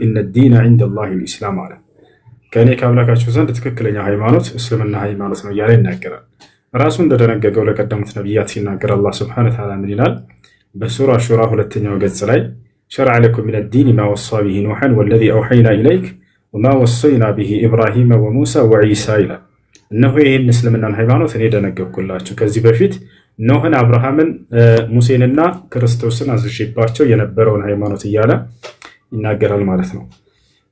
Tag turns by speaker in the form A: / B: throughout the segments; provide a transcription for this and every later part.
A: ኢነ ዲነ ዒንደላሂ ልኢስላም አለ። ከእኔ ከአምላካችሁ ዘንድ ትክክለኛ ሃይማኖት እስልምና ሃይማኖት ነው እያለ ይናገራል። ራሱ እንደደነገገው ለቀደሙት ነቢያት ሲናገር አላህ ስብሐነሁ ወተዓላ ምን ይላል? በሱራ ሹራ 2ኛው ገጽ ላይ ሸረዐ ለኩም ሚነ ዲን ማ ወሳ ቢሂ ኑሐን ወለዚ አውሐይና ኢለይክ ወማ ወሰይና ቢሂ ኢብራሂመ ወሙሳ ወዒሳ ይላል። እነሆ ይህን እስልምናን ሃይማኖት እኔ ደነገግኩላችሁ ከዚህ በፊት ኖህን፣ አብርሃምን፣ ሙሴንና ክርስቶስን አዝዤባቸው የነበረውን ሃይማኖት እያለ ይናገራል ማለት ነው።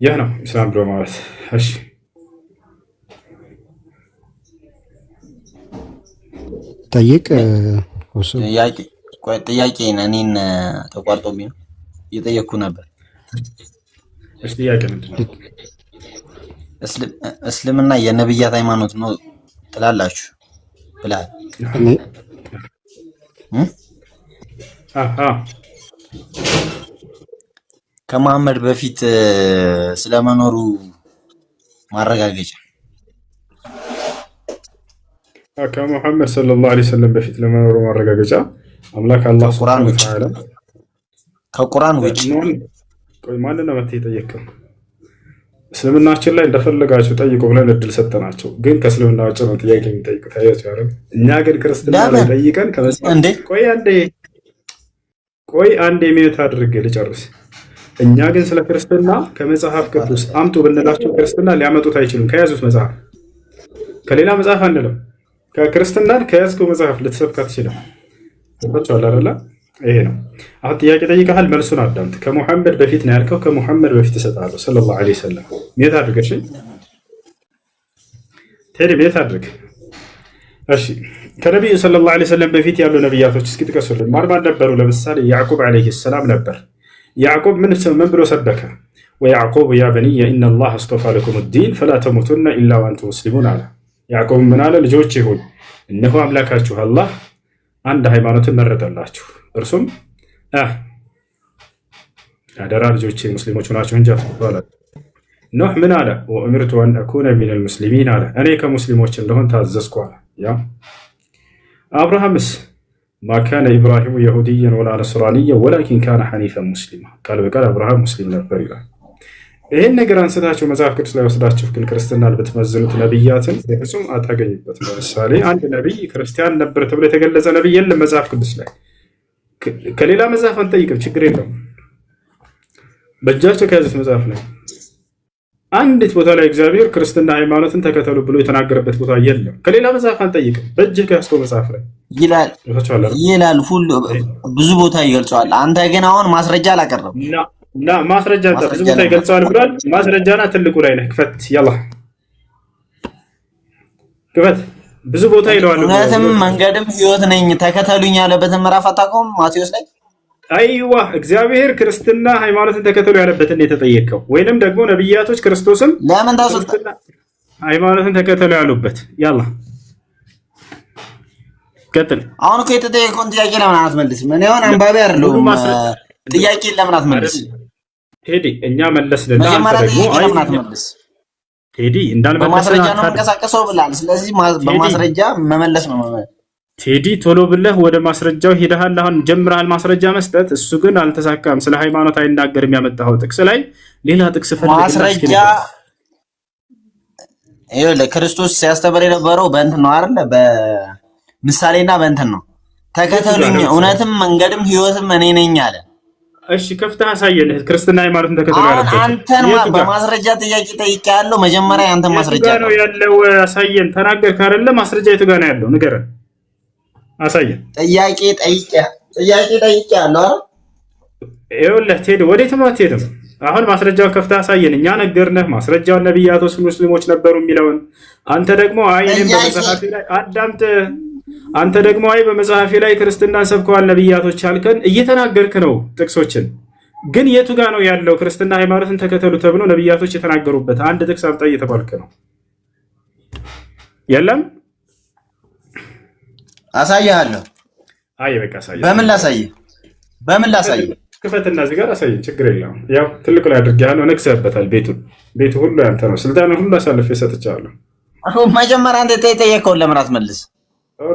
A: ይህ ነው ኢስላም ብሎ ማለት። እሺ
B: ጠይቅ።
C: ጥያቄ እኔን ተቋርጦብኝ ነው እየጠየቅኩ ነበር።
A: እሺ ጥያቄ ምንድን ነው?
C: እስልምና የነብያት ሃይማኖት ነው ትላላችሁ ብለሃል። ከመሐመድ በፊት ስለመኖሩ ማረጋገጫ
A: ከሙሐመድ ሰለላሁ ዐለይሂ ወሰለም በፊት ለመኖሩ ማረጋገጫ አምላክ አላህ ሱብሓነሁ ወተዓላ
C: ከቁርአን ውጭ
A: ማንን ነው የጠየቀው? እስልምናችን ላይ እንደፈለጋችሁ ጠይቁ ብለን እድል ሰጠናቸው፣ ግን ከእስልምና ውጭ ነው ጥያቄ የሚጠይቁት። ታያችሁ አይደል? እኛ ግን ክርስትና ላይ ጠይቀን ቆይ አንዴ ሚዩት አድርጌ ልጨርስ። እኛ ግን ስለ ክርስትና ከመጽሐፍ ቅዱስ አምጡ ብንላቸው ክርስትና ሊያመጡት አይችሉም። ከያዙት መጽሐፍ ከሌላ መጽሐፍ አንልም። ከክርስትናን ከያዝከው መጽሐፍ ልትሰብክ አትችልም። ተፈቷል አይደል? ይሄ ነው። አሁን ጥያቄ ጠይቀሃል፣ መልሱን አዳምጥ። ከሙሐመድ በፊት ነው ያልከው፣ ከሙሐመድ በፊት እሰጥሃለሁ ሰለላሁ ዐለይሂ ወሰለም። ሚዩት አድርግ። እሺ ቴዲ ሚዩት አድርግ። እሺ ከነቢዩ ሰለላሁ ዐለይሂ ወሰለም በፊት ያሉ ነቢያቶች እስኪ ጥቀሱልን። ማን ነበሩ? ለምሳሌ ያዕቁብ ዐለይሂ ሰላም ነበር። ያዕቁብ ምን ብሎ ሰበከ? ወያዕቁብ ያ በኒየ ኢነላህ አስጠፋ ለኩም ዲን ፈላ ተሙቱነ ኢላ ወአንቱም ሙስሊሙን አለ። ያዕቁብ ምን አለ? ልጆቼ ሆይ እነሆ አምላካችሁ አላህ አንድ ሃይማኖትን መረጠላችሁ፣ እርሱም አደራ ልጆቼ ሙስሊሞች ሆናችሁ እንጂ አትባሉ። ኖህ ምን አለ? ወእምርቱ አን አኩነ ሚነል ሙስሊሚን አለ። እኔ ከሙስሊሞች እንደሆን ታዘዝኩ አለ። ያ አብርሃምስ ማ ካነ ኢብራሂሙ የሁድየን ወላ ነስራንየን ወላኪን ካነ ሐኒፈን ሙስሊማ፣ ቃል በቃል አብርሃም ሙስሊም ነበር ይላል። ይህን ነገር አንስታችሁ መጽሐፍ ቅዱስ ላይ ወስዳችሁ ግን ክርስትናን ብትመዝኑት ነቢያትን በፍጹም አታገኙበት። ለምሳሌ አንድ ነቢይ ክርስቲያን ነበር ተብሎ የተገለጸ ነቢይ የለም መጽሐፍ ቅዱስ ላይ። ከሌላ መጽሐፍ አንጠይቅም፣ ችግር የለውም። በእጃቸው ከያዙት መጽሐፍ ላይ አንዲት ቦታ ላይ እግዚአብሔር ክርስትና ሃይማኖትን ተከተሉ ብሎ የተናገረበት ቦታ የለም። ከሌላ መጽሐፍ አንጠይቅም፣ በእጅህ ከያዝከው መጽሐፍ ላይ
C: ይላል። ሁሉ ብዙ ቦታ ይገልጸዋል። አንተ ግን አሁን ማስረጃ አላቀረብም።
A: ማስረጃ ብዙ ቦታ ይገልጸዋል ብሏል። ማስረጃና ትልቁ ላይ ነህ። ክፈት ያላ ክፈት። ብዙ ቦታ ይለዋል።
C: እውነትም መንገድም ህይወት ነኝ ተከተሉኝ ያለበትን ምዕራፍ አታውቀውም? ማቴዎስ ላይ
A: አይዋ እግዚአብሔር ክርስትና ሃይማኖትን ተከተሉ ያለበትን የተጠየቀው ወይንም ደግሞ ነብያቶች ክርስቶስም
C: ለምን ታስወጣ
A: ሃይማኖትን ተከተሉ ያሉበት። ያላ ቀጥል።
C: አሁን እኮ የተጠየቀውን ጥያቄ ለምን አትመልስም? እኔ አሁን አንባቢ አይደለሁም። ጥያቄ ለምን አትመልስ?
A: ቴዲ እኛ መለስልን።
C: መጀመሪያ ጥያቄ ለምን አትመልስ?
A: ቴዲ እንዳልመለስ
C: በማስረጃ ነው የምንቀሳቀሰው ብላል። ስለዚህ በማስረጃ መመለስ ነው።
A: ቴዲ ቶሎ ብለህ ወደ ማስረጃው ሄደሃል። አሁን ጀምረሃል ማስረጃ መስጠት። እሱ ግን አልተሳካም። ስለ ሃይማኖት አይናገርም። ያመጣኸው ጥቅስ ላይ ሌላ ጥቅስ ፈልግ።
C: ማስረጃ ይኸውልህ ክርስቶስ ሲያስተምር የነበረው በእንትን ነው አይደለ? በምሳሌና በእንትን ነው። ተከተሉኝ እውነትም መንገድም ህይወትም እኔ ነኝ አለ።
A: እሺ ከፍተህ አሳየን። ክርስትና ሃይማኖትን ተከተሉ ያለበት
C: አንተን በማስረጃ ጠይቄያለሁ። መጀመሪያ አንተን ማስረጃ
A: ነው ያለው። አሳየን። ተናገርክ አይደለ? ማስረጃ የቱ ጋር ነው ያለው? ንገረን፣ አሳየን።
C: ጥያቄ ጠይቄያለሁ።
A: ይኸውልህ ቴዲ ወዴትም አትሄድም። አሁን ማስረጃውን ከፍተህ አሳየን። እኛ ነገርንህ ማስረጃውን ነብያቶች ሙስሊሞች ነበሩ የሚለውን። አንተ ደግሞ አይኔም በመጽሐፌ ላይ አዳምጥ። አንተ ደግሞ አይ በመጽሐፌ ላይ ክርስትናን ሰብከዋል ነብያቶች አልከን። እየተናገርክ ነው ጥቅሶችን፣ ግን የቱ ጋር ነው ያለው? ክርስትና ሃይማኖትን ተከተሉ ተብሎ ነብያቶች የተናገሩበት አንድ ጥቅስ አምጣ እየተባልክ ነው። የለም።
C: አሳያለሁ።
A: አይ በቃ አሳየህ።
C: በምን ላሳየህ?
A: ክፈትና እዚህ ጋር አሳየኝ። ችግር የለውም። ያው ትልቁ ላይ አድርጌሃለሁ። ነግሰህበታል። ቤቱ ሁሉ ያንተ ነው። ስልጣኑን ሁሉ አሳልፌ ሰጥቻለሁ።
C: አሁን መጀመሪያ አንተ የጠየቀውን ለምን አትመልስ?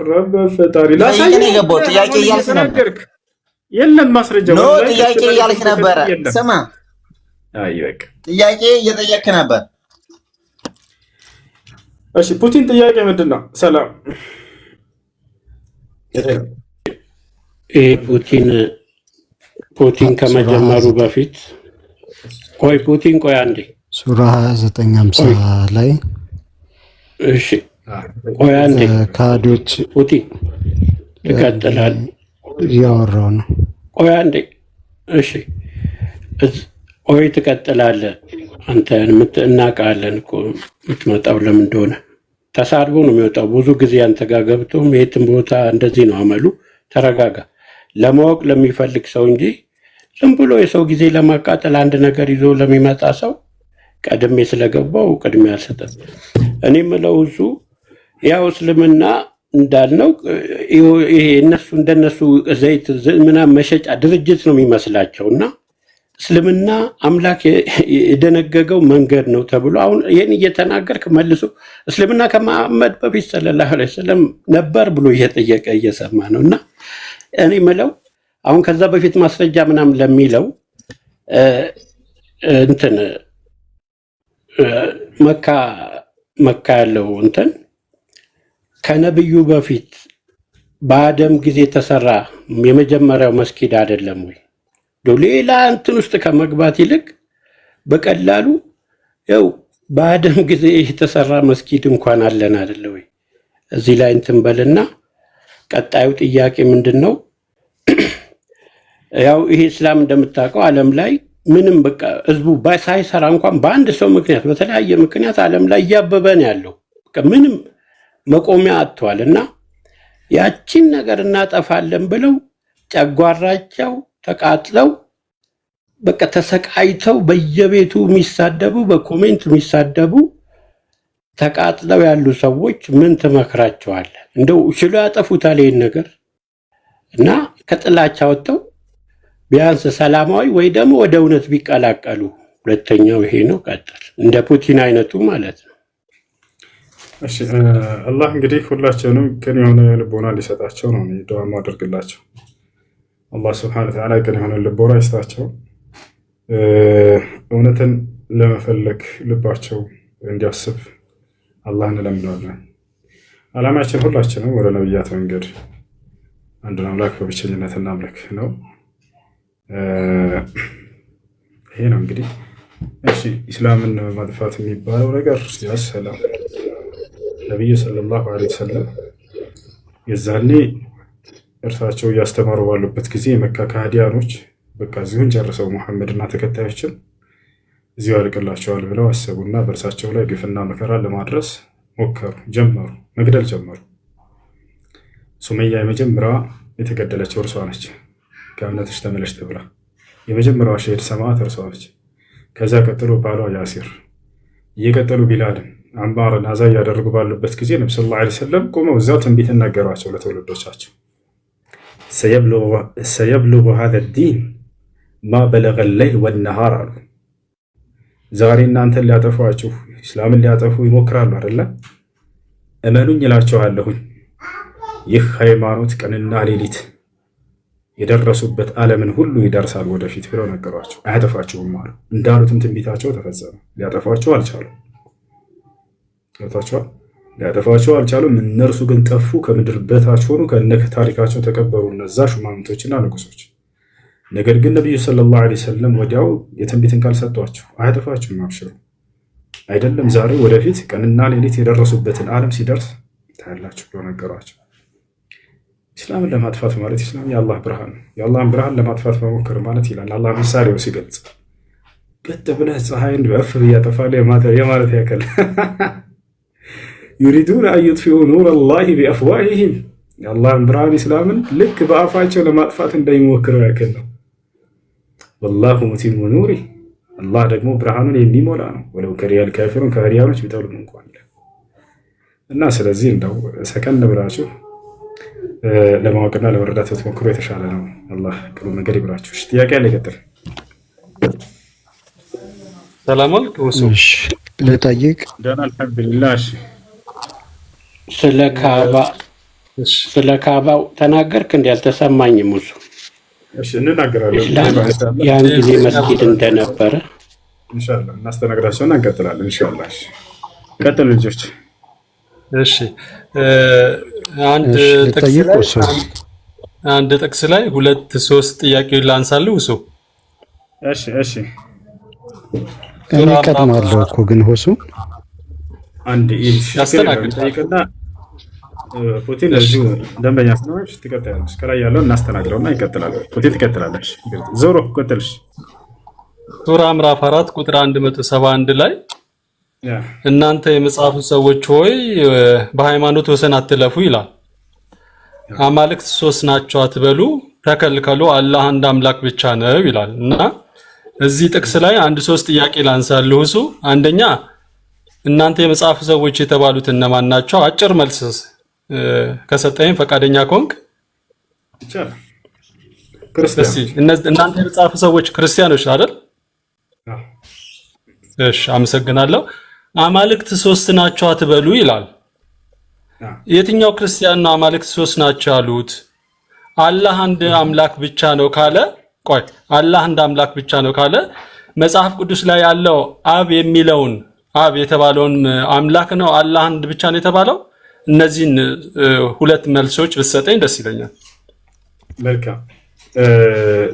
A: ረብ ፈጣሪ ላሳየህ ነው የገባው።
C: ጥያቄ እያልክ ነበር።
A: የለም ማስረጃ
C: ነው ጥያቄ እያልክ ነበር። ስማ
A: አይ በቃ
C: ጥያቄ እየጠየቅክ ነበር።
A: እሺ ፑቲን ጥያቄ ምንድነው? ሰላም
D: ፑቲን ከመጀመሩ በፊት ፑቲን አንዴ
B: ሱራ 2950 ላይ
D: እሺ አንዴ
B: ካዶች
D: ፑቲን ይቀጥላል
B: ያወራው ነው።
D: አንዴ እሺ ትቀጥላለህ። አንተ እናውቃለን እኮ የምትመጣው ለምን እንደሆነ ተሳድቦ ነው የሚወጣው። ብዙ ጊዜ አንተ ጋር ገብቶ የትም ቦታ እንደዚህ ነው አመሉ። ተረጋጋ። ለማወቅ ለሚፈልግ ሰው እንጂ ዝም ብሎ የሰው ጊዜ ለማቃጠል አንድ ነገር ይዞ ለሚመጣ ሰው ቀድሜ ስለገባው ቅድሚያ አልሰጠም። እኔ የምለው እሱ ያው እስልምና እንዳልነው ይሄ እነሱ እንደነሱ ዘይት ምናምን መሸጫ ድርጅት ነው የሚመስላቸውና እስልምና አምላክ የደነገገው መንገድ ነው ተብሎ አሁን ይሄን እየተናገርክ መልሶ እስልምና ከመሐመድ በፊት ሰለላሁ ዐለይሂ ወሰለም ነበር ብሎ እየጠየቀ እየሰማ ነውና እኔ የምለው አሁን ከዛ በፊት ማስረጃ ምናምን ለሚለው እንትን መካ ያለው እንትን ከነብዩ በፊት በአደም ጊዜ የተሰራ የመጀመሪያው መስጊድ አይደለም ወይ? ሌላ እንትን ውስጥ ከመግባት ይልቅ በቀላሉ ያው በአደም ጊዜ የተሰራ መስጊድ እንኳን አለን አይደለ ወይ? እዚህ ላይ እንትን በልና ቀጣዩ ጥያቄ ምንድነው? ያው ይሄ እስላም እንደምታውቀው ዓለም ላይ ምንም በቃ ህዝቡ ሳይሰራ እንኳን በአንድ ሰው ምክንያት በተለያየ ምክንያት ዓለም ላይ እያበበ ነው ያለው። በቃ ምንም መቆሚያ አጥቷል እና ያቺን ነገር እናጠፋለን ብለው ጨጓራቸው ተቃጥለው በቃ ተሰቃይተው በየቤቱ የሚሳደቡ በኮሜንት የሚሳደቡ ተቃጥለው ያሉ ሰዎች ምን ትመክራቸዋለህ? እንደው ሽሎ ያጠፉታል ይሄን ነገር እና ከጥላቻ ወጥተው ቢያንስ ሰላማዊ ወይ ደግሞ ወደ እውነት ቢቀላቀሉ። ሁለተኛው ይሄ ነው። ቀጥል። እንደ ፑቲን አይነቱ ማለት ነው።
A: እሺ አላህ እንግዲህ ሁላቸውንም ቅን የሆነ ልቦና ሊሰጣቸው ነው ዱዓ ማድረግላቸው። አላህ ስብሐነ ወተዓላ ቅን የሆነ ልቦና ይስጣቸው። እውነትን ለመፈለግ ልባቸው እንዲያስብ አላህ እንለምነዋለን። ዓላማችን ሁላችንም ወደ ነብያት መንገድ አንዱን አምላክ በብቸኝነት እናምልክ ነው። ይሄ ነው እንግዲህ። እሺ ኢስላምን ማጥፋት የሚባለው ነገር ያሰላም ነብዩ ሰለላሁ ዐለይሂ ወሰለም የዛኔ እርሳቸው እያስተማሩ ባሉበት ጊዜ የመካ ከሃዲያኖች በቃ እዚሁን ጨርሰው ሙሐመድና ተከታዮችን እዚሁ ያልቅላቸዋል ብለው አሰቡና በእርሳቸው ላይ ግፍና መከራ ለማድረስ ሞከሩ፣ ጀመሩ፣ መግደል ጀመሩ። ሱመያ የመጀመሪያዋ የተገደለችው እርሷ ነች። ከእምነትሽ ተመለሽ ተብላ የመጀመሪያዋ ሸሂድ ሰማዕት እርሷ ነች። ከዛ ቀጥሎ ባሏ ያሲር፣ እየቀጠሉ ቢላልን፣ አምባርን አዛ እያደረጉ ባሉበት ጊዜ ነብዩ ሰለላሁ ዐለይሂ ወሰለም ቆመው እዛው ትንቢት ነገሯቸው ለትውልዶቻቸው። ሰየብሉጉ ሃዛ ዲን ማ በለገ ሌይል ወነሃር አሉ። ዛሬ እናንተን ሊያጠፏችሁ እስላምን ሊያጠፉ ይሞክራሉ አይደለ? እመኑኝ እላችኋለሁኝ ይህ ሃይማኖት ቀንና ሌሊት የደረሱበት ዓለምን ሁሉ ይደርሳል ወደፊት ብለው ነገሯቸው። አያጠፋቸውም አሉ። እንዳሉትም ትንቢታቸው ተፈጸመ። ሊያጠፏቸው አልቻሉም። ሊያጠፏቸው አልቻሉም። እነርሱ ግን ጠፉ፣ ከምድር በታች ሆኑ፣ ከነ ታሪካቸው ተቀበሩ እነዛ ሹማምንቶችና ንጉሶች። ነገር ግን ነቢዩ ሰለላሁ ዐለይሂ ወሰለም ወዲያው የትንቢትን ቃል ሰጧቸው። አያጠፋችሁም፣ አብሽሩ። አይደለም ዛሬ ወደፊት ቀንና ሌሊት የደረሱበትን ዓለም ሲደርስ ታያላችሁ ብለው ነገሯቸው። ኢስላምን ለማጥፋት ማለት ኢስላም የአላህ ብርሃን ነው። የአላህን ብርሃን ለማጥፋት መሞከር ማለት ይላል አላህ ምሳሌው ሲገልጽ፣ ቀጥ ብለህ ፀሐይን በእፍ እያጠፋል የማለት ያክል ዩሪዱን አን ዩጥፊኡ ኑረ ላሂ ቢአፍዋሂሂም፣ የአላህን ብርሃን ኢስላምን ልክ በአፋቸው ለማጥፋት እንደሚሞክረው ያክል ነው። ወላሁ ሙቲሙ ኑሪህ፣ አላህ ደግሞ ብርሃኑን የሚሞላ ነው። ወለው ከሪሀል ካፊሩን፣ ከሃዲያኖች ቢጠሉም እንኳን እና ስለዚህ እንደው ሰከን ብላችሁ ለማወቅና ለመረዳት ብትሞክሩ የተሻለ ነው። አላህ ቅኑ መንገድ ይብራችሁ። ጥያቄ ያለ ይቀጥል።
E: ሰላም አለይኩም።
B: እሺ ልጠይቅ።
A: ደህና አልሐምዱሊላህ። እሺ
D: ስለ ካባው ተናገርክ እንዴ? አልተሰማኝም። እሱ
A: እሺ እንናገራለን።
D: ያን ጊዜ መስጊድ እንደነበረ
A: ኢንሻአላህ እናስተናግዳቸውና እንቀጥላለን ኢንሻአላህ። እሺ ቀጥሉ ልጆች።
E: እሺ አንድ ጥቅስ ላይ ሁለት ሶስት ጥያቄዎች ላንሳለሁ። እሱ
A: እሺ
B: እኔ ቀድማለሁ እኮ ግን ሆሱ
A: አንድ ያስተናግዳልና ፑቲን ለዚህ ደንበኛ ስለሆነች ትቀጥላለች። ከላይ ያለው እናስተናግረውና ይቀጥላል። ፑቲን ትቀጥላለች። ዞሮ ቀጥልሽ።
E: ሱራ ምዕራፍ 4 ቁጥር 171 ላይ እናንተ የመጽሐፉ ሰዎች ሆይ በሃይማኖት ወሰን አትለፉ ይላል። አማልክት ሶስት ናቸው አትበሉ፣ ተከልከሉ፣ አላህ አንድ አምላክ ብቻ ነው ይላል እና እዚህ ጥቅስ ላይ አንድ ሶስት ጥያቄ ላንሳልሁ። እሱ አንደኛ እናንተ የመጽሐፉ ሰዎች የተባሉት እነማን ናቸው? አጭር መልስ ከሰጠኝ ፈቃደኛ ኮንክ
A: ይቻላል።
E: እናንተ የመጽሐፉ ሰዎች ክርስቲያኖች አይደል? እሺ አመሰግናለሁ። አማልክት ሶስት ናቸው አትበሉ ይላል። የትኛው ክርስቲያን ነው አማልክት ሶስት ናቸው ያሉት? አላህ አንድ አምላክ ብቻ ነው ካለ አላህ አንድ አምላክ ብቻ ነው ካለ መጽሐፍ ቅዱስ ላይ ያለው አብ የሚለውን አብ የተባለውን አምላክ ነው አላህ አንድ ብቻ ነው የተባለው? እነዚህን ሁለት መልሶች ብትሰጠኝ ደስ ይለኛል።
A: መልካም።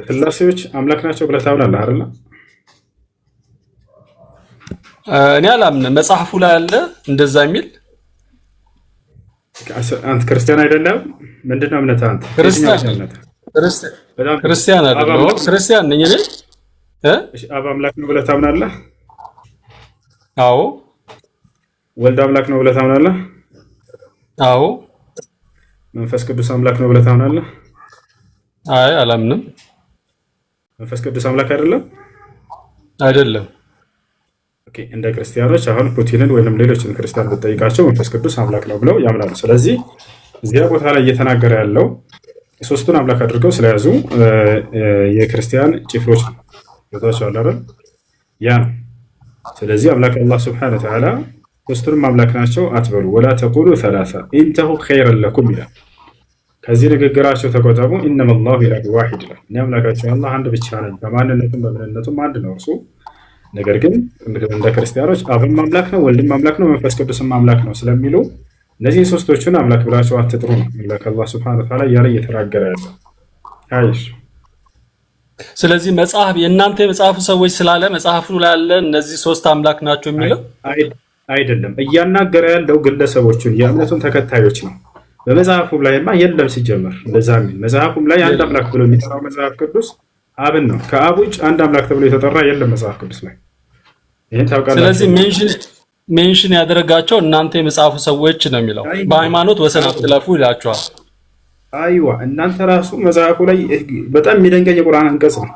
A: ስላሴዎች አምላክ ናቸው ብለህ ታምናለህ አይደል?
E: እኔ አላምንም። መጽሐፉ ላይ አለ እንደዛ የሚል።
A: አንተ ክርስቲያን አይደለም? ምንድነው እምነት አንተ?
E: ክርስቲያን አይደለም። ክርስቲያን ነኝ እኔ።
A: አብ አምላክ ነው ብለህ ታምናለህ?
E: አዎ።
A: ወልድ አምላክ ነው ብለህ ታምናለህ?
E: አዎ።
A: መንፈስ ቅዱስ አምላክ ነው ብለህ ታምናለህ?
E: አይ አላምንም።
A: መንፈስ ቅዱስ አምላክ አይደለም?
E: አይደለም።
A: ኦኬ። እንደ ክርስቲያኖች አሁን ፑቲንን ወይንም ሌሎችን ክርስቲያን ብትጠይቃቸው መንፈስ ቅዱስ አምላክ ነው ብለው ያምናሉ። ስለዚህ እዚያ ቦታ ላይ እየተናገረ ያለው ሶስቱን አምላክ አድርገው ስለያዙ የክርስቲያን ጭፍሮች ነው። ቦታቸው አለ ያ ነው። ስለዚህ አምላክ አላህ ሱብሓነሁ ወተዓላ ሶስቱንም አምላክ ናቸው አትበሉ። ወላ ተቁሉ ሰላሳ ኢንተሁ ኸይረን ለኩም ይላል። ከዚህ ንግግራቸው ተቆጠቡ። ኢነማ አላሁ ኢላሁ ዋሂድ ይላል። እኔ አምላካቸው አላህ አንድ ብቻ ነኝ፣ በማንነቱም በምንነቱም አንድ ነው እርሱ። ነገር ግን እንደ ክርስቲያኖች አብም አምላክ ነው፣ ወልድም አምላክ ነው፣ መንፈስ ቅዱስም አምላክ ነው ስለሚሉ እነዚህ ሶስቶቹን አምላክ ብላቸው አትጥሩ ነው አምላክ አላህ ሱብሓነሁ ወተዓላ እያለ እየተናገረ ያለው። አይሽ
E: ስለዚህ መጽሐፍ የእናንተ የመጽሐፉ ሰዎች ስላለ መጽሐፉ ላይ ያለ እነዚህ ሶስት አምላክ ናቸው የሚለው
A: አይደለም። እያናገረ ያለው ግለሰቦችን የእምነቱን ተከታዮች ነው። በመጽሐፉም ላይማ የለም ሲጀመር እንደዛ የሚል መጽሐፉም ላይ አንድ አምላክ ብሎ የሚጠራው መጽሐፍ ቅዱስ አብን ነው። ከአብ ውጭ አንድ አምላክ ተብሎ የተጠራ የለም መጽሐፍ ቅዱስ ላይ። ይሄን ታውቃላችሁ።
E: ስለዚህ ሜንሽን ያደረጋቸው እናንተ የመጽሐፉ ሰዎች ነው የሚለው። በሃይማኖት ወሰን አትለፉ ይላቸዋል።
A: አይዋ እናንተ ራሱ መጽሐፉ ላይ በጣም የሚደንቀኝ የቁርአን አንቀጽ ነው።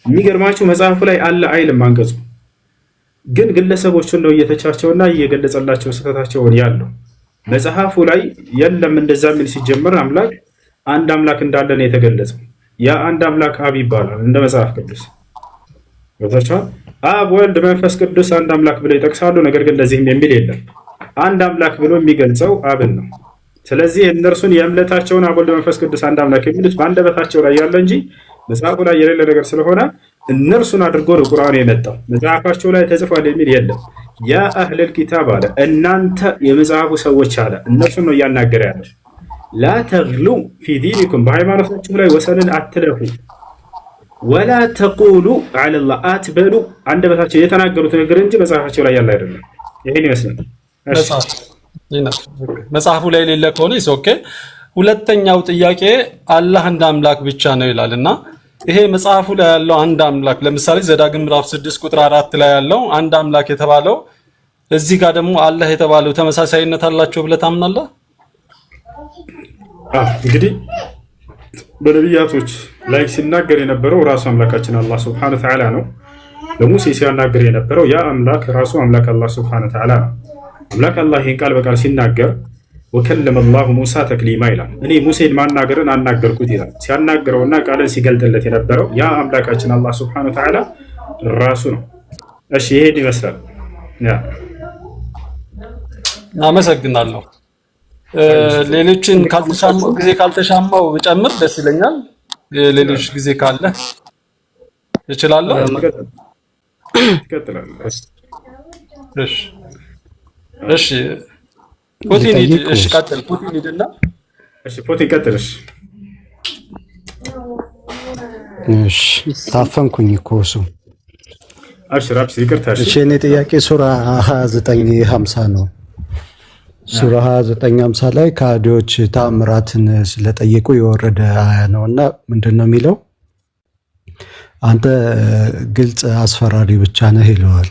A: የሚገርማችሁ መጽሐፉ ላይ አለ አይልም አንቀጹ፣ ግን ግለሰቦችን ነው እየተቻቸውና እየገለጸላቸው ስህተታቸውን ያለው። መጽሐፉ ላይ የለም እንደዛ የሚል ሲጀመር አምላክ አንድ አምላክ እንዳለ ነው የተገለጸው። ያ አንድ አምላክ አብ ይባላል እንደ መጽሐፍ ቅዱስ ወጣቻው። አብ ወልድ መንፈስ ቅዱስ አንድ አምላክ ብለው ይጠቅሳሉ። ነገር ግን ለዚህም የሚል የለም። አንድ አምላክ ብሎ የሚገልጸው አብን ነው። ስለዚህ እነርሱን የእምነታቸውን አብ ወልድ መንፈስ ቅዱስ አንድ አምላክ የሚሉት በአንደበታቸው ላይ ያለ እንጂ መጽሐፉ ላይ የሌለ ነገር ስለሆነ እነርሱን አድርጎ ነው ቁርአኑ የመጣው። መጽሐፋቸው ላይ ተጽፏል የሚል የለም። ያ አህለል ኪታብ አለ፣ እናንተ የመጽሐፉ ሰዎች አለ። እነርሱን ነው እያናገረ ያለው። ላ ተግሉ ፊ ዲኒኩም፣ በሃይማኖታችሁ ላይ ወሰንን አትለፉ። ወላ ተቁሉ ዐለላህ፣ አትበሉ። አንደበታቸው የተናገሩት ነገር እንጂ መጽሐፋቸው ላይ ያለ አይደለም። ይሄን ይመስላል
E: መጽሐፉ ላይ የሌለ ከሆነ ኦኬ። ሁለተኛው ጥያቄ አላህ አንድ አምላክ ብቻ ነው ይላልና ይሄ መጽሐፉ ላይ ያለው አንድ አምላክ ለምሳሌ ዘዳግም ምዕራፍ 6 ቁጥር 4 ላይ ያለው አንድ አምላክ የተባለው እዚህ ጋር ደግሞ አላህ የተባለው ተመሳሳይነት አላቸው ብለህ ታምናለህ? እንግዲህ
A: በነቢያቶች ላይ ሲናገር የነበረው ራሱ አምላካችን አላህ ሱብሓነሁ ወተዓላ ነው። ለሙሴ ሲያናገር የነበረው ያ አምላክ ራሱ አምላክ አላህ ሱብሓነሁ ወተዓላ ነው። አምላክ አላህ ይህን ቃል በቃል ሲናገር ወከለመ አላሁ ሙሳ ተክሊማ ይላል። እኔ ሙሴን ማናገርን አናገርኩት ይላል። ሲያናገረውና ቃልን ሲገልጥለት የነበረው ያ አምላካችን አላህ ሱብሓነሁ ወተዓላ ራሱ ነው። እሺ ይሄን ይመስላል።
E: አመሰግናለሁ። ሌሎችን ጊዜ ካልተሻማው ብጨምር ደስ ይለኛል። ሌሎች ጊዜ ካለ እችላለሁ።
A: ትቀጥላለህ።
E: እሺ እሺ ፑቲን ሂድ። እሺ ቀጥል። ፑቲን ሂድና
A: እሺ ፑቲን ቀጥል።
B: እሺ ታፈንኩኝ እኮ እሱ።
A: አብሽር አብሽር፣ ይቅርታ።
B: እሺ እኔ ጥያቄ ሱራ 29:50 ነው። ሱራ 29:50 ላይ ከሃዲዎች ተአምራትን ስለጠየቁ የወረደ አያ ነው እና ምንድን ነው የሚለው? አንተ ግልጽ አስፈራሪ ብቻ ነህ ይለዋል።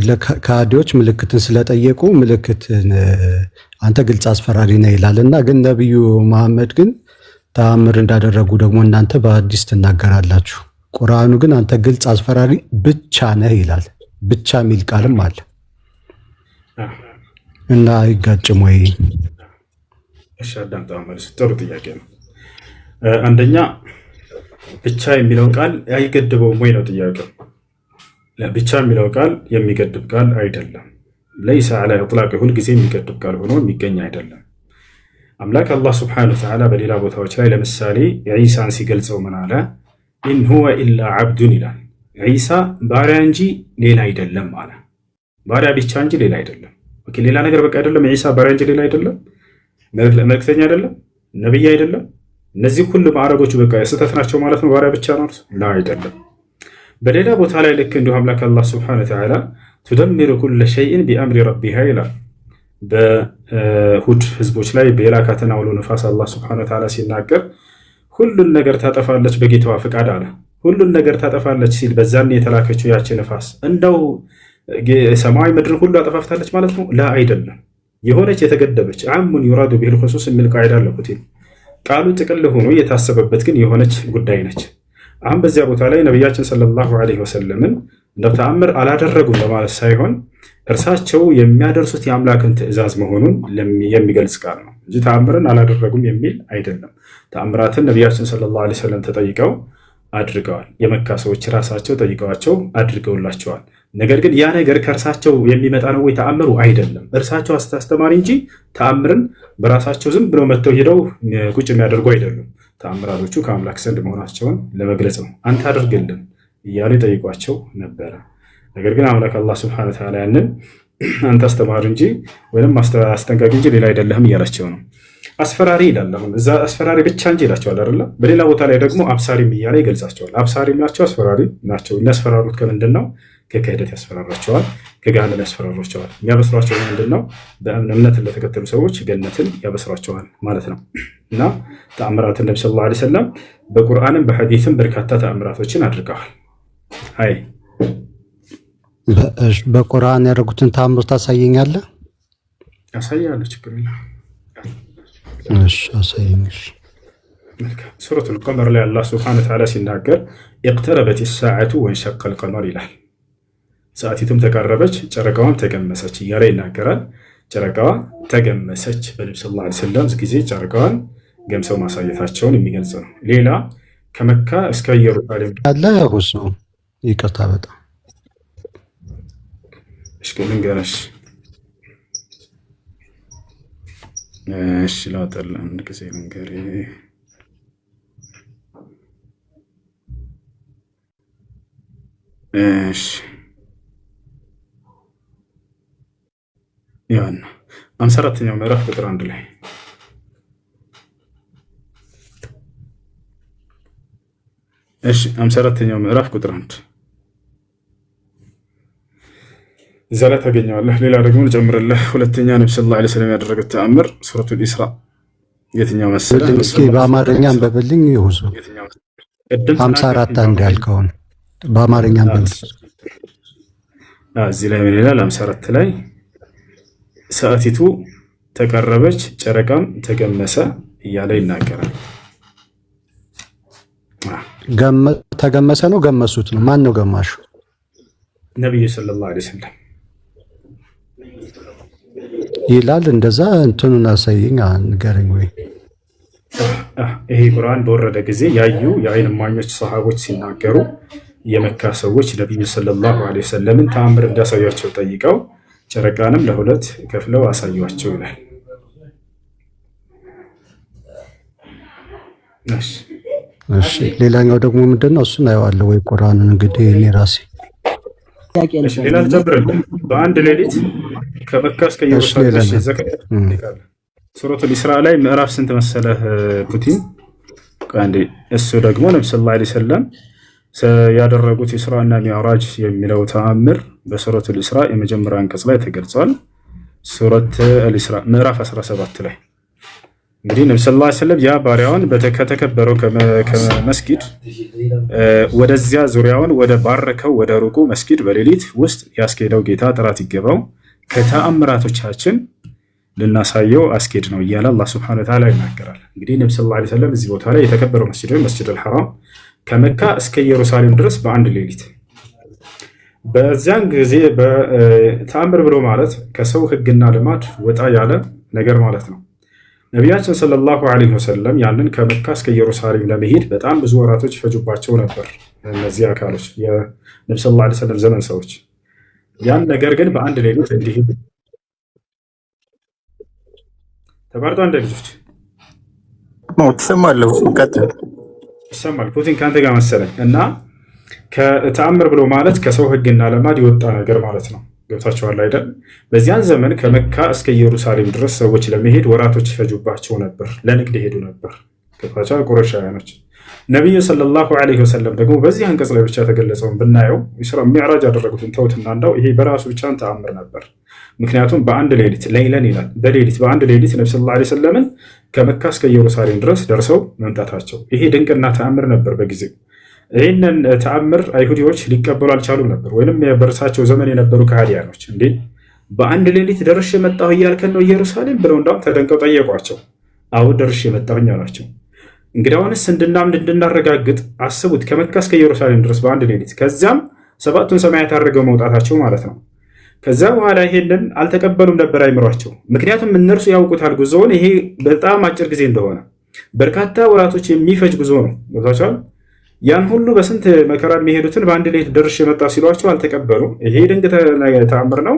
B: ለከሃዲዎች ምልክትን ስለጠየቁ ምልክትን አንተ ግልጽ አስፈራሪ ነህ ይላል እና ግን ነቢዩ መሐመድ ግን ተአምር እንዳደረጉ ደግሞ እናንተ በሐዲስ ትናገራላችሁ። ቁርአኑ ግን አንተ ግልጽ አስፈራሪ ብቻ ነህ ይላል። ብቻ የሚል ቃልም አለ እና አይጋጭም ወይ?
A: እሺ አዳምጠው መልስ። ጥሩ ጥያቄ ነው። አንደኛ ብቻ የሚለው ቃል አይገድበውም ወይ ነው ጥያቄው። ብቻ የሚለው ቃል የሚገድብ ቃል አይደለም። ለይሰ ዐላ ኢጥላቅ ሁል ጊዜ የሚገድብ ቃል ሆኖ የሚገኝ አይደለም። አምላክ አላህ ሱብሓነሁ ወተዓላ በሌላ ቦታዎች ላይ ለምሳሌ ዒሳን ሲገልጸው ምን አለ? ኢን ሁወ ኢላ ዐብዱን ይላል። ዒሳ ባሪያ እንጂ ሌላ አይደለም አለ። ባሪያ ብቻ እንጂ ሌላ አይደለም። ኦኬ፣ ሌላ ነገር በቃ አይደለም። ዒሳ ባሪያ እንጂ ሌላ አይደለም። መልእክተኛ አይደለም፣ ነብይ አይደለም። እነዚህ ሁሉ ማዕረጎቹ በቃ ስህተት ናቸው ማለት ነው። ባሪያ ብቻ ነው ላ አይደለም። በሌላ ቦታ ላይ ልክ እንዲሁ አምላክ አላህ ሱብሓነሁ ወተዓላ ቱደሚሩ ኩለ ሸይእን ቢአምሪ ረቢሃ ይላል። በሁድ ህዝቦች ላይ በየላካትን አውሎ ነፋስ አላህ ሱብሓነሁ ወተዓላ ሲናገር ሁሉን ነገር ታጠፋለች በጌታዋ ፍቃድ አለ። ሁሉን ነገር ታጠፋለች ሲል በዛን የተላከችው ያቺ ነፋስ እንደው ሰማይ ምድርን ሁሉ አጠፋፍታለች ማለት ነው? ላ አይደለም። የሆነች የተገደበች አሙን ዩራዱ ቢል ኹሱስ የሚል ቃይዳ አለበት። ቃሉ ጥቅል ሆኖ የታሰበበት ግን የሆነች ጉዳይ ነች። አሁን በዚያ ቦታ ላይ ነቢያችን ሰለላሁ ዐለይሂ ወሰለምን እንደው ተአምር አላደረጉም ለማለት ሳይሆን እርሳቸው የሚያደርሱት የአምላክን ትእዛዝ መሆኑን የሚገልጽ ቃል ነው እንጂ ተአምርን አላደረጉም የሚል አይደለም። ተአምራትን ነቢያችን ሰለላሁ ዐለይሂ ወሰለም ተጠይቀው አድርገዋል። የመካ ሰዎች ራሳቸው ጠይቀዋቸው አድርገውላቸዋል። ነገር ግን ያ ነገር ከእርሳቸው የሚመጣ ነው ወይ? ተአምሩ አይደለም። እርሳቸው አስተማሪ እንጂ ተአምርን በራሳቸው ዝም ብለው መጥተው ሄደው ቁጭ የሚያደርጉ አይደሉም። ተአምራቶቹ ከአምላክ ዘንድ መሆናቸውን ለመግለጽ ነው። አንተ አድርግልን እያሉ ይጠይቋቸው ነበረ። ነገር ግን አምላክ አላህ ሱብሓነሁ ወተዓላ ያንን አንተ አስተማሪ እንጂ ወይም አስጠንቃቂ እንጂ ሌላ አይደለህም እያላቸው ነው። አስፈራሪ ይላል። አሁን እዛ አስፈራሪ ብቻ እንጂ ይላቸዋል አይደለ? በሌላ ቦታ ላይ ደግሞ አብሳሪም እያለ ይገልጻቸዋል። አብሳሪም ናቸው፣ አስፈራሪ ናቸው። የሚያስፈራሩት ከምንድን ነው? ከክህደት ያስፈራራቸዋል፣ ከገሃነም ያስፈራራቸዋል። የሚያበስሯቸው ምንድን ነው? በእምነትን ለተከተሉ ሰዎች ገነትን ያበስሯቸዋል ማለት ነው። እና ተአምራትን ነቢ ሰለላሁ ዐለይሂ ወሰለም በቁርአንም በሐዲስም በርካታ ተአምራቶችን አድርገዋል። አይ
B: በቁርአን ያደረጉትን ተአምር ታሳየኛለህ?
A: ያሳያለሁ፣ ችግር የለም።
B: እሺ አሳየኝ።
A: ሱረቱል ቀመር ላይ አላህ ሱብሓነሁ ወተዓላ ሲናገር ኢቅተረበት ሰዓቱ ወንሸቀል ቀመር ይላል። ሰዓቲቱም ተቃረበች ጨረቃዋም ተገመሰች እያለ ይናገራል። ጨረቃዋ ተገመሰች በነቢ ሰለላሁ ዐለይሂ ወሰለም ጊዜ ጨረቃዋን ገምሰው ማሳየታቸውን የሚገልጽ ነው። ሌላ ከመካ እስከ ኢየሩሳሌም
B: አለ ሁሱ ይቅርታ በጣም
A: እሺ ልንገርሽ። እሺ ላውጣል አንድ ጊዜ ልንገር። እሺ ያን 54ኛው ምዕራፍ ቁጥር 1 ላይ እሺ 54ኛው ምዕራፍ ቁጥር 1 እዛ ላይ ታገኘዋለህ። ሌላ ደግሞ ልጨምርልህ። ሁለተኛ ነብዩ ሰለላሁ ዐለይሂ ወሰለም ያደረጉት ተአምር ሱረቱል ኢስራ የትኛው መሰለህ?
B: እስኪ በአማርኛ አንብብልኝ። ይሁዙ 54 አንድ ያልከውን በአማርኛ አንብብ።
A: እዚህ ላይ ምን ይላል? 54 ላይ ሰዓቲቱ ተቀረበች ጨረቃም ተገመሰ እያለ ይናገራል።
B: ተገመሰ ነው ገመሱት ነው? ማን ነው ገማሹ?
A: ነብዩ ሰለላሁ ዐለይሂ ወሰለም
B: ይላል። እንደዛ እንትኑን አሳየኝ፣ ንገረኝ። ወይ
A: ይሄ ቁርአን በወረደ ጊዜ ያዩ የዓይን እማኞች ሰሃቦች ሲናገሩ የመካ ሰዎች ነብዩ ሰለላሁ ዐለይሂ ወሰለምን ተአምር እንዳሳያቸው ጠይቀው ጨረቃንም ለሁለት ከፍለው አሳዩአቸው ይላል። እሺ
B: እሺ ሌላኛው ደግሞ ምንድነው? እሱን አየዋለሁ ወይ ቁርአንን እንግዲህ እኔ ራሴ
A: እሺ ሌላ ተጨብረልን በአንድ ሌሊት ከመካ እስከ ኢየሩሳሌም ዘከር ሱረቱል ኢስራ ላይ ምዕራፍ ስንት መሰለህ ፑቲን አንዴ እሱ ደግሞ ነብዩ ሰለላሁ ዐለይሂ ወሰለም ያደረጉት ኢስራና ሚዕራጅ የሚለው ተአምር በሱረቱል ኢስራ የመጀመሪያ አንቀጽ ላይ ተገልጿል። ሱረቱል ኢስራ ምዕራፍ 17 ላይ እንግዲህ ነብዩ ሰለላሁ ዐለይሂ ወሰለም ያ ባሪያውን ከተከበረው ከመስጊድ ወደዚያ ዙሪያውን ወደ ባረከው ወደ ሩቁ መስጊድ በሌሊት ውስጥ ያስኬደው ጌታ ጥራት ይገባው ከተአምራቶቻችን ልናሳየው አስኬድ ነው እያለ አላህ ሱብሓነሁ ወተዓላ ይናገራል። እንግዲህ ነብዩ ሰለላሁ ዐለይሂ ወሰለም እዚህ ቦታ ላይ የተከበረው መስጂድ ወይ መስጂዱል ሐራም ከመካ እስከ ኢየሩሳሌም ድረስ በአንድ ሌሊት በዚያን ጊዜ በተአምር ብሎ ማለት ከሰው ሕግና ልማድ ወጣ ያለ ነገር ማለት ነው። ነቢያችን ሰለላሁ ዐለይሂ ወሰለም ያንን ከመካ እስከ ኢየሩሳሌም ለመሄድ በጣም ብዙ ወራቶች ፈጁባቸው ነበር። እነዚህ አካሎች የነብዩ ሰለላሁ ዐለይሂ ወሰለም ዘመን ሰዎች ያን ነገር ግን በአንድ ሌሊት እንዲሄድ ተባርዶ አንድ ልጆች
F: ትሰማለህ? ቀጥል።
A: ይሰማል። ፑቲን ከአንተ ጋር መሰለኝ እና ከተአምር ብሎ ማለት ከሰው ሕግና ልማድ የወጣ ነገር ማለት ነው። ገብታችኋል አይደል? በዚያን ዘመን ከመካ እስከ ኢየሩሳሌም ድረስ ሰዎች ለመሄድ ወራቶች ይፈጁባቸው ነበር። ለንግድ ሄዱ ነበር። ገብታችኋል? ቁረይሻውያኖች። ነቢዩ ሰለላሁ ዐለይሂ ወሰለም ደግሞ በዚህ አንቀጽ ላይ ብቻ ተገለጸውን ብናየው ኢስራ ሚዕራጅ ያደረጉትን ተውትና እንዳው ይሄ በራሱ ብቻን ተአምር ነበር። ምክንያቱም በአንድ ሌሊት ለይለን ይላል በሌሊት በአንድ ሌሊት ነብዩ ሰለላሁ ዐለይሂ ወሰለም ከመካ እስከ ኢየሩሳሌም ድረስ ደርሰው መምጣታቸው ይሄ ድንቅና ተአምር ነበር በጊዜው። ይህንን ተአምር አይሁዲዎች ሊቀበሉ አልቻሉም ነበር፣ ወይንም በእርሳቸው ዘመን የነበሩ ከሃዲያኖች እንዴ በአንድ ሌሊት ደርሼ መጣሁ እያልከን ነው ኢየሩሳሌም ብለው እንዳውም ተደንቀው ጠየቋቸው። አዎ ደርሼ መጣሁኝ አሏቸው። እንግዲያውንስ እንድናምን እንድናረጋግጥ አስቡት ከመካ እስከ ኢየሩሳሌም ድረስ በአንድ ሌሊት ከዚያም ሰባቱን ሰማያት አድርገው መውጣታቸው ማለት ነው። ከዛ በኋላ ይሄንን አልተቀበሉም ነበር አይምሯቸው። ምክንያቱም እነርሱ ያውቁታል ጉዞውን ይሄ በጣም አጭር ጊዜ እንደሆነ በርካታ ወራቶች የሚፈጅ ጉዞ ነው። ገብታችኋል? ያን ሁሉ በስንት መከራ የሚሄዱትን በአንድ ሌሊት ደርሼ መጣ ሲሏቸው አልተቀበሉም። ይሄ ድንቅ ተአምር ነው።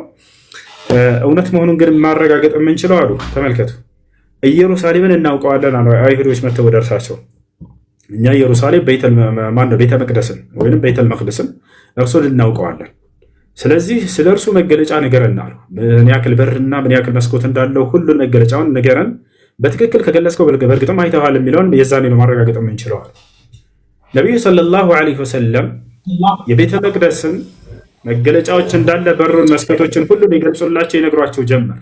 A: እውነት መሆኑን ግን ማረጋገጥ የምንችለው አሉ ተመልከቱ፣ ኢየሩሳሌምን እናውቀዋለን አሉ አይሁዶች መተው ደርሳቸው እኛ ኢየሩሳሌም ቤተ መቅደስን ወይም ቤተል መቅደስን እርሱን እናውቀዋለን። ስለዚህ ስለ እርሱ መገለጫ ንገረን አሉ። ምን ያክል በርና ምን ያክል መስኮት እንዳለው ሁሉን መገለጫውን ንገረን፣ በትክክል ከገለጽከው በእርግጥም አይተዋል የሚለውን የዛኔ ነው ማረጋገጥ የምንችለው አሉ። ነቢዩ ሰለላሁ ዐለይሂ ወሰለም የቤተ መቅደስን መገለጫዎች እንዳለ በሩን፣ መስኮቶችን ሁሉ ሊገልጹላቸው ይነግሯቸው ጀመር።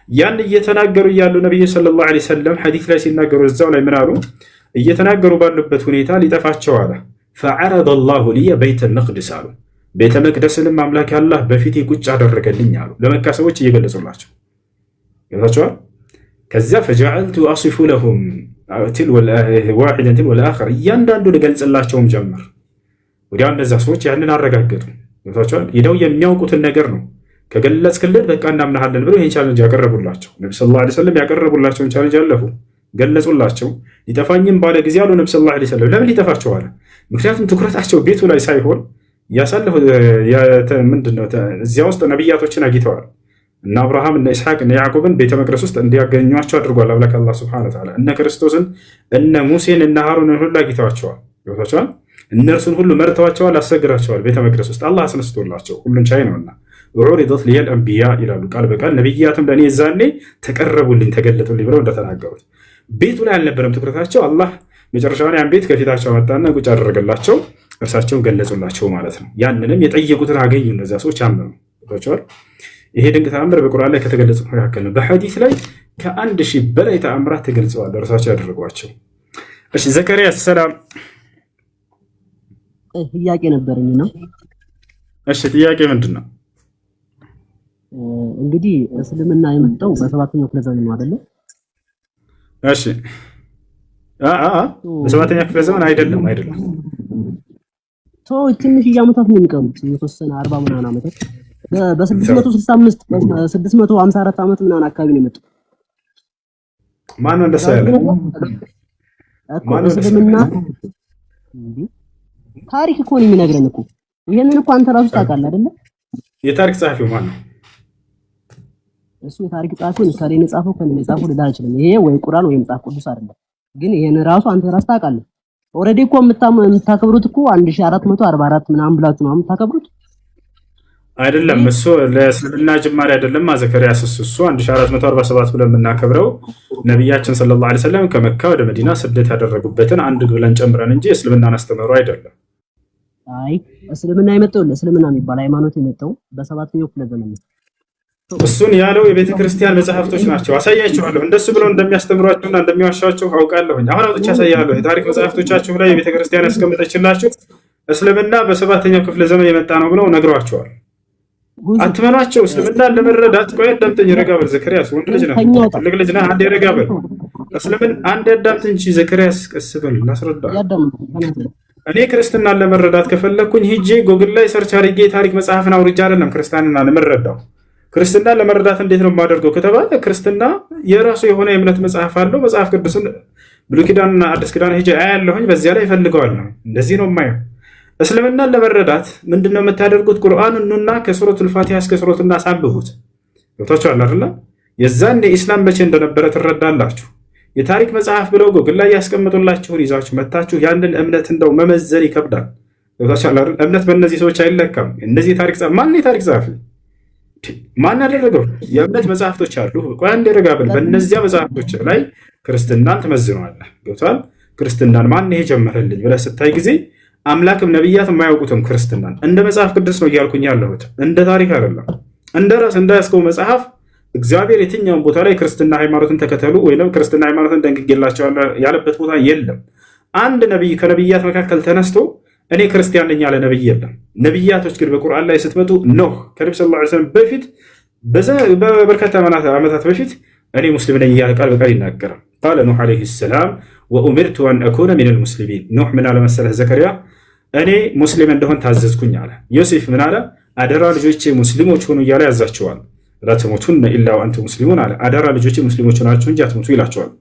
A: ያን እየተናገሩ እያሉ ነቢዩ ሰለላሁ ዐለይሂ ወሰለም ሐዲስ ላይ ሲናገሩ እዛው ላይ ምን አሉ? እየተናገሩ ባሉበት ሁኔታ ሊጠፋቸው አለ። ፈዐረደ አላሁ ሊየ ቤተል መቅደስ አሉ። ቤተ መቅደስንም አምላክ አላህ በፊቴ ቁጭ አደረገልኝ አሉ። ለመካ ሰዎች እየገለጹላቸው ይታቸዋል። ከዚያ ፈጀዐልቱ አሲፉ ለሁም ዋሒደን ወልአኸር እያንዳንዱ ልገልጽላቸውም ጀመር። ወዲያው እነዛ ሰዎች ያንን አረጋገጡ። ይታቸዋል። ሄደው የሚያውቁትን ነገር ነው ከገለጽክልን በቃ እናምናሃለን ብለው ይህን ቻለንጅ ያቀረቡላቸው ነብዩ ሰለላሁ ዐለይሂ ወሰለም ያቀረቡላቸውን ቻለንጅ አለፉ፣ ገለጹላቸው። ሊጠፋኝም ባለ ጊዜ አሉ ነብዩ ሰለላሁ ዐለይሂ ወሰለም። ለምን ሊጠፋቸው አለ? ምክንያቱም ትኩረታቸው ቤቱ ላይ ሳይሆን ያሳለፉ ምንድነው እዚያ ውስጥ ነቢያቶችን አግኝተዋል። እነ አብርሃም እነ ኢስሐቅ እነ ያዕቆብን ቤተ መቅደስ ውስጥ እንዲያገኟቸው አድርጓል አምላክ አላህ ሱብሓነሁ ወተዓላ። እነ ክርስቶስን እነ ሙሴን እነ ሃሩንን ሁሉ አግኝተዋቸዋል። ይወታቸዋል። እነርሱን ሁሉ መርተዋቸዋል፣ አሰግራቸዋል። ቤተ መቅደስ ውስጥ አላህ አስነስቶላቸው ሁሉን ቻይ ነውና ዑሪደት ሊየል አንቢያ ይላሉ ቃል በቃል ነቢያትም ለእኔ ዛኔ ተቀረቡልኝ ተገለጡልኝ ብለው እንደተናገሩት ቤቱ ላይ አልነበረም ትኩረታቸው። አላህ መጨረሻውን ያን ቤት ከፊታቸው መጣና ቁጭ አደረገላቸው፣ እርሳቸውን ገለጹላቸው ማለት ነው። ያንንም የጠየቁትን አገኙ። እነዚያ ሰዎች አመኑ። ታቸዋል። ይሄ ድንቅ ተአምር በቁርአን ላይ ከተገለጹ መካከል ነው። በሐዲስ ላይ ከ1000 በላይ ተአምራት ተገልጸዋል እርሳቸው ያደረጓቸው። እሺ ዘከርያስ ሰላም
G: ጥያቄ ነበረኝ ነው።
A: እሺ ጥያቄ ምንድን ነው?
G: እንግዲህ እስልምና የመጣው በ7ኛው ክፍለ ዘመን ነው አይደለ?
A: እሺ በ7ኛው ክፍለ ዘመን አይደለም
G: ትንሽ ዓመታት ነው የሚቀሩት፣ የተወሰነ 40 ምናምን ዓመታት በ665 654 ዓመት ምናምን አካባቢ ነው የመጣው።
A: ማን ነው እንደሰ ያለ
G: እስልምና ታሪክ እኮ ነው የሚነግረን እኮ። ይሄንን እኮ አንተ ራሱ ታውቃለህ አይደለ?
A: የታሪክ ጸሐፊው ማን ነው?
G: እሱ የታሪክ ጸሐፊው ከኔ የጻፈው ልል አልችልም። ይሄ ወይ ቁርአን ወይ መጽሐፍ ቅዱስ አይደለም። ግን ይሄን ራሱ አንተ ራስህ ታውቃለህ። ኦሬዲ እኮ የምታከብሩት እኮ 1444 ምናምን ብላችሁ ነው የምታከብሩት
A: አይደለም። እሱ ለእስልምና ጅማሬ አይደለም። ዘከርያስ እሱ 1447 ብለን የምናከብረው ነቢያችን ሰለላሁ ዐለይሂ ወሰለም ከመካ ወደ መዲና ስደት ያደረጉበትን አንድ ብለን ጨምረን እንጂ እስልምናን አስተምሮ አይደለም።
G: አይ እስልምና የመጣው ለእስልምና የሚባል ሃይማኖት የመጣው በ7ኛው ክፍለ ዘመን ነው።
A: እሱን ያለው የቤተ ክርስቲያን መጽሐፍቶች ናቸው። አሳያችኋለሁ። እንደሱ ብለው እንደሚያስተምሯችሁና እንደሚዋሻችሁ አውቃለሁኝ። አሁን አውጥቼ አሳያለሁ። የታሪክ መጽሐፍቶቻችሁ ላይ የቤተ ክርስቲያን ያስቀመጠችላችሁ እስልምና በ7ኛው ክፍለ ዘመን የመጣ ነው ብለው ነግሯቸዋል። አትመኗቸው። እስልምናን ለመረዳት ቆይ አዳምጠኝ። ረጋ በል ዘከርያስ፣ ወንድ ልጅ ነህ፣ ትልቅ ልጅ ነህ። አንዴ ረጋ በል። እስልምና አንዴ አዳምጥ እንጂ ዘከርያስ፣ ቀስ በል ላስረዳ። እኔ ክርስትናን ለመረዳት ከፈለኩኝ ሂጄ ጎግል ላይ ሰርች አድርጌ የታሪክ መጽሐፍን አውርጄ አይደለም ክርስትናን ለመረዳው። ክርስትናን ለመረዳት እንዴት ነው የማደርገው ከተባለ ክርስትና የራሱ የሆነ የእምነት መጽሐፍ አለው። መጽሐፍ ቅዱስን ብሉይ ኪዳንና አዲስ ኪዳን ሂጄ አያለሁኝ፣ በዚያ ላይ እፈልገዋለሁ። እንደዚህ ነው የማየው። እስልምናን ለመረዳት ምንድነው የምታደርጉት? ቁርአን ኑና ከሱረቱል ፋቲሃ እስከ ሱረቱን ናስ አንብቡት። ገብታችኋል አይደል? የዛን የኢስላም መቼ እንደነበረ ትረዳላችሁ። የታሪክ መጽሐፍ ብለው ጎግል ላይ ያስቀምጡላችሁን ይዛችሁ መታችሁ ያንን እምነት እንደው መመዘን ይከብዳል። ገብታችኋል አይደል? እምነት በእነዚህ ሰዎች አይለካም። እነዚህ ታሪክ ማን የታሪክ ጸሐፊ ማን ያደረገው? የእምነት መጽሐፍቶች አሉ። ቆይ አንዴ ረጋ በል። በእነዚያ መጽሐፍቶች ላይ ክርስትናን ትመዝነዋለህ። ገብቶሃል? ክርስትናን ማን ይሄ ጀመረልኝ ብለህ ስታይ ጊዜ አምላክም ነቢያት የማያውቁትም ክርስትናን እንደ መጽሐፍ ቅዱስ ነው እያልኩኝ ያለሁት፣ እንደ ታሪክ አይደለም። እንደ ራስ እንዳያስከው መጽሐፍ እግዚአብሔር የትኛውን ቦታ ላይ ክርስትና ሃይማኖትን ተከተሉ ወይም ክርስትና ሃይማኖትን ደንግጌላቸዋለሁ ያለበት ቦታ የለም። አንድ ነቢይ ከነቢያት መካከል ተነስቶ እኔ ክርስቲያን ነኝ ያለ ነቢይ የለም። ነቢያቶች ግን በቁርአን ላይ ስትመጡ ኖህ ከነቢ ሰለላሁ ዐለይሂ ወሰለም በፊት በበርካታ ዓመታት በፊት እኔ ሙስሊም ነኝ እያለ ቃል በቃል ይናገራል። ቃለ ኑህ ዐለይሂ ሰላም ወኡሚርቱ አን አኩነ ሚነል ሙስሊሚን። ኑህ ምን አለ መሰለህ ዘከርያ፣ እኔ ሙስሊም እንደሆን ታዘዝኩኝ አለ። ዮሴፍ ምን አለ? አደራ ልጆቼ ሙስሊሞች ሆኑ እያለ ያዛቸዋል። ላ ተሙቱነ ኢላ ወአንቱም ሙስሊሙን አለ። አደራ ልጆቼ ሙስሊሞች ናችሁ እንጂ አትሙቱ ይላቸዋል።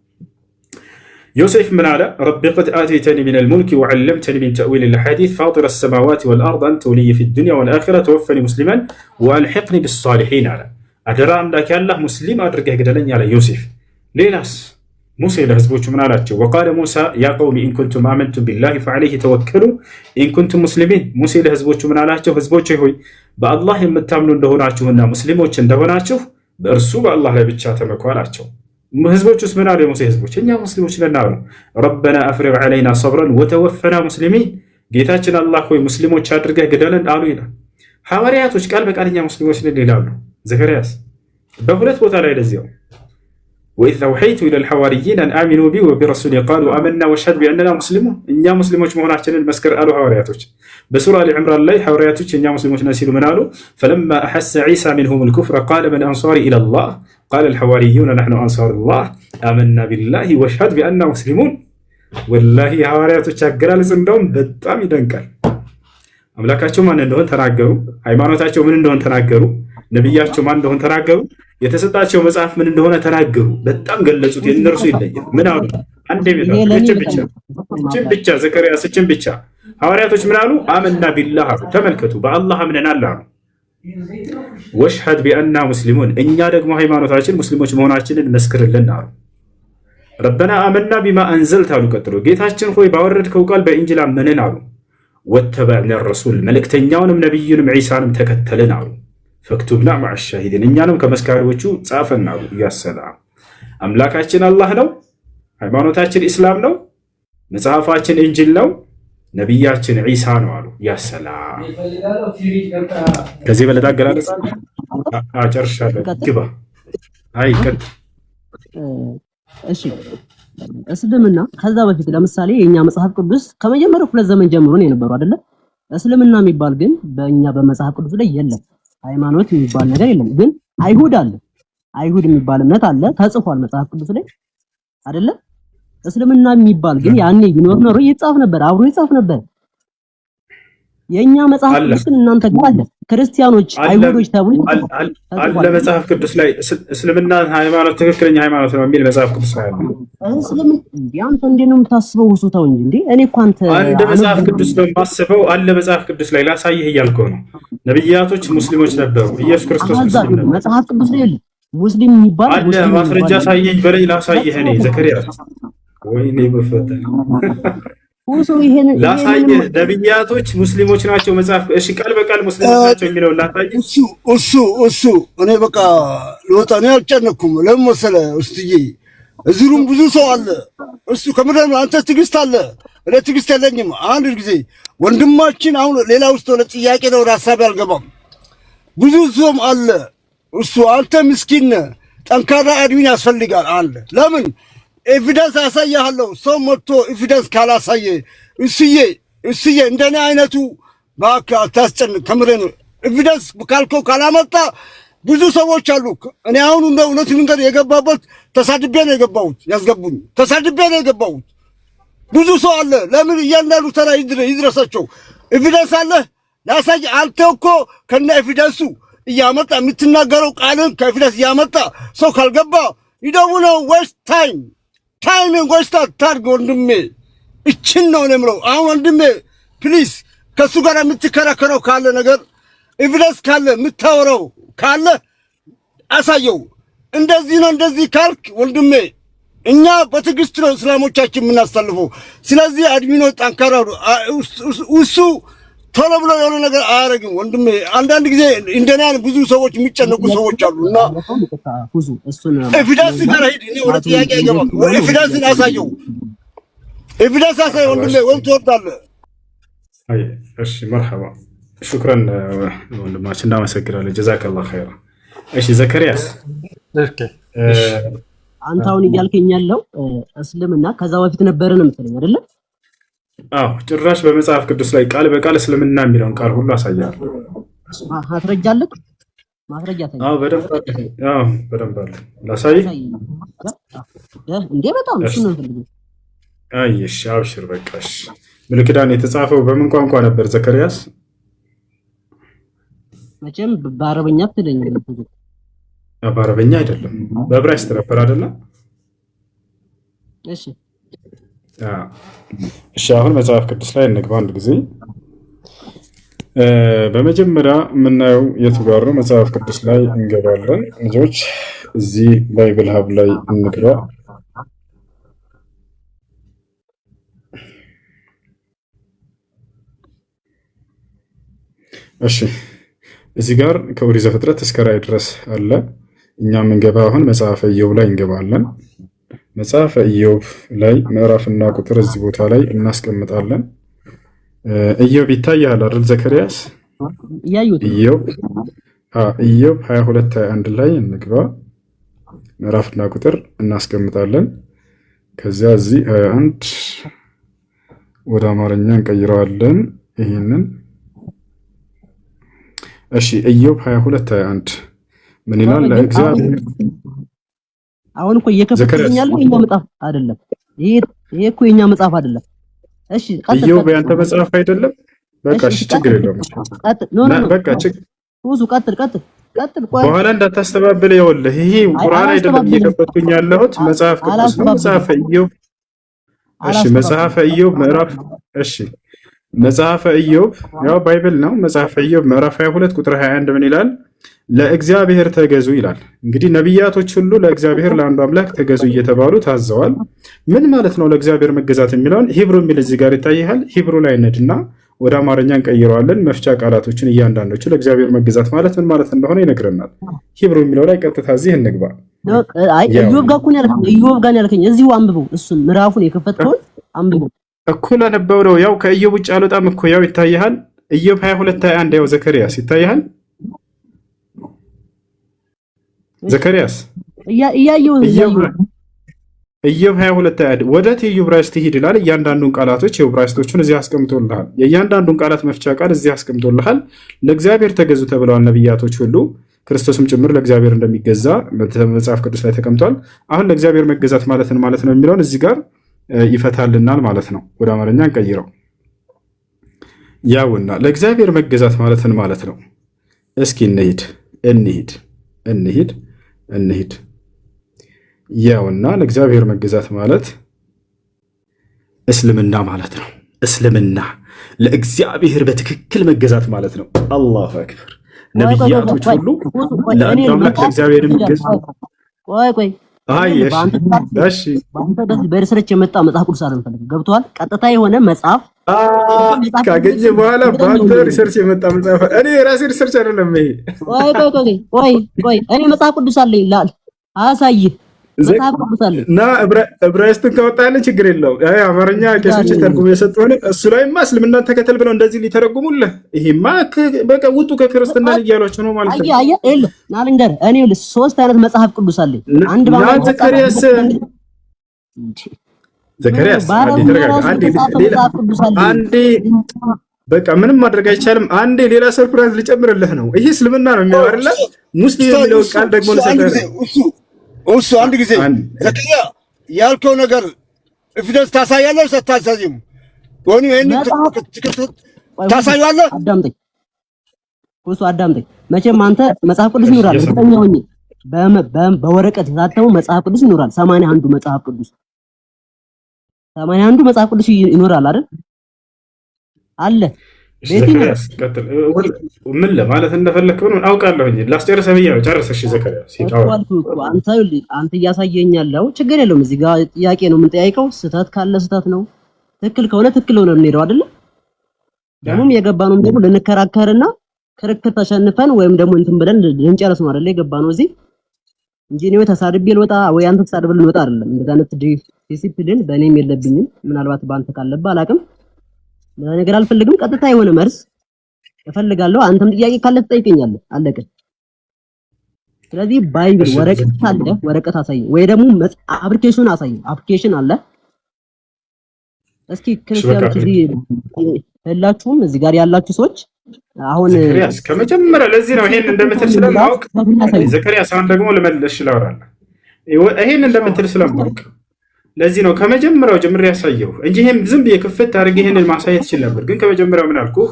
A: ዮሴፍ ምን አለ? ረቢ ቀድ አተይተኒ ሚነል ሙልኪ ወዐለምተኒ ሚን ተእዊሊል ሐዲስ ፋጢረ ሰማዋቲ ወልአርድ አንተ ወልይ ፊ ዱንያ ወልአኺራ ተወፈኒ ሙስሊመን ወአልሒቅኒ ቢሷሊሒን አለ። አደራ አምላክ ያላህ ሙስሊም አድርገህ ግደለኝ አለ ዮሴፍ። ሌላስ ሙሴ ለህዝቦቹ ምን አላቸው? ወቃለ ሙሳ ያ ቀውሚ ኢንኩንቱም አመንቱም ቢላሂ ፈዐለይሂ ተወከሉ ኢንኩንቱም ሙስሊሚን። ሙሴ ለህዝቦቹ ምን አላቸው? ህዝቦቼ ሆይ በአላህ የምታምኑ እንደሆናችሁና ሙስሊሞች እንደሆናችሁ በእርሱ በአላህ ላይ ብቻ ተመኩ አላቸው። ህዝቦቹስ ምን አሉ? የሙሴ ህዝቦች እኛ ሙስሊሞች ነን አሉ። ረበና አፍሪግ ዐለይና ሰብረን ወተወፈና ሙስሊሚን፣ ጌታችን አላህ ሆይ ሙስሊሞች አድርገህ ግደለን አሉ ይላል። ሐዋርያቶች ቃል በቃል እኛ ሙስሊሞች ነን ይላሉ። ዘከርያስ በሁለት ቦታ ላይ ለዚያው ወኢዝ አውሐይቱ ኢለል ሐዋርይን አን አሚኑ ቢ ወቢረሱሊ ቃሉ አመና ወሽሀድ ቢአንና ሙስሊሙን፣ እኛ ሙስሊሞች መሆናችንን መስክር አሉ ሐዋርያቶች። በሱራ አሊ ዕምራን ላይ ሐዋርያቶች እኛ ሙስሊሞች ነን ሲሉ ምን አሉ? ፈለማ አሐሰ ዒሳ ሚንሁሙል ኩፍረ ቃለ መን አንሷሪ ኢለላህ ቃለ አልሐዋርዩነ ነሕኑ አንሳሩላህ አመና ቢላሂ ወሽሀድ ቢአንና ሙስሊሙን። ወላሂ የሐዋርያቶች አገላለጽ እንደውም በጣም ይደንቃል። አምላካቸው ማን እንደሆን ተናገሩ። ሃይማኖታቸው ምን እንደሆን ተናገሩ። ነቢያቸው ማን እንደሆን ተናገሩ። የተሰጣቸው መጽሐፍ ምን እንደሆነ ተናገሩ። በጣም ገለጹት። የእነርሱ ይለያል። ምን አሉ? አንዴ እችን ብቻ ዘከርያስ፣ እችን ብቻ ሐዋርያቶች ምን አሉ? አመና ቢላህ አሉ። ተመልከቱ፣ በአላህ አምነናል አሉ። ወሽሀድ ቢአና ሙስሊሙን፣ እኛ ደግሞ ሃይማኖታችን ሙስሊሞች መሆናችንን መስክርልን አሉ። ረበና አመና ቢማ አንዘልት አሉ። ቀጥሎ ጌታችን ሆይ ባወረድከው ቃል በኢንጂል አመንን አሉ። ወተበዕና ረሱል፣ መልእክተኛውንም ነቢዩንም ዒሳንም ተከተልን አሉ። ፈክቱብና ማዕ ሻሂዲን፣ እኛንም ከመስካሪዎቹ ጻፈን አሉ። ያሰላም አምላካችን አላህ ነው። ሃይማኖታችን ኢስላም ነው። መጽሐፋችን እንጂል ነው። ነቢያችን ዒሳ ነው አሉ። ያሰላም ከዚህ በለጠ አገላለጽ ጨርሻለሁ። ግባ። አይ ቀጥ
G: እሺ እስልምና ከዛ በፊት ለምሳሌ የኛ መጽሐፍ ቅዱስ ከመጀመሪያው ሁለት ዘመን ጀምሮ ነው የነበሩ አይደለ? እስልምና የሚባል ግን በእኛ በመጽሐፍ ቅዱስ ላይ የለም። ሃይማኖት የሚባል ነገር የለም። ግን አይሁድ አለ። አይሁድ የሚባል እምነት አለ፣ ተጽፏል መጽሐፍ ቅዱስ ላይ አይደለ? እስልምና የሚባል ግን ያኔ ቢኖር ኖሮ ይጻፍ ነበር፣ አብሮ ይጻፍ ነበር። የኛ መጽሐፍ ቅዱስን እናንተ ጋር አለ። ክርስቲያኖች አይሁዶች ተብሎ
A: አለ መጽሐፍ ቅዱስ ላይ እስልምና ሃይማኖት ትክክለኛ ሃይማኖት ነው የሚል መጽሐፍ ቅዱስ ላይ አለ።
G: እስልምና አንተ እንዴት ነው የምታስበው? ውሱታው እንጂ እኔ እኮ አንድ መጽሐፍ ቅዱስ ነው የማስበው አለ መጽሐፍ ቅዱስ ላይ ላሳይህ እያልከው ነው። ነብያቶች ሙስሊሞች ነበሩ። ኢየሱስ ክርስቶስ ሙስሊም ነበር። መጽሐፍ ቅዱስ ላይ የለም ሙስሊም የሚባል
A: አለ። ማስረጃ ሳየኝ በላይ ላሳይህ። እኔ ዘከርያስ ወይኔ በፈጠረ ላሳየ ነብያቶች ሙስሊሞች ናቸው መጽሐፍ እሺ ቃል በቃል ሙስሊሞች ናቸው የሚለው ላሳየ
F: እሱ እኔ በቃ ልወጣ ነው ያልጨነኩም ለምን መሰለህ ውስጥዬ እዚሩም ብዙ ሰው አለ እሱ ከምድር አንተ ትግስት አለ እኔ ትግስት የለኝም አንድ ጊዜ ወንድማችን አሁን ሌላ ውስጥ ወለ ጥያቄ ነው ሐሳብ ያልገባም ብዙ ሰውም አለ እሱ አንተ ምስኪን ጠንካራ አድሚን ያስፈልጋል አለ ለምን ኤቪደንስ አሳያለሁ ሰው መጥቶ ኤቪደንስ ካላሳየ እሱዬ እንደኔ አይነቱ ባካ ታስጨንቅ ከምረን ኤቪደንስ ካልከው ካላመጣ ብዙ ሰዎች አሉ እኔ አሁን እንደው እውነቱን ነገር የገባበት ተሳድቤ ነው የገባሁት ያስገቡኝ ተሳድቤ ነው የገባሁት ብዙ ሰው አለ ለምን እያንዳንዱ ተራ ይድረሳቸው ኤቪደንስ አለ ላሳይ አንተ እኮ ከነ ኤቪደንሱ እያመጣ የምትናገረው ቃልን ከኤቪደንስ እያመጣ ሰው ካልገባ ይደውለው ዌስት ታይም ወስታ ታርጎ ወንድሜ እቺን ነው የምለው አሁን ወንድሜ ፕሊዝ ከሱ ጋር የምትከራከረው ካለ ነገር ኤቪደንስ ካለ የምታወራው ካለ አሳየው እንደዚህ ነው እንደዚህ ካልክ ወንድሜ እኛ በትግስት ነው እስላሞቻችን የምናስተላልፈው ስለዚህ አድሚኖ ጠንካራ እሱ ቶሎ ብሎ የሆነ ነገር አያረግም ወንድሜ አንዳንድ ጊዜ እንደና ብዙ ሰዎች የሚጨነቁ ሰዎች አሉና ኤቪደንስ ጋር ሄድ እኔ ወደ ጥያቄ አይገባም ኤቪደንስ አሳየው ኤቪደንስ አሳየው ወንድሜ ወንት ትወርዳለህ
A: አይ እሺ መርሐባ شكرا ወንድማችን እናመሰግናለን ጀዛከላሁ ኸይራ እሺ ዘከሪያስ
E: ኦኬ
G: አንተ አሁን እያልከኝ ያለው እስልምና ከዛ በፊት ነበርን የምትለኝ አይደለ
A: አዎ ጭራሽ በመጽሐፍ ቅዱስ ላይ ቃል በቃል እስልምና የሚለውን ቃል ሁሉ አሳያለሁ
G: ማስረጃለህ ማስረጃ ታዲያ
A: አዎ በደንብ አለ ላሳይ
G: እንዴ በጣም እሱ ነው ፈልገው
A: አይሽ አብሽር በቃሽ ምልክዳን የተጻፈው በምን ቋንቋ ነበር ዘከሪያስ
G: መቼም በአረበኛ ትለኝ ነበር
A: በአረበኛ አይደለም በዕብራይስጥ ነበር አይደለ እሺ አሁን መጽሐፍ ቅዱስ ላይ እንግባ አንድ ጊዜ በመጀመሪያ የምናየው የቱ ጋር ነው መጽሐፍ ቅዱስ ላይ እንገባለን ልጆች እዚህ ባይብል ሀብ ላይ እንግባ እሺ እዚህ ጋር ከኦሪት ዘፍጥረት እስከ ራዕይ ድረስ አለ እኛ የምንገባ አሁን መጽሐፈ ኢዮብ ላይ እንገባለን መጽሐፈ ኢዮብ ላይ ምዕራፍና ቁጥር እዚህ ቦታ ላይ እናስቀምጣለን ኢዮብ ይታያል አይደል ዘከሪያስ ኢዮብ 22:21 ላይ እንግባ ምዕራፍና ቁጥር እናስቀምጣለን ከዚያ እዚህ 21 ወደ አማርኛ እንቀይረዋለን ይሄንን እሺ ኢዮብ 22:21 ምን ይላል ለእግዚአብሔር
G: አሁን እኮ እየከፈተኝ ያለው የኛ መጽሐፍ አይደለም ይሄ እኮ የኛ መጽሐፍ አይደለም እሺ
A: ኢዮብ ያንተ መጽሐፍ አይደለም በቃ እሺ ችግር የለውም በቃ ቀጥል በኋላ እንዳታስተባብል ይኸውልህ ይሄ ቁርአን አይደለም እየከፈትኩኝ ያለሁት መጽሐፍ ቅዱስ ነው መጽሐፈ ኢዮብ እሺ መጽሐፈ ኢዮብ ምዕራፍ እሺ መጽሐፈ ኢዮብ ያው ባይብል ነው መጽሐፈ ኢዮብ ምዕራፍ 22 ቁጥር 21 ምን ይላል ለእግዚአብሔር ተገዙ ይላል እንግዲህ ነብያቶች ሁሉ ለእግዚአብሔር ለአንዱ አምላክ ተገዙ እየተባሉ ታዘዋል ምን ማለት ነው ለእግዚአብሔር መገዛት የሚለውን ሂብሩ የሚል እዚህ ጋር ይታያል ሂብሩ ላይ እንድና ወደ አማርኛ እንቀይረዋለን መፍቻ ቃላቶችን እያንዳንዶቹ ለእግዚአብሔር መገዛት ማለት ምን ማለት እንደሆነ ይነግረናል ሂብሩ የሚለው ላይ ቀጥታ እዚህ እንግባ
G: አይ ኢዮብ ጋር ነው ያልከኝ እዚሁ አንብበው እሱን ምዕራፉን የከፈተውን አንብበው
A: እኩል አነበው ነው ያው ከኢዮብ ውጭ አልወጣም እኮ ያው ይታያል ኢዮብ 22:21 ያው ዘከሪያስ ይታያል ዘከሪያስ
G: እያየው
A: ኢዮብ 22:21 ወደ ዕብራይስጥ ሂድ ይላል እያንዳንዱን ቃላቶች ዕብራይስጦቹን እዚህ አስቀምጦልሃል የእያንዳንዱን ቃላት መፍቻ ቃል እዚህ አስቀምጦልሃል ለእግዚአብሔር ተገዙ ተብለዋል ነብያቶች ሁሉ ክርስቶስም ጭምር ለእግዚአብሔር እንደሚገዛ በመጽሐፍ ቅዱስ ላይ ተቀምጧል አሁን ለእግዚአብሔር መገዛት ማለትን ማለት ነው የሚለውን እዚህ ጋር ይፈታልናል ማለት ነው ወደ አማርኛ እንቀይረው ያውና ለእግዚአብሔር መገዛት ማለትን ማለት ነው እስኪ እንሂድ ያውና ለእግዚአብሔር መገዛት ማለት እስልምና ማለት ነው እስልምና ለእግዚአብሔር በትክክል መገዛት ማለት ነው አላሁ አክበር ነብያቶች ሁሉ ለአንዱ አምላክ ለእግዚአብሔር የሚገዙ
G: ቆይ
A: አይ እሺ
G: በአንተ በዚህ በሪሰርች የመጣ መጽሐፍ ቅዱስ አይደለም ፈልግ ገብቷል። ቀጥታ የሆነ መጽሐፍ
A: ካገኘ በኋላ በአንተ ሪሰርች የመጣ መጽሐፍ እኔ ራሴ ሪሰርች አይደለም ይሄ።
G: ቆይ እኔ መጽሐፍ ቅዱስ አለኝ ይላል አሳይህ መጽሐፍ ቅዱስ አለኝ
A: እና ዕብራይስጥን ካወጣልህ ችግር የለውም። አይ አማርኛ ቄሶች ተርጉሞ የሰጡህን እሱ ላይማ እስልምና ተከተል ብለው እንደዚህ ሊተረጉሙልህ ይሄማ በቃ ውጡ ከክርስትና እያሏቸው ነው ማለት ነው።
G: አያ አይደል ናልንገር እኔ ሶስት አይነት መጽሐፍ ቅዱስ አለኝ። አንድ ባንክ
A: ዘካርያስ አንዴ በቃ ምንም ማድረግ አይቻልም። አንዴ ሌላ ሰርፕራይዝ ልጨምርልህ ነው። ይሄ እስልምና ነው የሚያወራው አይደል? ሙስሊም የሚለው ቃል ደግሞ
F: እሱ አንድ ጊዜ ዘካርያ ያልከው ነገር ኤቪደንስ ታሳያለህ ሳታሳይም ወኒ ይሄን ታሳያለህ።
G: አዳምጠኝ መቼም አንተ መጽሐፍ ቅዱስ ይኖራል እርግጠኛ ሆኜ በወረቀት የታተመው መጽሐፍ ቅዱስ ይኖራል። 81 መጽሐፍ ቅዱስ 81 መጽሐፍ ቅዱስ ይኖራል አይደል? አለ
A: ዘካርያስ ቀጥል። ምን ለማለት እንደፈለክ ነው አውቃለሁኝ። ላስጨርሰህ ብዬ ነው። ጨርሰሽ ዘካርያስ
G: አንተ እያሳየኝ ያለው ችግር የለውም። እዚህ ጋር ጥያቄ ነው የምንጠያይቀው። ስህተት ካለ ስህተት ነው፣ ትክክል ከሆነ ትክክል ነው የምንሄደው አይደለ? ደግሞም የገባነው ደግሞ ልንከራከርና ክርክር ተሸንፈን ወይም ደግሞ እንትን ብለን ልንጨርስ ነው አይደለ? የገባነው እዚህ እንጂ ነው ተሳድቤ ልወጣ ወይ አንተ ተሳድበህ ልወጣ አይደለም። እንደዛ አይነት ዲሲፕሊን በእኔም የለብኝም። ምናልባት ባንተ ካለብህ አላውቅም። ነገር አልፈልግም። ቀጥታ የሆነ መልስ እፈልጋለሁ። አንተም ጥያቄ ካለ ትጠይቀኛለህ። አለቀ። ስለዚህ ባይብል ወረቀት ካለ ወረቀት አሳይ፣ ወይ ደግሞ አፕሊኬሽን አሳይ። አፕሊኬሽን አለ። እስኪ ክርስቲያኖች እዚህ ሁላችሁም እዚህ ጋር ያላችሁ ሰዎች አሁን
A: ዘካርያስ ከመጀመሪያ ለዚህ ነው ይሄን እንደምትል ስለማውቅ ዘካርያስ አሁን ደግሞ ልመልሽ ላወራለሁ። ይሄን እንደምትል ስለማውቅ ለዚህ ነው ከመጀመሪያው ጀምሬ ያሳየው እንጂ ይሄን ዝም ብዬ ክፍት አድርጌ ይሄንን ማሳየት ይችላል ነበር። ግን ከመጀመሪያው ምን አልኩህ?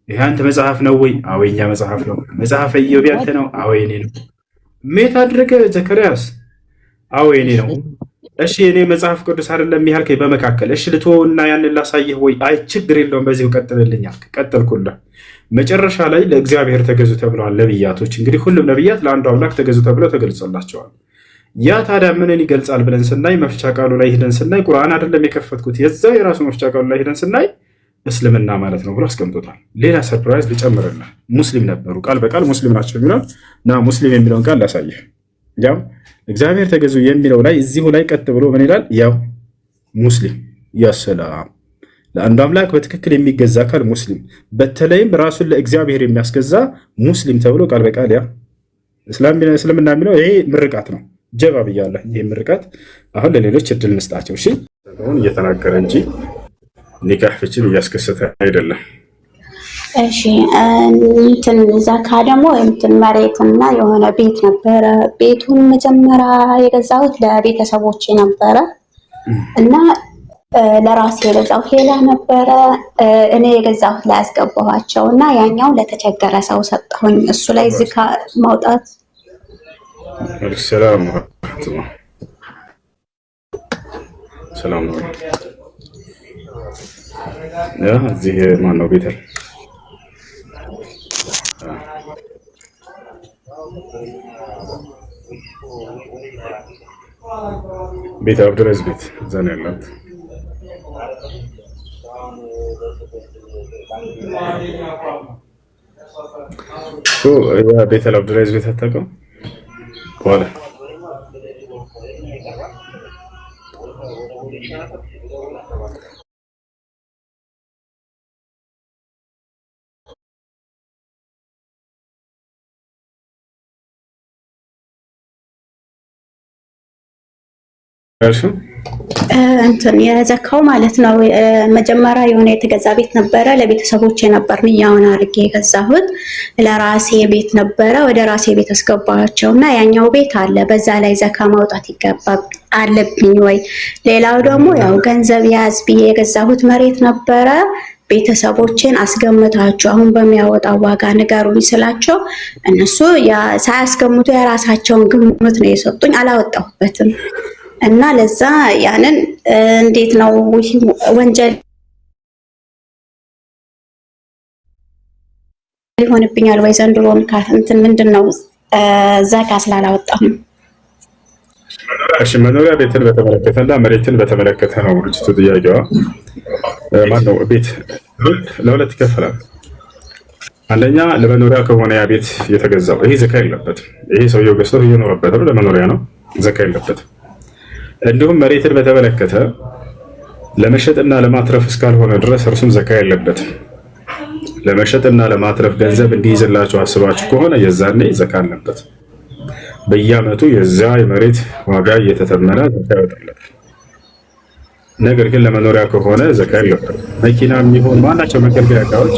A: ይሄ አንተ መጽሐፍ ነው ወይ? አዎ የኛ መጽሐፍ ነው። መጽሐፈ ኢዮብ ያንተ ነው? አዎ የኔ ነው። ሜት አድርገህ ዘካርያስ? አዎ የኔ ነው። እሺ የኔ መጽሐፍ ቅዱስ አይደለም ያልከኝ በመካከል እሺ ልትወውና ያንን ላሳየህ ወይ? አይ ችግር የለውም በዚሁ ቀጥልልኝ አልክ። ቀጥልኩልህ። መጨረሻ ላይ ለእግዚአብሔር ተገዙ ተብለዋል ነብያቶች። እንግዲህ ሁሉም ነብያት ለአንዱ አምላክ ተገዙ ተብለው ተገልጾላቸዋል። ያ ታዲያ ምንን ይገልጻል ብለን ስናይ መፍቻ ቃሉ ላይ ሄደን ስናይ ቁርአን አይደለም የከፈትኩት የዛው የራሱ መፍቻ ቃሉ ላይ ሄደን ስናይ እስልምና ማለት ነው ብሎ አስቀምጦታል። ሌላ ሰርፕራይዝ ልጨምርልህ። ሙስሊም ነበሩ፣ ቃል በቃል ሙስሊም ናቸው የሚለው እና ሙስሊም የሚለውን ቃል ላሳየህ። ያው እግዚአብሔር ተገዙ የሚለው ላይ እዚሁ ላይ ቀጥ ብሎ ምን ይላል? ያው ሙስሊም ያሰላም ለአንዱ አምላክ በትክክል የሚገዛ አካል ሙስሊም፣ በተለይም ራሱን ለእግዚአብሔር የሚያስገዛ ሙስሊም ተብሎ ቃል በቃል ያ እስልምና የሚለው ይሄ ምርቃት ነው። ጀባ ብያለሁ። ይሄ ምርቃት አሁን ለሌሎች እድል እንስጣቸው። እሺ አሁን እየተናገረ እንጂ ኒካህ ፍቺን እያስከሰተ አይደለም።
H: እሺ እንትን ዘካ ደግሞ እንትን መሬትና የሆነ ቤት ነበረ። ቤቱን መጀመሪያ የገዛሁት ለቤተሰቦቼ ነበረ እና ለራሴ የገዛሁት ሌላ ነበረ። እኔ የገዛሁት ላይ ያስገባኋቸው እና ያኛው ለተቸገረ ሰው ሰጠሁኝ። እሱ ላይ ዝካ ማውጣት
A: ሰላም ሰላም ነው። ያ እዚህ ማን ነው ቤተል ቤት አብዱራዝ ቤት እዛ ነው ያለው። ያ ቤተል አብዱራዝ ቤት አታውቀውም? ولا
H: እንትን የዘካው ማለት ነው። መጀመሪያ የሆነ የተገዛ ቤት ነበረ ለቤተሰቦቼ ነበር ንያውን አድርጌ የገዛሁት። ለራሴ ቤት ነበረ ወደ ራሴ ቤት አስገባቸውና ያኛው ቤት አለ። በዛ ላይ ዘካ ማውጣት ይገባል አለብኝ ወይ? ሌላው ደግሞ ያው ገንዘብ ያዝ ብዬ የገዛሁት መሬት ነበረ። ቤተሰቦቼን አስገምታችሁ አሁን በሚያወጣው ዋጋ ንገሩኝ ስላቸው እነሱ ሳያስገምቱ የራሳቸውን ግምት ነው የሰጡኝ። አላወጣሁበትም እና ለዛ ያንን እንዴት ነው ወንጀል ሊሆንብኛል ወይ? ዘንድሮም እንትን ምንድነው ዘካ ስላላወጣሁ
A: እሺ መኖሪያ ቤትን በተመለከተና መሬትን በተመለከተ ነው ልጅቱ ጥያቄዋ። ማነው ቤት ለሁለት ይከፈላል። አንደኛ ለመኖሪያ ከሆነ ያ ቤት የተገዛው ይሄ ዘካ የለበትም። ይሄ ሰውየው ገዝቶ እየኖረበት ነው፣ ለመኖሪያ ነው፣ ዘካ የለበትም። እንዲሁም መሬትን በተመለከተ ለመሸጥና ለማትረፍ እስካልሆነ ድረስ እርሱም ዘካ የለበትም። ለመሸጥና ለማትረፍ ገንዘብ እንዲይዝላችሁ አስባችሁ ከሆነ የዛኔ ዘካ አለበት። በየዓመቱ የዛ የመሬት ዋጋ እየተተመነ ዘካ ይወጣለታል። ነገር ግን ለመኖሪያ ከሆነ ዘካ የለበትም። መኪና የሚሆን ማናቸው መገልገያ እቃዎች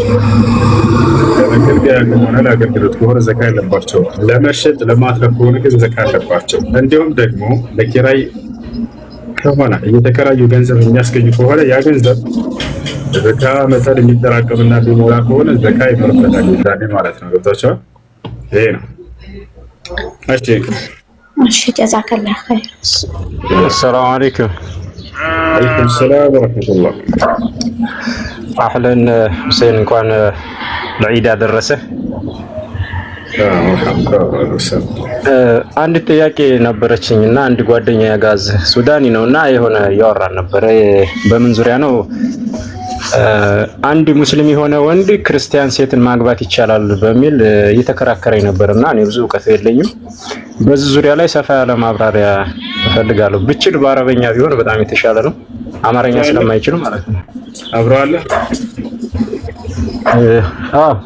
A: ለመገልገያ ከሆነ ለአገልግሎት ከሆነ ዘካ ያለባቸው፣ ለመሸጥ ለማትረፍ ከሆነ ግን ዘካ አለባቸው። እንዲሁም ደግሞ ለኪራይ ከሆነ እየተከራዩ ገንዘብ የሚያስገኙ ከሆነ ያ ገንዘብ ዘካ መጠን የሚጠራቀምና ሊሞላ ከሆነ ዘካ ይኖርበታል ይዛኔ ማለት ነው። ገብታችኋል? ይሄ ነው።
H: እሺ ጀዛከላህ ኸይር።
I: ሰላም አለይኩም።
A: አለይኩም ሰላም ወራህመቱላህ።
I: አህለን ሁሴን፣ እንኳን ለዒድ አደረሰ። አንድ ጥያቄ ነበረችኝ እና አንድ ጓደኛ ያጋዝ ሱዳኒ ነውና የሆነ ያወራን ነበረ። በምን ዙሪያ ነው? አንድ ሙስሊም የሆነ ወንድ ክርስቲያን ሴትን ማግባት ይቻላል በሚል እየተከራከረኝ ነበርና እኔ ብዙ እውቀት የለኝም። በዚህ ዙሪያ ላይ ሰፋ ያለ ማብራሪያ እፈልጋለሁ። ብችል በአረበኛ ቢሆን በጣም የተሻለ ነው፣ አማርኛ ስለማይችል ማለት ነው።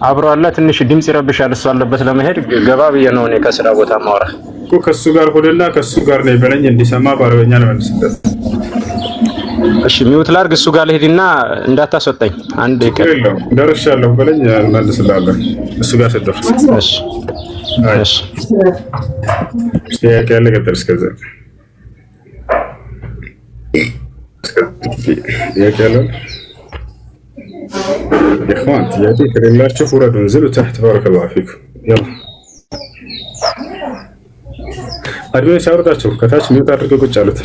I: አብረዋላ ትንሽ ድምጽ ይረብሻል። እሱ አለበት ለመሄድ ገባ ብዬ ነው እኔ ከስራ ቦታ ማውራ
A: እኮ ከሱ ጋር ሁሉና ከሱ ጋር ነው በለኝ እንዲሰማ በአረበኛ ነው መልስበት።
I: እሺ ሚውት ላድርግ፣ እሱ ጋር ልሄድና እንዳታስወጣኝ አንድ ቀን
A: ደርሻለሁ በለኝ መልስላለሁ እሱ ጋር ስደርስ።
I: እሺ እሺ
A: ጥያቄ ያለ ቀጥል። እስከዛ ጥያቄ ያለ إخوان تياتي كلماتكم فرد انزلوا تحت بارك الله فيكم يلا أدمي شاورداتكم كتاش ميوت አድርገው ቁጭ አሉት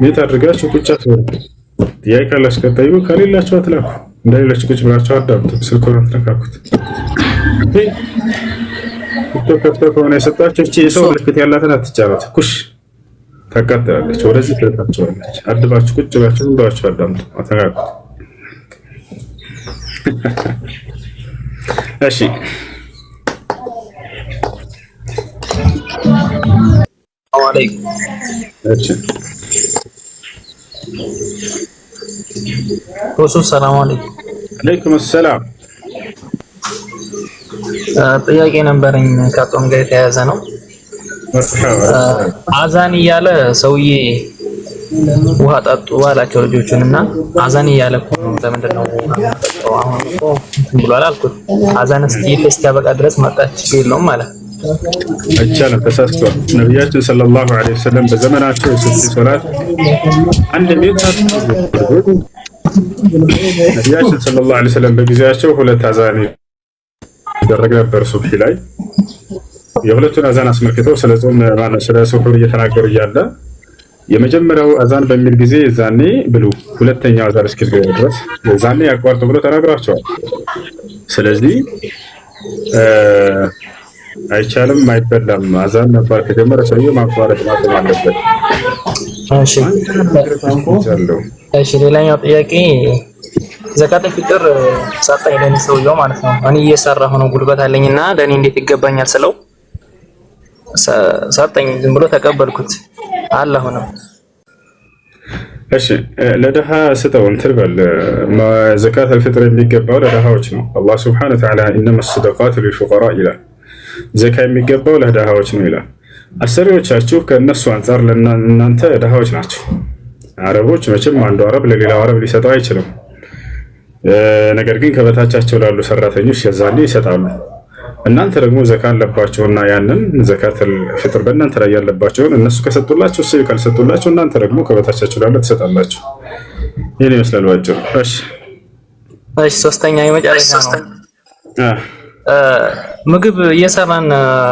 A: ሚውት አድርጋችሁ ቁጭ አትበሉ። ጥያቄ ካላችሁ ቀጣዩ ከሌላችሁ አትላኩ። እንደሌላችሁ ቁጭ ብላችሁ አዳምጡ። ስልኩን አትነካኩት። ከፍቶ ከሆነ የሰጣችሁ እቺ የሰው ምልክት ያላትን አትጫወት። ኩሽ ታቃጥላለች። ወደዚህ ትልካችኋለች። አድባችሁ ቁጭ ብላችሁ እንደዋችሁ አዳምጡ። አትነካኩት። እሺ
J: አለይኩም።
A: እሺ
J: ሰላም አለይኩም።
A: አለይኩም ሰላም።
J: ጥያቄ ነበረኝ ከጾም ጋር የተያያዘ ነው። አዛን እያለ ሰውዬ ውሃ ጠጡ ባላቸው ልጆቹን እና አዛን እያለ እኮ ለምንድን ነው አሁን እኮ ብሏል አልኩት። አዛን እስኪያበቃ ድረስ ማጣት የለውም ማለት
A: አይቻልም። ተሳስቷል። ነቢያችን ሰለላሁ ዐለይሂ ወሰለም በዘመናቸው የሱብሒ ሶላት አንድ ቤት ነቢያችን ሰለላሁ ዐለይሂ ወሰለም በጊዜያቸው ሁለት አዛን ይደረግ ነበር። ሱብሒ ላይ የሁለቱን አዛን አስመልክተው ስለ ጾም ማለት ስለ ሱሑር እየተናገሩ እያለ የመጀመሪያው አዛን በሚል ጊዜ ዛኔ ብሉ፣ ሁለተኛው አዛን እስኪገባ ድረስ ዛኔ ያቋርጡ ብሎ ተናግሯቸዋል። ስለዚህ አይቻልም፣ አይበላም። አዛን ነበር ከጀመረ ሰውዬው ማቋረጥ ማቆም አለበት።
J: እሺ ሌላኛው ጥያቄ ዘካተ ፊጥር ሰጠኝ ለኔ ሰውዬው ማለት ነው። እኔ እየሰራሁ ነው፣ ጉልበት አለኝና ለኔ እንዴት ይገባኛል ስለው ሰጠኝ። ዝም ብሎ ተቀበልኩት። አላህ ነው።
A: እሺ ለደሃ ስጠው እንትን በል። ዘካት አልፍጥር የሚገባው ለደሃዎች ነው። አላህ ሱብሓነሁ ወተዓላ ኢነማ ሰደቃቱ ሊልፉቀራ ይላል። ዘካ የሚገባው ለደሃዎች ነው ይላል። አሰሪዎቻችሁ ከእነሱ አንጻር ለእናንተ ደሃዎች ናቸው። አረቦች መቼም አንዱ አረብ ለሌላው አረብ ሊሰጠው አይችልም። ነገር ግን ከበታቻቸው ላሉ ሰራተኞች የዛኔ ይሰጣሉ። እናንተ ደግሞ ዘካ አለባቸውና ያንን ዘካተል ፍጥር በእናንተ ላይ ያለባቸውን እነሱ ከሰጡላቸው እሱ ካልሰጡላቸው እናንተ ደግሞ ከበታቻቸው ላለ ትሰጣላችሁ። ይሄን ይመስላል ባጭሩ። እሺ
J: እሺ ሶስተኛ የመጨረሻ ነው። ምግብ እየሰራን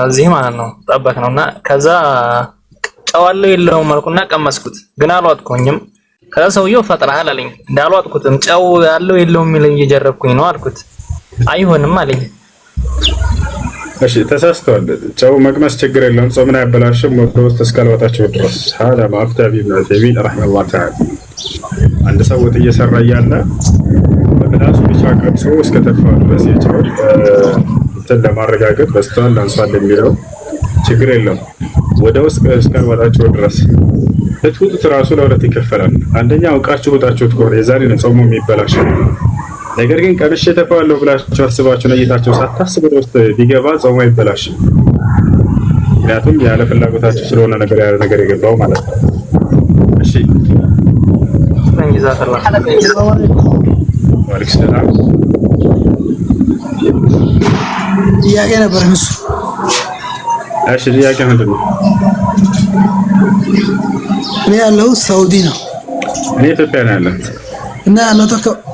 J: እዚህ ማለት ነው ጠባክ ነውና ከዛ ጨው አለው የለውም አልኩና ቀመስኩት፣ ግን አልዋጥኩኝም። ከዛ ሰውየው ፈጥረሃል አለኝ። እንዳልዋጥኩትም ጨው ያለው የለውም የሚለኝ እየጀረብኩኝ ነው አልኩት። አይሆንም አለኝ።
A: እሺ ተሳስተዋል። ጨው መቅመስ ችግር የለውም፣ ጾምን አያበላሽም ወደ ውስጥ እስካልወጣቸው ድረስ። هذا ما افتى ابن عثيمين رحمه الله تعالى። አንድ ሰው ወጥ እየሰራ እያለ በምላሱ ብቻ ቀምሶ እስከተፋ ድረስ የጨው እንትን ለማረጋገጥ በስተዋል አንሷል የሚለው ችግር የለውም፣ ወደ ውስጥ እስካልወጣቸው ድረስ። ልትውጡት ራሱ ለሁለት ይከፈላል። አንደኛ አውቃችሁ ወጣችሁት ከሆነ የዛሬ ነው ጾሙ የሚበላሽ። ነገር ግን ቀምሼ ተፋዋለሁ ብላችሁ አስባችሁ ነይታችሁ ሳታስቡ ወደ ውስጥ ቢገባ ጾሙ አይበላሽም። ምክንያቱም ያለ ፍላጎታችሁ ስለሆነ ነገር ያለ ነገር የገባው ማለት ነው። እሺ ወአለይኩም ሰላም።
K: ጥያቄ ነበር እሱ።
A: እሺ ጥያቄ ምንድን ነው?
K: እኔ ያለው ሳውዲ ነው።
A: እኔ ኢትዮጵያ ነው ያለሁት።
K: እና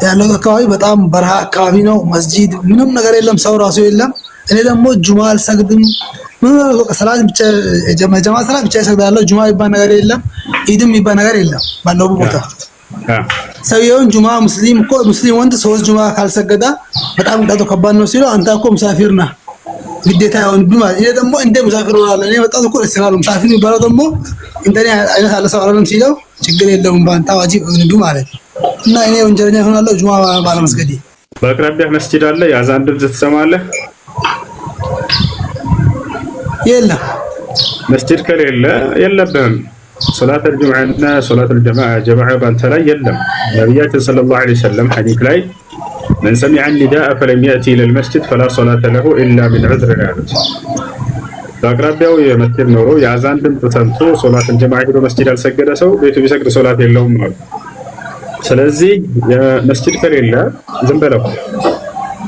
K: ያለው አካባቢ በጣም በረሃ አካባቢ ነው። መስጂድ ምንም ነገር የለም፣ ሰው ራሱ የለም። እኔ ደግሞ ጁማ አልሰግድም። ምን ሰላት ብቻ ጀማ ሰላት ብቻ እሰግዳለሁ። ጁማ ይባል ነገር የለም፣ ኢድም ይባል ነገር የለም ባለው ቦታ። ሰውየውን ጁማ ሙስሊም ወንድ 3 ጁማ ካልሰገዳ በጣም ቅጣቱ ከባድ ነው ሲለው አንተ እኮ ሙሳፊር ነህ ግዴታ አይሆንብህም ማለት። እኔ ደግሞ እንደ ሙሳፊር ሆናለሁ። እኔ በጣም እኮ እስላም ሙሳፊር የሚባለው ደግሞ እንደኔ አይነት አለ ሰው አይደለም ሲለው ችግር የለውም ባንታ ዋጂብ እንዱ ማለት ነው። እና እኔ ወንጀለኛ ሆናለሁ ጁማ ባለመስገዴ።
A: በአቅራቢያ መስጂድ አለ? የአዛን ድምፅ ትሰማለህ?
K: የለም።
A: መስጂድ ከሌለ የለብህም። ሶላት الجمعة ሶላት الجماعة በአንተ ላይ የለም። ነቢያችን ሰለላሁ ዐለይሂ ወሰለም ሐዲስ ላይ من سمع النداء فلم يأتي إلى المسجد فلا صلاة له إلا من عذر ያሉት። በአቅራቢያው የመስጂድ ኖሮ የአዛን ድምፅ ሰምቶ ሶላት الجماعة ሄዶ መስጂድ ያልሰገደ ሰው ቤቱ ቢሰግድ ሶላት የለውም ማለት። ስለዚህ የመስጂድ ከሌለ ዝም በለው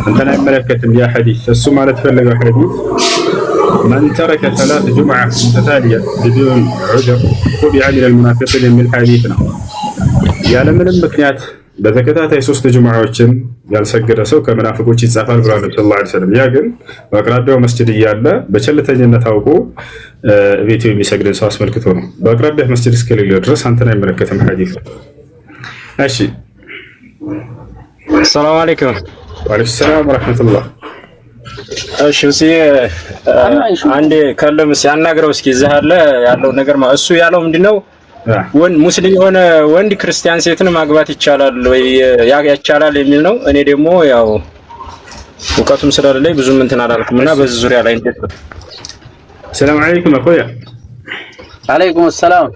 A: እንተን አይመለከትም ያ ሐዲስ። እሱ ማለት ፈለገው ሐዲስ من ترك 3 جمعة متتالية بدون عذر تبع من المنافقين የሚል ሐዲስ ነው። ያለምንም ምክንያት በተከታታይ 3 ጁምዓዎችን ያልሰገደ ሰው ከመናፍቆች ይጻፋል ብሏል ሰለላሁ ዐለይሂ ወሰለም። ያ ግን በአቅራቢያው መስጂድ እያለ በቸልተኝነት አውቆ ቤቱ የሚሰግድን ሰው አስመልክቶ ነው። በአቅራቢያው መስጂድ እስከሌለ ድረስ አንተን አይመለከትም ሐዲስ። እሺ
I: ሰላም አለይኩም።
A: ወአለይኩም ሰላም ወራህመቱላህ።
I: እሺ አንዴ ከለም ሲያናግረው እስኪ እዛ አለ ያለው ነገር እሱ ያለው ምንድነው? ሙስሊም የሆነ ወንድ ክርስቲያን ሴትን ማግባት ይቻላል ወይ ያቻላል የሚል ነው። እኔ ደግሞ ያው ወቀቱም ስለሌለኝ ብዙም እንትን አላልኩምና በዚህ ዙሪያ ላይ እንዴት ነው?
A: ሰላም አለይኩም اخويا።
L: عليكم السلام.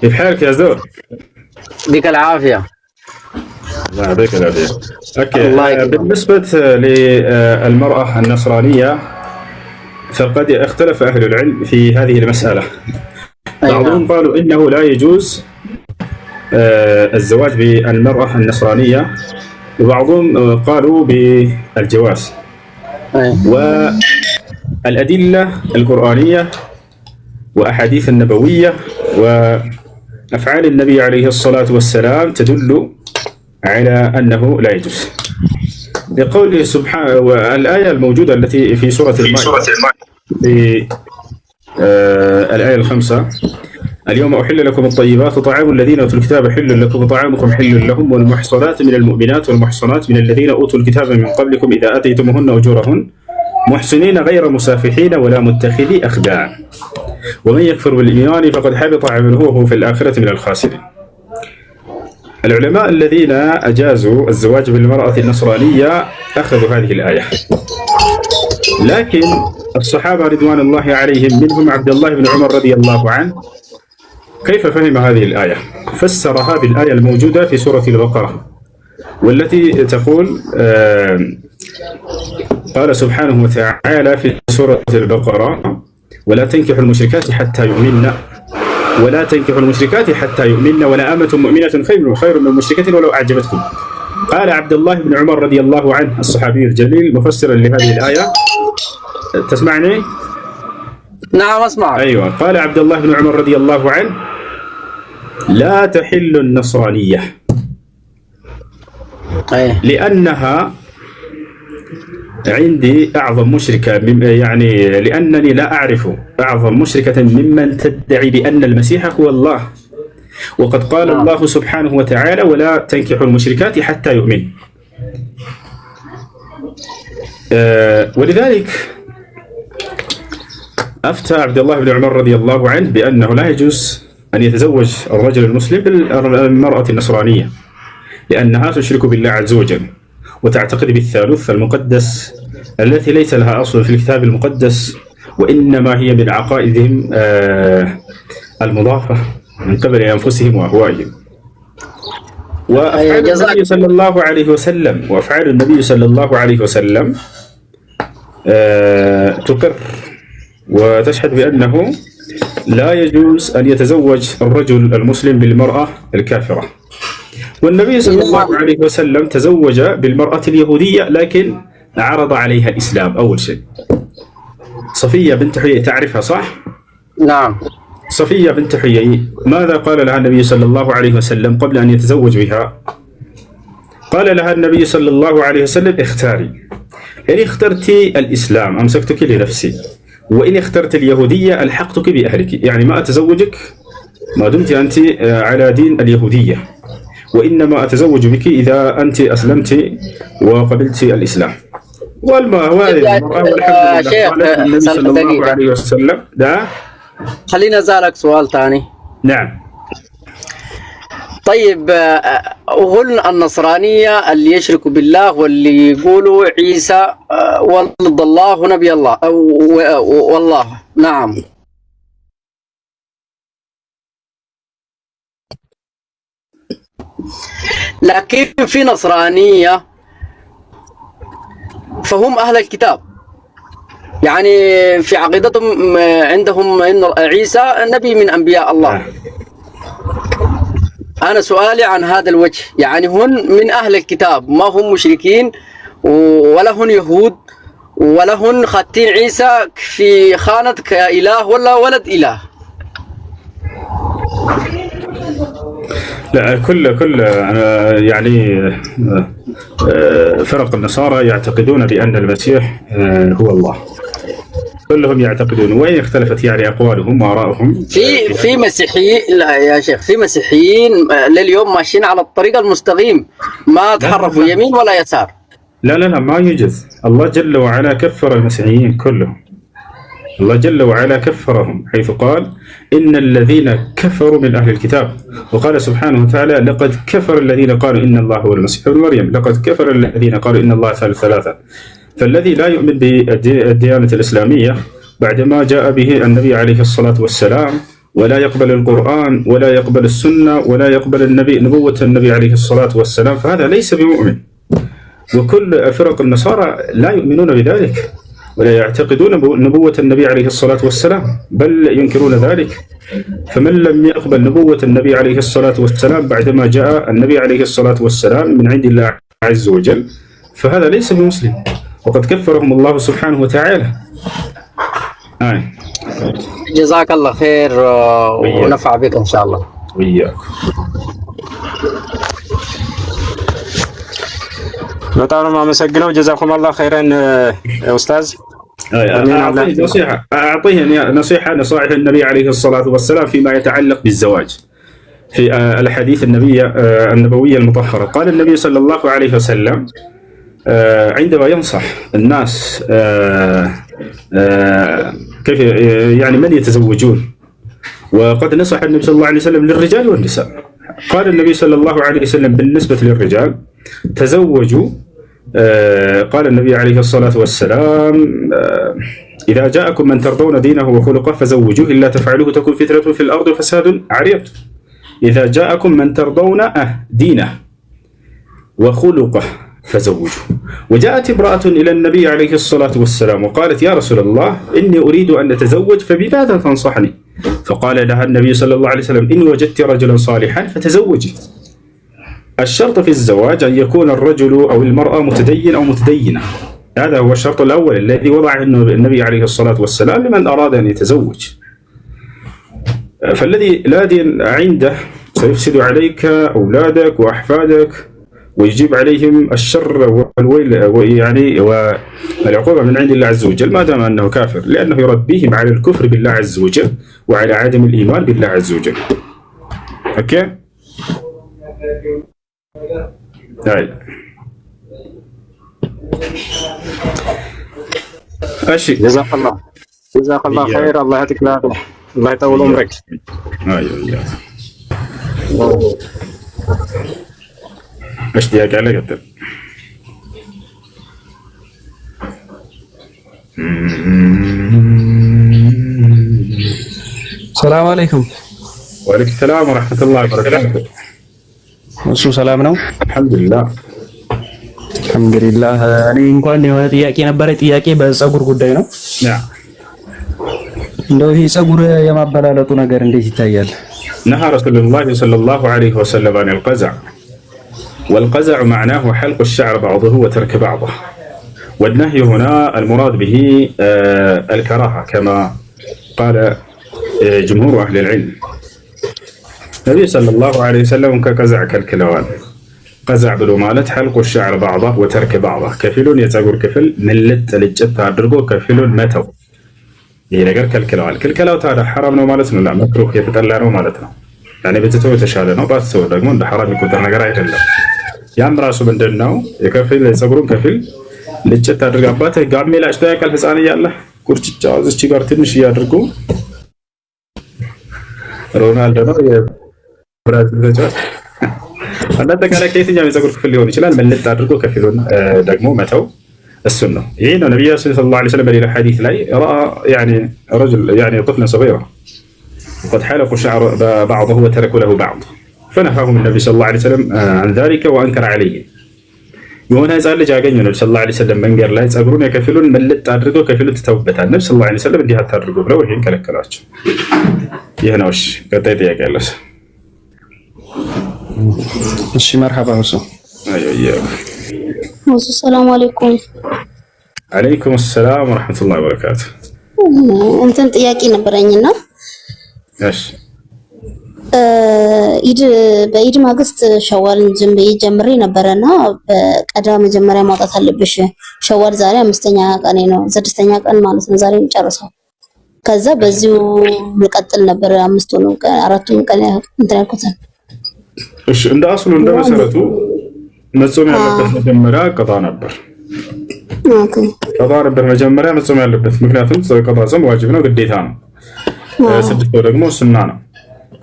A: كيف حالك يا زور؟
L: بك العافية.
A: الله يعطيك العافية. اوكي بالنسبة للمرأة النصرانية فقد اختلف أهل العلم في هذه المسألة. بعضهم قالوا إنه لا يجوز الزواج بالمرأة النصرانية، وبعضهم قالوا بالجواز. والأدلة القرآنية وأحاديث النبوية وأفعال النبي عليه الصلاة والسلام تدل على أنه لا يجوز. لقوله سبحانه والآية الموجودة التي في سورة المائدة في الآية 5 اليوم أحل لكم الطيبات وطعام الذين أوتوا الكتاب حل لكم وطعامكم حل لهم والمحصنات من المؤمنات والمحصنات من الذين أوتوا الكتاب من قبلكم إذا آتيتموهن أجورهن محسنين غير مسافحين ولا متخذي أخدان ومن يكفر بالإيمان فقد حبط عمله وهو في الآخرة من الخاسرين. العلماء الذين أجازوا الزواج بالمرأة النصرانية أخذوا هذه الآية، لكن الصحابة رضوان الله عليهم منهم عبد الله بن عمر رضي الله عنه كيف فهم هذه الآية؟ فسرها بالآية الموجودة في سورة البقرة والتي تقول قال سبحانه وتعالى في سورة البقرة ولا تنكحوا المشركات حتى يؤمنن ولا تنكحوا المشركات حتى يؤمنن ولا أمة مؤمنة خير من مشركة ولو أعجبتكم. قال عبد الله بن عمر رضي الله عنه الصحابي الجليل مفسرا لهذه الآية، تسمعني؟
L: نعم أسمع.
A: أيوة. قال عبد الله بن عمر رضي الله عنه لا تحل النصرانية لأنها عندي أعظم مشركة، يعني لأنني لا أعرف أعظم مشركة ممن تدعي بأن المسيح هو الله، وقد قال الله سبحانه وتعالى ولا تنكحوا المشركات حتى يؤمن. ولذلك أفتى عبد الله بن عمر رضي الله عنه بأنه لا يجوز أن يتزوج الرجل المسلم بالمرأة النصرانية، لأنها تشرك بالله عز وجل وتعتقد بالثالوث المقدس التي ليس لها أصل في الكتاب المقدس، وإنما هي من عقائدهم المضافة من قبل أنفسهم وأهوائهم. وأفعال النبي صلى الله عليه وسلم تقر وتشهد بأنه لا يجوز أن يتزوج الرجل المسلم بالمرأة الكافرة. والنبي صلى الله عليه وسلم تزوج بالمرأة اليهودية، لكن عرض عليها الإسلام أول شيء. صفية بنت حيي تعرفها صح؟
L: نعم.
A: صفية بنت حيي ماذا قال لها النبي صلى الله عليه وسلم قبل أن يتزوج بها؟ قال لها النبي صلى الله عليه وسلم اختاري، إن اخترت الإسلام أمسكتك لنفسي، وإن اخترت اليهودية ألحقتك بأهلك، يعني ما أتزوجك ما دمت أنت على دين اليهودية، وإنما أتزوج بك إذا أنت أسلمت وقبلت الإسلام. والمرأة
L: شيخ
A: النبي صلى الله عليه وسلم ده.
L: خليني أسألك سؤال ثاني.
A: نعم.
L: طيب هل النصرانية اللي يشركوا بالله واللي يقولوا عيسى ولد الله ونبي الله والله نعم، لكن في نصرانية فهم أهل الكتاب، يعني في عقيدتهم عندهم أن عيسى نبي من أنبياء الله. أنا سؤالي عن هذا الوجه، يعني هن من أهل الكتاب ما هم مشركين ولا هن يهود ولا هن خاتين عيسى في خانة كإله ولا ولد إله.
A: لا، كل يعني فرق النصارى يعتقدون بأن المسيح هو الله، كلهم يعتقدون، وإن اختلفت يعني أقوالهم وآرائهم.
L: في مسيحيين، لا يا شيخ، في مسيحيين لليوم ماشيين على الطريق المستقيم ما تحرفوا يمين ولا يسار.
A: لا ما يوجد. الله جل وعلا كفر المسيحيين كلهم، الله جل وعلا كفرهم، حيث قال إن الذين كفروا من أهل الكتاب، وقال سبحانه وتعالى لقد كفر الذين قالوا إن الله هو المسيح ابن مريم، لقد كفر الذين قالوا إن الله ثالث ثلاثة. فالذي لا يؤمن بالديانة الإسلامية بعدما جاء به النبي عليه الصلاة والسلام، ولا يقبل القرآن ولا يقبل السنة ولا يقبل نبوة النبي عليه الصلاة والسلام، فهذا ليس بمؤمن. وكل فرق النصارى لا يؤمنون بذلك ولا يعتقدون نبوة النبي عليه الصلاة والسلام، بل ينكرون ذلك. فمن لم يقبل نبوة النبي عليه الصلاة والسلام بعدما جاء النبي عليه الصلاة والسلام من عند الله عز وجل، فهذا ليس بمسلم، وقد كفرهم الله سبحانه وتعالى.
L: جزاك الله خير ونفع بك إن شاء الله.
A: وإياك.
I: በጣም ነው የማመሰግነው። ጀዛኩም አላህ ኸይረን ኡስታዝ።
A: أعطيه نصائح النبي عليه الصلاة والسلام فيما يتعلق بالزواج في الحديث النبوية المطهرة. قال النبي صلى الله عليه وسلم عندما ينصح الناس كيف يعني من يتزوجون، وقد نصح النبي صلى الله عليه وسلم للرجال والنساء. قال النبي صلى الله عليه وسلم بالنسبة للرجال تزوجوا، قال النبي عليه الصلاة والسلام إذا جاءكم من ترضون دينه وخلقه فزوجوه إلا تفعلوه تكون فتنة في الأرض وفساد عريض. إذا جاءكم من ترضون دينه وخلقه فزوجوه. وجاءت امرأة إلى النبي عليه الصلاة والسلام وقالت يا رسول الله إني أريد أن أتزوج فبماذا تنصحني؟ فقال لها النبي صلى الله عليه وسلم إن وجدت رجلا صالحا فتزوجي. الشرط في الزواج أن يكون الرجل أو المرأة متدين أو متدينة، هذا هو الشرط الأول الذي وضعه النبي عليه الصلاة والسلام لمن أراد أن يتزوج. فالذي لا دين عنده سيفسد عليك أولادك وأحفادك ويجيب عليهم الشر والويل يعني والعقوبة من عند الله عز وجل ما دام أنه كافر، لأنه يربيهم على الكفر بالله عز وجل وعلى عدم الإيمان بالله عز وجل. أوكي؟
L: جزاك الله.
I: ጀዛከላሁ ኸይር። አላህ ያጥቅ ለአፊያ፣ አላህ ይጠውል ዑምረክ።
A: እሺ ጥያቄ አለ? ቀጥል።
J: ሰላም አለይኩም።
A: ወአለይኩም ሰላም ወራህመቱላሂ ወበረካቱ።
J: እሱ ሰላም ነው?
A: አልሐምዱሊላህ
J: አልሐምዱሊላህ። እኔ እንኳን የሆነ ጥያቄ ነበረ። ጥያቄ በፀጉር ጉዳይ ነው። እንደው ይሄ ፀጉር የማበላለጡ ነገር እንዴት ይታያል?
A: ነሃ ረሱሉላህ ሰለላሁ ዐለይሂ ወሰለም አን አልቀዘዕ والقزع معناه حلق الشعر بعضه وترك بعضه والنهي هنا المراد به الكراهة كما قال جمهور أهل العلم. النبي صلى الله عليه وسلم كقزع كالكلوان قزع بلو مالت حلق الشعر بعضه وترك بعضه كفيلون يتقر كفل ملت لجت عدرقو كفيلون متو ይሄ ነገር ከልክለዋል። ክልከላው ታዲያ ሐራም ነው ማለት ነው? መክሩህ የተጠላ ነው ማለት ነው። ያኔ በትተው የተሻለ ነው፣ ባትተው ደግሞ እንደ ሐራም የሚቆጠር ነገር አይደለም። ያም ራሱ ምንድነው የከፊል የፀጉሩን ከፊል ልጭት አድርጋባት ጋሜ ላጭቶ ያውቃል። ህፃን እያለ ቁርጭጫ እዚች ጋር ትንሽ እያድርጉ ሮናልዶ ነው የብራዚል ተጫዋች። አጠቃላይ ከየትኛው የፀጉር ክፍል ሊሆን ይችላል መልጥ አድርጎ ከፊሉን ደግሞ መተው እሱን ነው። ይሄ ነው ነብዩ ሰለላሁ ዐለይሂ ወሰለም በሌላ ሐዲስ ላይ يعني رجل يعني طفل صغير وقد حلقوا شعر بعضه وتركوا له بعض فنهاهم النبي صلى الله عليه وسلم عن ذلك وانكر عليه. የሆነ ህፃን ልጅ አገኘው ነብዩ ሰለላሁ ዐለይሂ ወሰለም መንገድ ላይ ፀጉሩን የከፊሉን መልጥ አድርገው ከፊሉን ትተውበታል። ነብዩ ሰለላሁ ዐለይሂ ወሰለም እንዲህ አታድርጉ ብለው ይሄን ከለከሏቸው። ይሄ ነው። እሺ ቀጣይ ጥያቄ አለስ?
J: እሺ መርሐባ ሁሱ
M: ሰላም አለይኩም።
A: አለይኩም ሰላም ወራህመቱላሂ ወበረካቱ።
M: እንትን ጥያቄ ነበረኝና
A: እሺ
M: በኢድ ማግስት ሸዋልን ጀምሬ ነበረና በቀዳ መጀመሪያ ማውጣት አለብሽ። ሸዋል ዛሬ 5ኛ ቀኔ ነው፣ 6ኛ ቀን ማለት ነው ዛሬ ጨርሰው። ከዛ በዚሁ ልቀጥል ነበር 5ቱን ቀን 4ቱን ቀን እንትን ያልኩት።
A: እሺ እንደ አስሉ እንደ መሰረቱ መጾም ያለበት መጀመሪያ ቀጣ ነበር። ቀጣ ነበር መጀመሪያ መጾም ያለበት፣ ምክንያቱም ቀጣ ጾም ዋጅብ ነው፣ ግዴታ ነው። ስድስቱ ደግሞ ሱና ነው።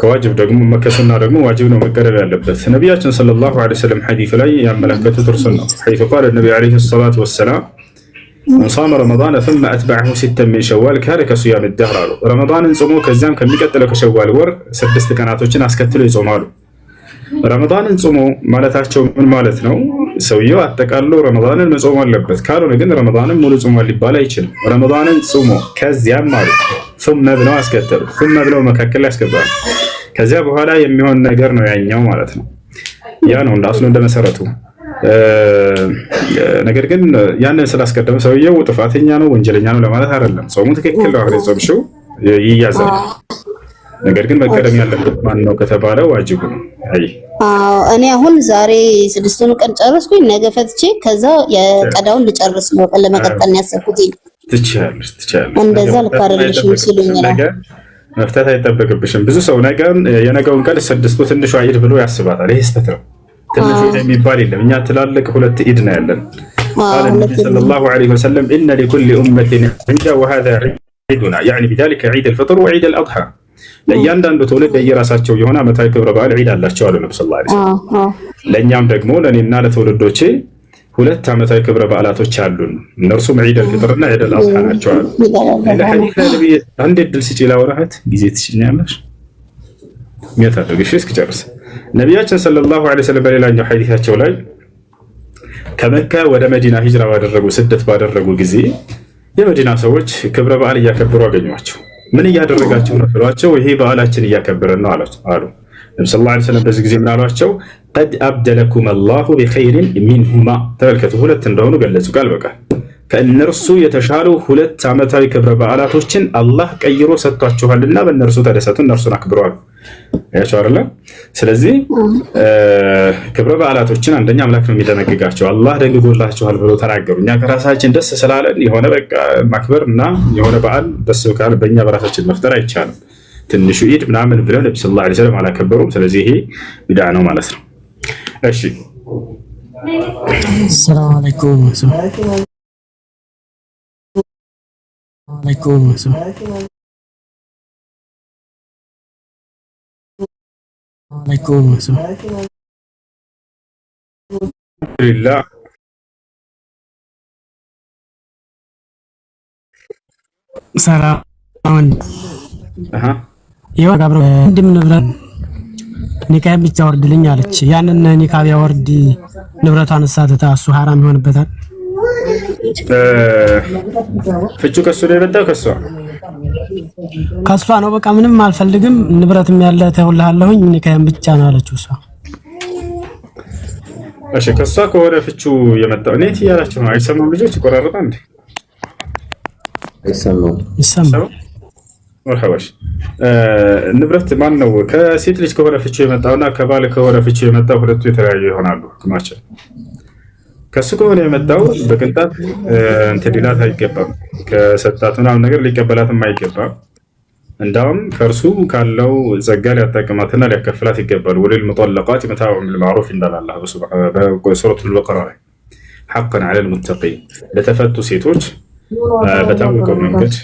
A: ከዋጅብ ደግሞ መከሰና ደግሞ ዋጅብ ነው መቀደም ያለበት። ነብያችን ሰለላሁ ዐለይሂ ወሰለም ሐዲስ ላይ ያመለከቱት እርሱን ነው። حيث قال النبي عليه الصلاة والسلام من صام رمضان ثم أتبعه 6 من شوال كان كصيام الدهر አሉ። ረመዳንን ጾሞ ከዚያም ከሚቀጥለው ከሸዋል ወር 6 ቀናቶችን አስከትሎ ይጾማሉ። ረመዳንን ጾሞ ማለታቸው ምን ማለት ነው? ሰውየው አጠቃሎ ረመዳንን መጾም አለበት። ካልሆነ ግን ረመዳንን ሙሉ ጾሞ ሊባል አይችልም። ረመዳንን ጾሞ ከዚያም ማለት ثم ብለው አስከተሉ። ثم ብለው መካከል ያስገባሉ። ከዚያ በኋላ የሚሆን ነገር ነው ያኛው ማለት ነው። ያ ነው እንዳስሉ እንደመሰረቱ። ነገር ግን ያንን ስላስቀደመ ሰውየው ጥፋተኛ ነው ወንጀለኛ ነው ለማለት አይደለም። ጾሙ ትክክል ነው፣ አሁን ጾምሽው ይያዛል። ነገር ግን መቀደም ያለበት ማን ነው ከተባለ ዋጅቡ ነው።
M: እኔ አሁን ዛሬ 6ቱን ቀን ጨረስኩኝ፣ ነገ ፈትቼ ከዛ የቀዳውን ልጨርስ ነው ለመቀጠል ነው ያሰብኩት።
A: ትችያለሽ።
M: እንደዛ ልክ አይደለሽም ሲሉኝ ነው።
A: ነገ መፍታት አይጠበቅብሽም። ብዙ ሰው የነገውን ቀን 6ቱ ትንሿ ኢድ ብሎ ያስባታል። ይሄ ስህተት ነው። ትንሹ ኢድ የሚባል የለም። እኛ ትላልቅ 2 ኢድ ነው ያለን። قال النبي صلى الله عليه وسلم إن لكل أمة عيدا وهذا عيدنا يعني بذلك عيد الفطر وعيد الأضحى. ለእያንዳንዱ ትውልድ የየራሳቸው የሆነ ዓመታዊ ክብረ በዓል ዒድ አላቸው አሉ ነብዩ ሰለላሁ ዐለይሂ ወሰለም። ለእኛም ደግሞ ለእኔና ለትውልዶቼ 2 ዓመታዊ ክብረ በዓላቶች አሉን። እነርሱም ዒድ አልፍጥርና ዒድ አልአድሃ ናቸው አሉ። ለሐዲስ ነብይ አንድ ድል ሲጪ ላወራህት ጊዜ ትችኛለሽ የሚያታደርግሽ እስኪጨርስ። ነቢያችን ሰለላሁ ዐለይሂ ወሰለም በሌላኛው ሐዲሳቸው ላይ ከመካ ወደ መዲና ሂጅራ ባደረጉ ስደት ባደረጉ ጊዜ የመዲና ሰዎች ክብረ በዓል እያከበሩ አገኟቸው። ምን እያደረጋችሁ ነው ብሏቸው፣ ይሄ በዓላችን እያከበረን ነው አሉ። ነብዩ ሰለላሁ ዐለይሂ ወሰለም በዚህ ጊዜ ምን አሏቸው? ቀድ አብደለኩም አላሁ ቢኸይሪን ሚንሁማ። ተመልከቱ፣ 2 እንደሆኑ ገለጹ ቃል በቃል። ከእነርሱ የተሻሉ 2 ዓመታዊ ክብረ በዓላቶችን አላህ ቀይሮ ሰጥቷችኋልና በእነርሱ ተደሰቱ፣ እነርሱን አክብረዋል። ያቸው አይደለ? ስለዚህ ክብረ በዓላቶችን አንደኛ አምላክ ነው የሚደነግጋቸው፣ አላህ ደንግጎላችኋል ብሎ ተናገሩ። እኛ ከራሳችን ደስ ስላለን የሆነ በቃ ማክበር እና የሆነ በዓል ደስ ካለ በእኛ በራሳችን መፍጠር አይቻልም። ትንሹ ኢድ ምናምን ብለው ነብዩ ሰለላሁ ዐለይሂ ወሰለም አላከበሩም። ስለዚህ ይሄ ቢድዓ ነው ማለት ነው። እሺ
N: ሰላም አለይኩም አለይኩም
A: ሊላህ
N: ሰላም
A: አሃ
N: ይወጋ ብሮ እንድም ንብረት ኒካህ ብቻ ወርድልኝ አለች። ያንን ኒካህ ቢያወርድ ንብረቷን ሳተታ እሱ ሐራም ይሆንበታል።
A: ፍቹ ከሱ ነው የመጣው
N: ከሷ ነው። በቃ ምንም አልፈልግም ንብረትም ያለ ተውልሃለሁኝ ኒካህን ብቻ ነው አለችው እሷ።
A: እሺ ከሷ ከሆነ ፍቹ የመጣው እኔት ያላችሁ ነው። አይሰማም ልጆች ይቆራረጣል እንዴ?
N: ይሰማል።
A: ወርሐባሽ ንብረት ማን ነው? ከሴት ልጅ ከሆነ ፍቹ የመጣውና ከባል ከሆነ ፍቹ የመጣው ሁለቱ የተለያዩ ይሆናሉ ህክማቸው። ከሱ ከሆነ የመጣው በቅንጣት እንትን ሊላት አይገባም። ከሰጣት ምናምን ነገር ሊቀበላትም አይገባም። እንዳውም ከእርሱ ካለው ጸጋ ሊያጠቅማትና ሊያከፍላት ይገባል። ወሊል ሙጠለቃት መታዑን ቢልማዕሩፍ እንዳለ አላህ በሱረቱል በቀራ ላይ ሐቀን ዐለል ሙተቂን ለተፈቱ ሴቶች በታወቀው መንገድ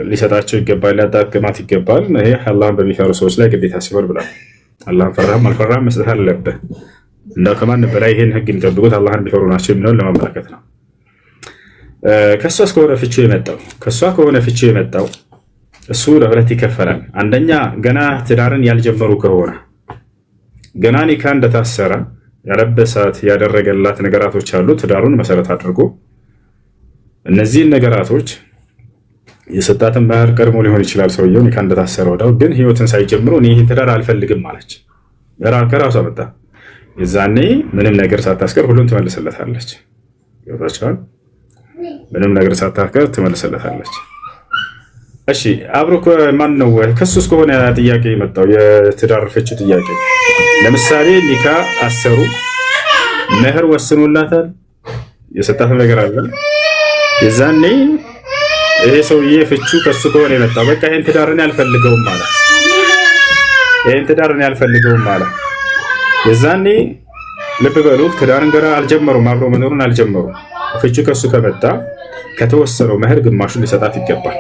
A: ሊሰጣቸው ይገባል፣ ሊያጠቅማት ይገባል። ይሄ አላህን በሚፈሩ ሰዎች ላይ ግዴታ ሲሆን ብሏል። አላህን ፈራህም አልፈራህም መስጠት አለብህ። እንደው ከማንም በላይ ይሄን ህግ የሚጠብቁት አላህን ቢፈሩ ናቸው የሚለውን ለማመላከት ነው። ከሷ ከሆነ ፍቺ የመጣው እሱ ለሁለት ይከፈላል። አንደኛ ገና ትዳርን ያልጀመሩ ከሆነ ገና ኒካ እንደታሰረ ያለበሳት ያደረገላት ነገራቶች አሉ ትዳሩን መሰረት አድርጎ እነዚህን ነገራቶች የሰጣትን ባህር ቀድሞ ሊሆን ይችላል። ሰውየው ኒካ እንደታሰረ ወዳው ግን ህይወትን ሳይጀምሩ እኔ ይህን ትዳር አልፈልግም ማለች ከራሷ መጣ። የዛኔ ምንም ነገር ሳታስቀር ሁሉን ትመልስለታለች። ይወጣቻል። ምንም ነገር ሳታስቀር ትመልስለታለች። እሺ አብሮ ማን ነው ከሱስ ከሆነ ጥያቄ የመጣው የትዳር ፍቺ ጥያቄ? ለምሳሌ ኒካ አሰሩ፣ መህር ወስኖላታል፣ የሰጣት ነገር አለ። የዛኔ ይሄ ሰውዬ ፍቹ ከሱ ከሆነ የመጣው በቃ ይሄን ትዳርን ያልፈልገውም ማለት የዛኔ ልብ በሉ ትዳርን ገና አልጀመሩም፣ አብሮ መኖሩን አልጀመሩም። ፍቹ ከሱ ከመጣ ከተወሰነው መህር ግማሹን ሊሰጣት ይገባል።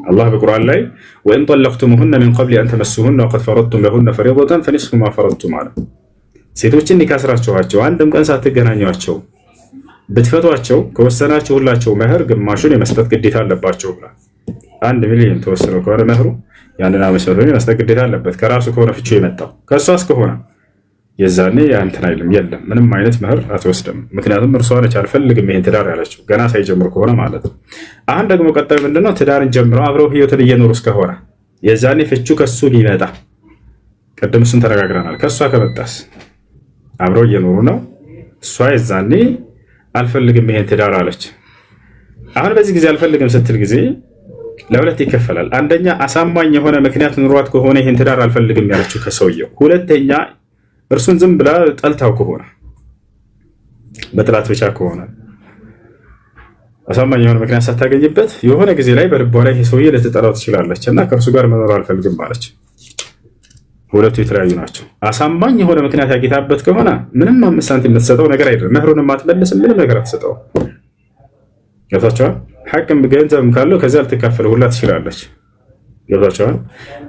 A: አላህ በቁርአን ላይ ወኢን ጠለቅቱሙሁነ ሚን ቀብሊ አን ተመሱሁነ ወቀድ ፈረድቱም ለሁነ ፈሪደተን ፈኒስፉ ማ ፈረድቱም አለ። ሴቶችን ኒካ አስራችኋቸው አንድም ቀን ሳትገናኟቸው ብትፈቷቸው ከወሰናችሁ ሁላቸው መህር ግማሹን የመስጠት ግዴታ አለባቸው ብሏል። 1 ሚሊዮን ተወስነው ከሆነ መህሩ ያንን አመሰሉኝ መስጠት ግዴታ አለበት። ከራሱ ከሆነ ፍቺ የመጣው ከሷስ ከሆነ የዛኔ ያንተን አይልም፣ የለም ምንም አይነት መህር አትወስድም። ምክንያቱም እርሷ ነች አልፈልግም ይሄን ትዳር ያለችው ገና ሳይጀምር ከሆነ ማለት ነው። አሁን ደግሞ ቀጣዩ ምንድነው? ትዳርን ጀምረው አብረው ህይወትን እየኖሩ እስከሆነ የዛኔ ፍቹ ከሱ ሊመጣ ቀደም እሱን ተነጋግረናል። ከሷ ከመጣስ አብረው እየኖሩ ነው። እሷ የዛኔ አልፈልግም ይሄን ትዳር አለች። አሁን በዚህ ጊዜ አልፈልግም ስትል ጊዜ ለሁለት ይከፈላል። አንደኛ አሳማኝ የሆነ ምክንያት ኑሯት ከሆነ ይሄን ትዳር አልፈልግም ያለችው ከሰውየው፣ ሁለተኛ እርሱን ዝም ብላ ጠልታው ከሆነ በጥላት ብቻ ከሆነ አሳማኝ የሆነ ምክንያት ሳታገኝበት የሆነ ጊዜ ላይ በልቧ ላይ ይሄ ሰውዬ ልትጠላው ትችላለች እና ከእርሱ ጋር መኖር አልፈልግም ማለች። ሁለቱ የተለያዩ ናቸው። አሳማኝ የሆነ ምክንያት ያጌታበት ከሆነ ምንም 5 ሳንቲም የምትሰጠው ነገር አይደለም። መህሩንም አትመልስም፣ ምንም ነገር አትሰጠው። ገብታችኋል? ሐቅም ገንዘብም ካለው ከዚያ ልትካፈል ሁላ ትችላለች። ገብታችኋል?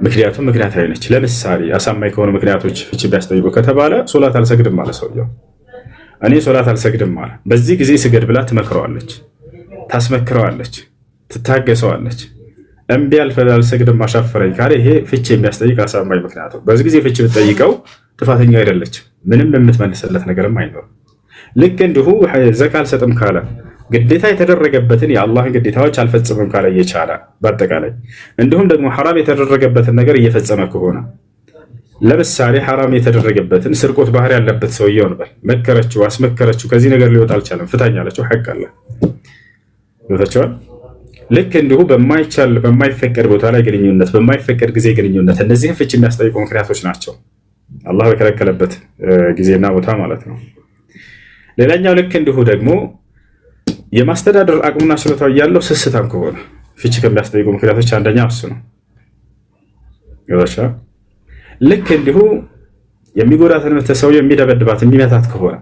A: ምክንያቱም ምክንያታዊ ነች። ለምሳሌ አሳማኝ ከሆኑ ምክንያቶች ፍቺ ቢያስጠይቁ ከተባለ ሶላት አልሰግድም ማለት ሰውየው እኔ ሶላት አልሰግድም ማለት በዚህ ጊዜ ስገድ ብላ ትመክረዋለች፣ ታስመክረዋለች፣ ትታገሰዋለች። እምቢ አልሰግድም አሻፈረኝ ካለ ይሄ ፍቺ የሚያስጠይቅ አሳማኝ ምክንያቱ። በዚህ ጊዜ ፍቺ ብትጠይቀው ጥፋተኛ አይደለችም፣ ምንም የምትመልስለት ነገርም አይኖርም። ልክ እንዲሁ ዘካ አልሰጥም ካለ ግዴታ የተደረገበትን የአላህን ግዴታዎች አልፈጽምም ካለ እየቻለ በአጠቃላይ እንዲሁም ደግሞ ሐራም የተደረገበትን ነገር እየፈጸመ ከሆነ ለምሳሌ ሐራም የተደረገበትን ስርቆት ባህሪ ያለበት ሰውየው ነበር፣ መከረችው፣ አስመከረችው፣ ከዚህ ነገር ሊወጣ አልቻለም፣ ፍታኝ አለችው፣ ሐቅ አለ። ይወጣቸዋል። ልክ እንዲሁ በማይቻል በማይፈቀድ ቦታ ላይ ግንኙነት፣ በማይፈቀድ ጊዜ ግንኙነት፣ እነዚህን ፍቺ የሚያስጠይቁ ምክንያቶች ናቸው፣ አላህ በከለከለበት ጊዜና ቦታ ማለት ነው። ሌላኛው ልክ እንዲሁ ደግሞ የማስተዳደር አቅሙና ችሎታው ያለው ስስታም ከሆነ ፍቺ ከሚያስጠይቁ ምክንያቶች አንደኛ እሱ ነው። ይወጣቸዋል። ልክ እንዲሁ የሚጎዳትን ሰው የሚደበድባት የሚመታት ከሆነ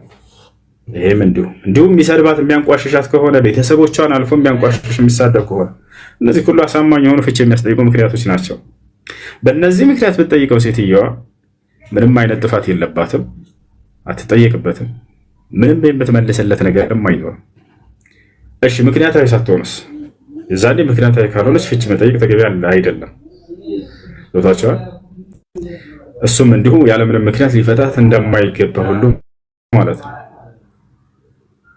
A: ይሄም እንዲሁም የሚሰድባት የሚያንቋሽሻት ከሆነ ቤተሰቦቿን አልፎ የሚያንቋሽሽ የሚሳደብ ከሆነ እነዚህ ሁሉ አሳማኝ የሆኑ ፍቺ የሚያስጠይቁ ምክንያቶች ናቸው። በእነዚህ ምክንያት ብትጠይቀው ሴትየዋ ምንም አይነት ጥፋት የለባትም፣ አትጠየቅበትም። ምንም የምትመልስለት ነገርም አይኖርም። እሺ ምክንያታዊ ሳትሆንስ? የዛኔ ምክንያታዊ ካልሆነች ፍቺ መጠየቅ ተገቢ አይደለም። ገብቷቸዋል። እሱም እንዲሁ ያለምንም ምክንያት ሊፈታት እንደማይገባ ሁሉ ማለት ነው።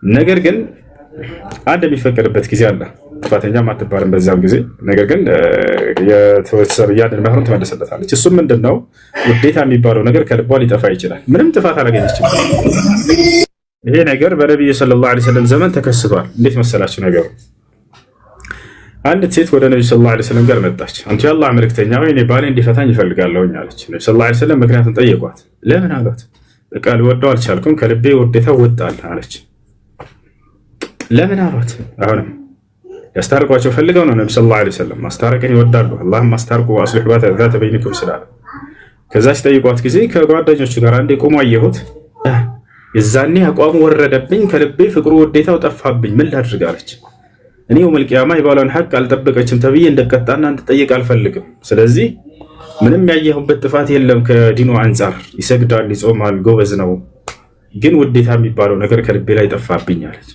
A: ነገር ግን አንድ የሚፈቀድበት ጊዜ አለ። ጥፋተኛም አትባልም በዛም ጊዜ። ነገር ግን ያንን መህሩን ትመልስለታለች። እሱም ምንድነው? ውዴታ የሚባለው ነገር ከልቧ ሊጠፋ ይችላል። ምንም ጥፋት አላገኘችም። ይሄ ነገር በነቢዩ ሰለላሁ ዐለይሂ ወሰለም ዘመን ተከስቷል። እንዴት መሰላችሁ ነገሩ? አንዲት ሴት ወደ ነብዩ ሰለላሁ ዐለይሂ ወሰለም ጋር መጣች። አንተ የአላህ መልእክተኛ ሆይ እኔ ባሌ እንዲፈታኝ ይፈልጋለሁኝ አለች። ነብዩ ሰለላሁ ዐለይሂ ወሰለም ምክንያቱም ጠየቋት። ለምን አሏት። በቃ ልወደው አልቻልኩም፣ ከልቤ ውዴታ ወጣል አለች። ለምን አሏት። አሁንም ያስታርቋቸው ፈልገው ነው። ነብዩ ሰለላሁ ዐለይሂ ወሰለም ማስታረቅን ይወዳሉ። አላህም ማስታርቁ ወአስሊሑ ዛተ በይኒኩም ስላለ ከዛ ሲጠይቋት ጊዜ ከጓደኞቹ ጋር አንዴ ቆሞ አየሁት። የዛኔ አቋሙ ወረደብኝ፣ ከልቤ ፍቅሩ ውዴታው ጠፋብኝ። ምን ላድርግ አለች። እኔ የውመል ቂያማ የባሏን ሐቅ አልጠበቀችም ተብዬ እንደቀጣና እንድጠይቅ አልፈልግም። ስለዚህ ምንም ያየሁበት ጥፋት የለም። ከዲኑ አንጻር ይሰግዳል፣ ይጾማል፣ ጎበዝ ነው። ግን ውዴታ የሚባለው ነገር ከልቤ ላይ ጠፋብኝ አለች።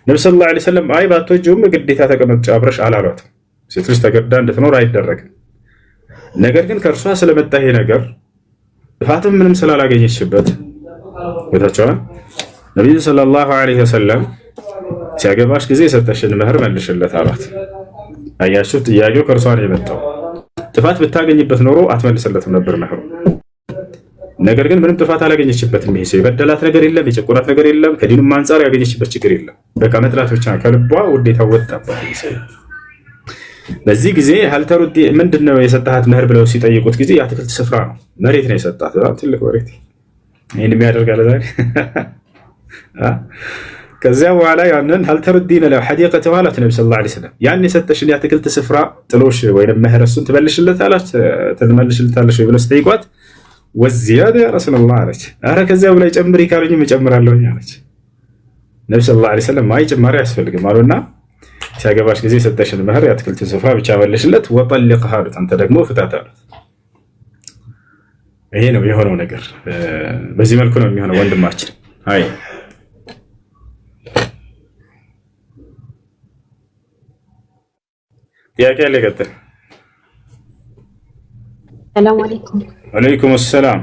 A: ነብዩ ሰለላሁ ዐለይሂ ወሰለም አይ ባትወጂውም ግዴታ ተቀመጭ አብረሽ አላሏትም። ሴት ልጅ ተገዳ እንድትኖር አይደረግም። ነገር ግን ከእርሷ ስለመጣ ይሄ ነገር ጥፋትም ምንም ስላላገኘችበት ወታቸዋል። ነብዩ ሰለላሁ ዐለይሂ ወሰለም ሲያገባሽ ጊዜ የሰጠሽን መህር መልሽለት አሏት። አያችሁ፣ ጥያቄው ከእርሷ ነው የመጣው። ጥፋት ብታገኝበት ኖሮ አትመልስለትም ነበር መህሩ። ነገር ግን ምንም ጥፋት አላገኘችበትም። ይሄ ሰው የበደላት ነገር የለም፣ የጨቆራት ነገር የለም፣ ከዲኑም አንጻር ያገኘችበት ችግር የለም። በቃ መጥላት ብቻ ከልቧ ውዴታ ወጣባት። በዚህ ጊዜ ሀልተሩዲ ምንድነው የሰጣት መህር ብለው ሲጠይቁት ጊዜ የአትክልት ስፍራ ነው፣ መሬት ነው የሰጣት። ትልቅ መሬት። ይህን የሚያደርግ አለ ዛሬ። ከዚያ በኋላ ያንን ሀልተሩዲነ ለው ሐዲቀተ አላት ነብዩ ሰለላሁ ዐለይሂ ወሰለም። ያን የሰጠሽን የአትክልት ስፍራ ጥሎሽ ወይም መህር እሱን ትመልሽለታለሽ ወይ ብለው ሲጠይቋት ወዚያዳ ያ ረሱላህ አለች። ኧረ ከዚያ በላይ ጨምሪ ካሉኝም እጨምራለሁኝ አለች። ነብዩ ሰለላሁ ዐለይሂ ወሰለም አይ ጭማሪ አያስፈልግም አሉና ሲያገባሽ ጊዜ የሰጠሽን መህር የአትክልት ስፍራ ብቻ መልሽለት፣ ወጠልቅሃ አሉት። አንተ ደግሞ ፍታት አሉት። ይሄ ነው የሆነው ነገር። በዚህ መልኩ ነው የሚሆነው ወንድማችን። አይ ጥያቄ ያለ ይቀጥል።
O: ሰላም አለይኩም።
A: ወአለይኩም ሰላም።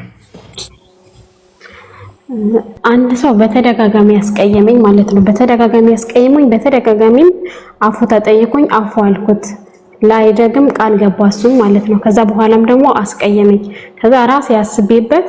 O: አንድ ሰው በተደጋጋሚ ያስቀየመኝ ማለት ነው። በተደጋጋሚም አፉ ተጠይቆኝ አፉ አልኩት። ላይደግም ቃል ገባ እሱም ማለት ነው። ከዛ በኋላም ደግሞ አስቀየመኝ። ከዛ ራሴ ያስቤበት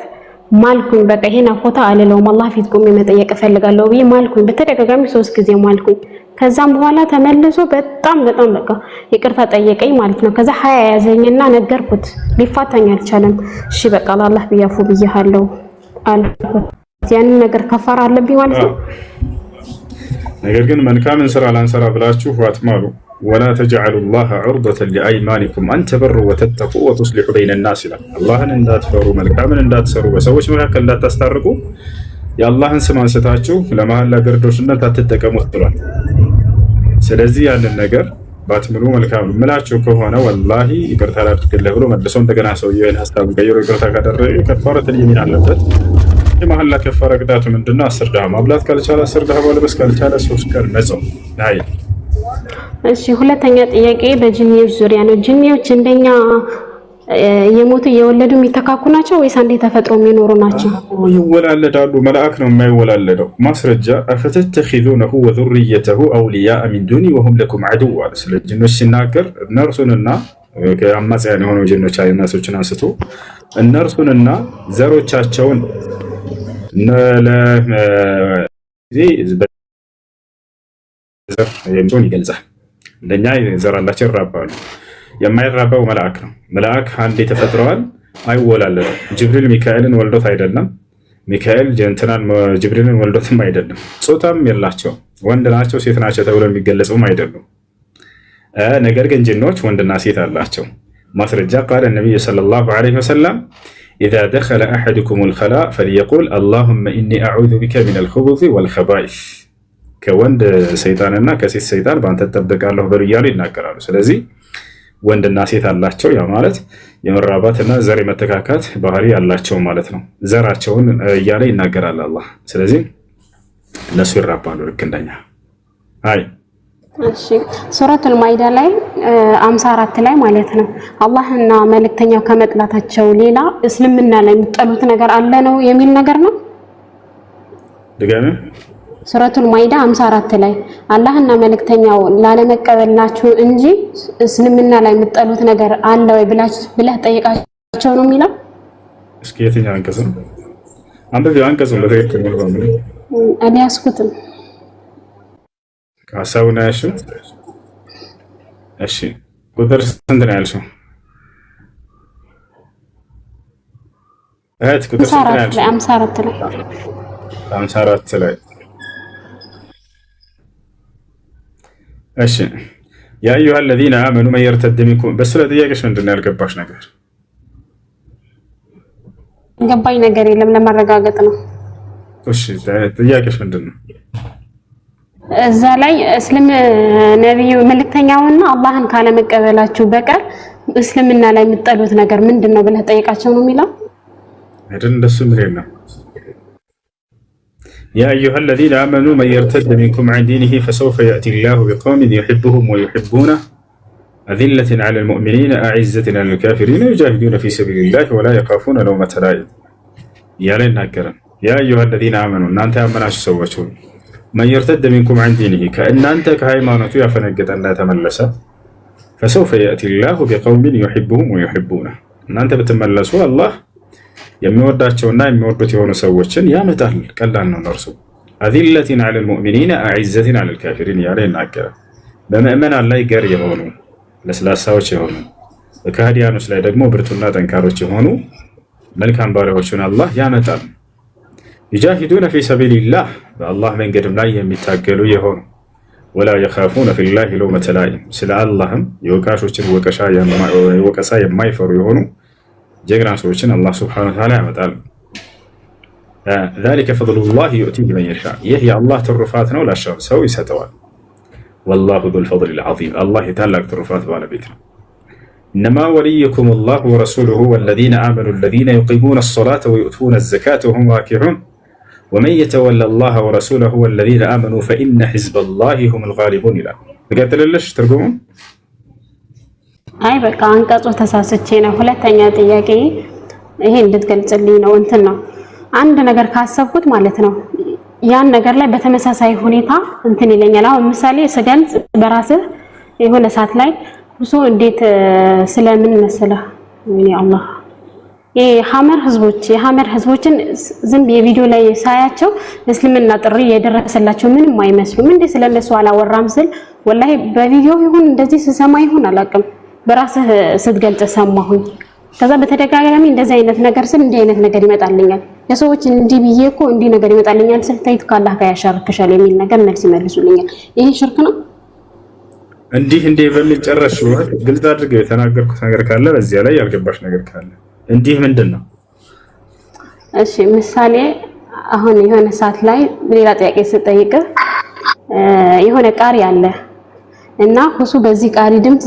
O: ማልኩኝ። በቃ ይሄን አፎታ አልለውም፣ አላህ ፊት ቆሜ መጠየቅ እፈልጋለሁ ብዬ ማልኩኝ። በተደጋጋሚ 3 ጊዜ ማልኩኝ። ከዛም በኋላ ተመልሶ በጣም በቃ ይቅርታ ጠየቀኝ ማለት ነው። ከዛ ሀያ ያዘኝና ነገርኩት። ሊፋታኝ አልቻለም። እሺ በቃ አላህ ብያፉ ብያለሁ አልኩት። ያንን ነገር ከፋራ አለብኝ ማለት ነው።
A: ነገር ግን መልካምን ስራ ላንሰራ ብላችሁ አትማሉ። ወላ ተጅዐሉ ላህ ዑርደተን ሊአይማኒኩም አን ተበሩ ወተተቁ ወቱስሊሑ በይነ ናስ ይላል። አላህን እንዳትፈሩ፣ መልካምን እንዳትሰሩ፣ በሰዎች መካከል እንዳታስታርቁ የአላህን ስም አንስታችሁ ለመሐላ ገርዶሽነት አትጠቀሙት ብሏል። ስለዚህ ያንን ነገር ባትምሉ መልካም ነው። ምላችሁ ከሆነ ወላሂ ይቅርታ ላድርግልህ ብሎ መልሶ እንደገና ሰውዬውን ሐሳቡን ቀይሮ ይቅርታ ካደረገ ከፋረቱል የሚን አለበት። የመሐላ ከፋራ ቅጣቱ ምንድነው? 10 ድሃ ማብላት ካልቻለ 10 ድሃ ማልበስ ካልቻለ 3 ቀን መጾም። አይ
O: እሺ፣ ሁለተኛ ጥያቄ በጂኒዎች ዙሪያ ነው። ጂኒዎች እንደኛ የሞቱ የወለዱ የሚተካኩ ናቸው ወይስ አንዴ ተፈጥሮ የሚኖሩ ናቸው?
A: ይወላለዳሉ። መልአክ ነው የማይወላለደው። ማስረጃ አፈተተኺዙነሁ ወዙርየተሁ አውሊያአ ሚን ዱኒ ወሁም ለኩም ዐዱው አለ። ስለ ጂኖች ሲናገር እነርሱንና ከአማጽያን የሆኑ ጂኖች አይነቶችን አንስቶ እነርሱንና ዘሮቻቸውን የሚሆን ይገልጻል። እንደኛ ዘር አላቸው ይራባሉ። የማይራባው መልአክ ነው። መልአክ አንዴ ተፈጥረዋል፣ አይወላለድም። ጅብሪል ሚካኤልን ወልዶት አይደለም። ሚካኤል ጅብሪልን ወልዶትም አይደለም። ጾታም የላቸው፣ ወንድ ናቸው ሴት ናቸው ተብሎ የሚገለጹም አይደሉም። ነገር ግን ጂኖች ወንድና ሴት አላቸው። ማስረጃ ቃለ ነብዩ ሰለላሁ ዐለይሂ ወሰለም ኢዛ ደኸለ አሐዱኩሙል ኸላእ ፈልየቁል አላሁመ ኢኒ አዑዙ ቢከ ሚነል ኹቡሲ ወልኸባኢስ፣ ከወንድ ሰይጣንና ከሴት ሰይጣን በአንተ እጠበቃለሁ በሉ እያሉ ይናገራሉ። ስለዚህ ወንድና ሴት አላቸው። ያ ማለት የመራባትና ዘር የመተካካት ባህሪ ያላቸው ማለት ነው። ዘራቸውን እያለ ይናገራል አላህ። ስለዚህ እነሱ ይራባሉ ልክ እንደኛ። አይ
O: እሺ ሱረቱል ማኢዳ ላይ 54 ላይ ማለት ነው አላህና መልእክተኛው ከመጥላታቸው ሌላ እስልምና ላይ የሚጠሉት ነገር አለ ነው የሚል ነገር ነው።
A: ድጋሜ
O: ሱረቱል ማኢዳ 54 ላይ አላህና መልእክተኛው ላለመቀበላችሁ እንጂ እስልምና ላይ የምትጠሉት ነገር አለ ወይ ብለህ ጠይቃቸው ነው የሚለው።
A: እስኪ የትኛው አንቀጽ ነው? አንብቤው አንቀጹን በትክክል ነው
O: አልያዝኩትም።
A: ሀሳቡን አያሽም? እሺ ቁጥር ስንት ነው ያልሽው? እህት ቁጥር ስንት ነው ያልሽው?
O: 54 ላይ
A: 54 ላይ እሺ ያ አዩሃ الذين آمنوا من يرتد منكم በሱ ላይ ጥያቄሽ ምንድን ነው ያልገባሽ ነገር?
O: ገባኝ ነገር የለም ለማረጋገጥ ነው።
A: እሺ ጥያቄሽ ምንድን ነው?
O: እዛ ላይ እስልም ነብዩ መልእክተኛውና አላህን ካለመቀበላችሁ በቀር እስልምና ላይ የምትጠሉት ነገር ምንድነው ብለህ ጠይቃቸው ነው የሚለው
A: አይደል? እንደሱ ምን ነው يا أيها الذين آمنوا من يرتد منكم عن دينه فسوف يأتي الله بقوم يحبهم ويحبونه أذلة على المؤمنين أعزة على الكافرين يجاهدون في سبيل الله ولا يخافون لومة لائم يا لنا كرم يا أيها الذين آمنوا أن أنت أمناش سوتون من يرتد منكم عن دينه كأن أنت كهيمانة يفنجد أن لا تملس فسوف يأتي الله بقوم يحبهم ويحبونه أن أنت بتملسوا الله የሚወዳቸውና የሚወዱት የሆኑ ሰዎችን ያመጣል። ቀላል ነው ለእርሱ። አዚለቲን ዐለል ሙእሚኒን አዒዘቲን ዐለል ካፊሪን ያለ ይናገራል። በምእመናን ላይ ገር የሆኑ ለስላሳዎች የሆኑ በካህዲያኖች ላይ ደግሞ ብርቱና ጠንካሮች የሆኑ መልካም ባሪያዎችን አላህ ያመጣል። ይጃሂዱነ ፊ ሰቢልላህ በአላህ መንገድም ላይ የሚታገሉ የሆኑ ወላ የኻፉነ ፊላሂ ለውመተ ላኢም ስለ አላህም የወቃሾችን ወቀሳ የማይፈሩ የሆኑ ጀግና ሰዎችን አላህ ሱብሓነሁ ወተዓላ ያመጣል። ዛሊከ ፈድሉላህ ዩእቲሂ መን የሻእ ይህ የአላህ ትሩፋት ነው፣ ላሻው ሰው ይሰጠዋል። ወላሁ ዙል ፈድሊል ዐዚም አላህ የታላቅ ትሩፋት ባለቤት ነው። ኢነማ ወሊዩኩም ላሁ ወረሱሉሁ ወለዚነ አመኑ አለዚነ ዩቂሙነ አሰላተ ወዩእቱነ አዘካተ ወሁም ራኪዑን ወመን የተወለ ላህ ወረሱለሁ ወለዚነ አመኑ ፈኢነ ሒዝበላሂ ሁሙል ጋሊቡን ይላል። ልቀጥልልሽ ትርጉሙን?
O: አይ በቃ አንቀጹ ተሳስቼ ነው። ሁለተኛ ጥያቄ ይሄ እንድትገልጽልኝ ነው። እንትን ነው አንድ ነገር ካሰብኩት ማለት ነው ያን ነገር ላይ በተመሳሳይ ሁኔታ እንትን ይለኛል። አሁን ምሳሌ ስገልጽ በራስህ የሆነ ሰዓት ላይ ብዙ እንዴት ስለምን መሰለህ እኔ አላህ የሐመር ህዝቦችን ዝም የቪዲዮ ላይ ሳያቸው እስልምና ጥሪ የደረሰላቸው ምንም አይመስሉም። እንዴ ስለነሱ አላወራም ስል ወላሂ በቪዲዮ ይሁን እንደዚህ ስሰማ ይሁን አላውቅም በራስህ ስትገልጽ ሰማሁኝ። ከዛ በተደጋጋሚ እንደዚህ አይነት ነገር ስል እንዲህ አይነት ነገር ይመጣልኛል። ለሰዎች እንዲህ ብዬ እኮ እንዲህ ነገር ይመጣልኛል ስል ታይት ካላህ ጋር ያሻርክሻል የሚል ነገር መልስ ይመልሱልኛል። ይሄ ሽርክ ነው?
A: እንዲህ በሚል ጨረሽ ግልጽ አድርገህ የተናገርኩት ነገር ካለ በዚያ ላይ ያልገባሽ ነገር ካለ እንዲህ ምንድን ነው?
O: እሺ ምሳሌ አሁን የሆነ ሰዓት ላይ ሌላ ጥያቄ ስጠይቅ የሆነ ቃሪ አለ እና ሁሱ በዚህ ቃሪ ድምጽ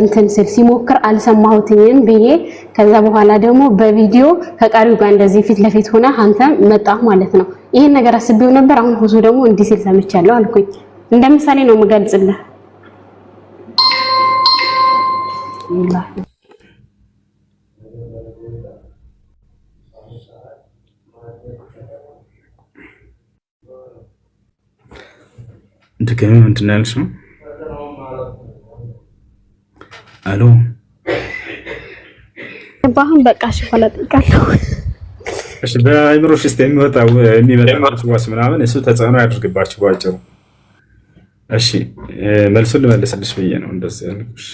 O: እንትን ሲሞክር አልሰማሁትኝም ብዬ ከዛ በኋላ ደግሞ በቪዲዮ ከቃሪው ጋር እንደዚህ ፊት ለፊት ሆነ አንተ መጣ ማለት ነው። ይሄን ነገር አስቤው ነበር። አሁን ሁሱ ደግሞ እንዲህ ሲል ሰምቻለሁ አልኩኝ። እንደ ምሳሌ ነው የምገልጽልህ።
A: እንደገና ምንድን ነው ያልሽው? አሎ
O: ባህም በቃ ሽፈላ ጠይቃለሁ።
A: እሺ በአይምሮሽ ውስጥ የሚመጣው ዋስ ምናምን እሱ ተጽዕኖ ያድርግባችሁ ባጭሩ። እሺ መልሱን ልመልስልሽ ብዬ ነው እንደዚህ ያልኩሽ።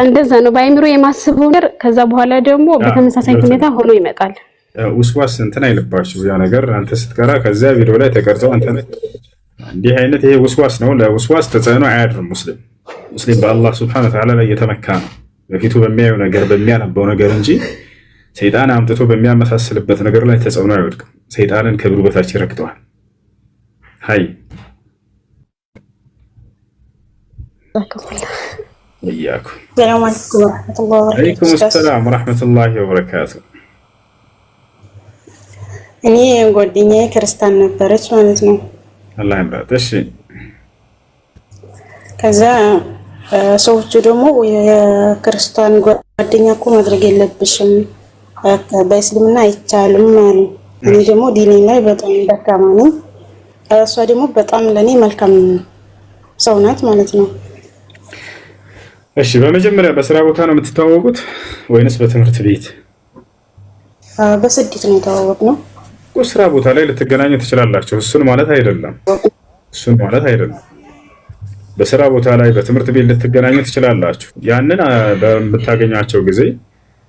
O: እንደዛ ነው በአይምሮ የማስበው ነገር ከዛ በኋላ ደግሞ በተመሳሳይ ሁኔታ ሆኖ ይመጣል።
A: ውስዋስ እንትን አይልባችሁ ያ ነገር አንተ ስትቀራ ከዚያ ቪዲዮ ላይ ተቀርጸው አንተ እንዲህ አይነት ይሄ ውስዋስ ነው። ለውስዋስ ተጽዕኖ አያድርም። ሙስሊም በአላህ ሱብሓነሁ ወተዓላ ላይ የተመካ ነው። በፊቱ በሚያየው ነገር በሚያነበው ነገር እንጂ ሰይጣን አምጥቶ በሚያመሳስልበት ነገር ላይ ተጽዕኖ አይወድቅም። ሰይጣንን ከእግሩ በታች ይረግጠዋል። ሀይ እያኩ
P: ሰላም አለይኩም ወራህመቱላሂ ወበረካቱሁ።
A: ወአለይኩም ሰላም ወራህመቱላሂ ወበረካቱ።
P: እኔ ጓደኛዬ ክርስቲያን ነበረች ማለት ነው።
A: አላህ ይምራት። እሺ
P: ከዛ ሰዎቹ ደግሞ የክርስቲያን ጓደኛ እኮ ማድረግ የለብሽም በእስልምና አይቻልም አሉ። እኔ ደግሞ ዲኔ ላይ በጣም ደካማ ነኝ። እሷ ደግሞ በጣም ለኔ መልካም ሰው ናት ማለት ነው።
A: እሺ በመጀመሪያ በስራ ቦታ ነው የምትተዋወቁት ወይንስ በትምህርት ቤት?
P: በስደት ነው የተዋወቅነው።
A: ስራ ቦታ ላይ ልትገናኙ ትችላላችሁ። እሱን ማለት አይደለም። በስራ ቦታ ላይ በትምህርት ቤት ልትገናኙ ትችላላችሁ። ያንን በምታገኛቸው ጊዜ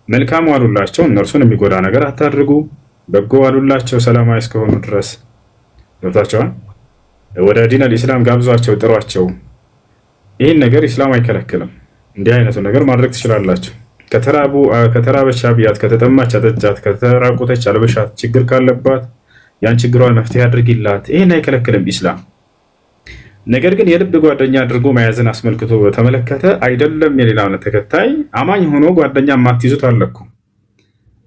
A: መልካም ዋሉላቸው፣ እነርሱን የሚጎዳ ነገር አታድርጉ። በጎ ዋሉላቸው ሰላማዊ እስከሆኑ ድረስ ገብታችኋል። ወደ ዲን አልኢስላም ጋብዟቸው፣ ጥሯቸው። ይህን ነገር ኢስላም አይከለክልም። እንዲህ አይነቱ ነገር ማድረግ ትችላላችሁ። ከተራበች አብያት፣ ከተጠማች አጠጫት፣ ከተራቆተች አልበሻት፣ ችግር ካለባት ያን ችግሯን መፍትሄ አድርጊላት። ይህን አይከለክልም ኢስላም። ነገር ግን የልብ ጓደኛ አድርጎ መያዝን አስመልክቶ በተመለከተ አይደለም የሌላ እምነት ተከታይ አማኝ ሆኖ ጓደኛ ማትይዙት አለኩ።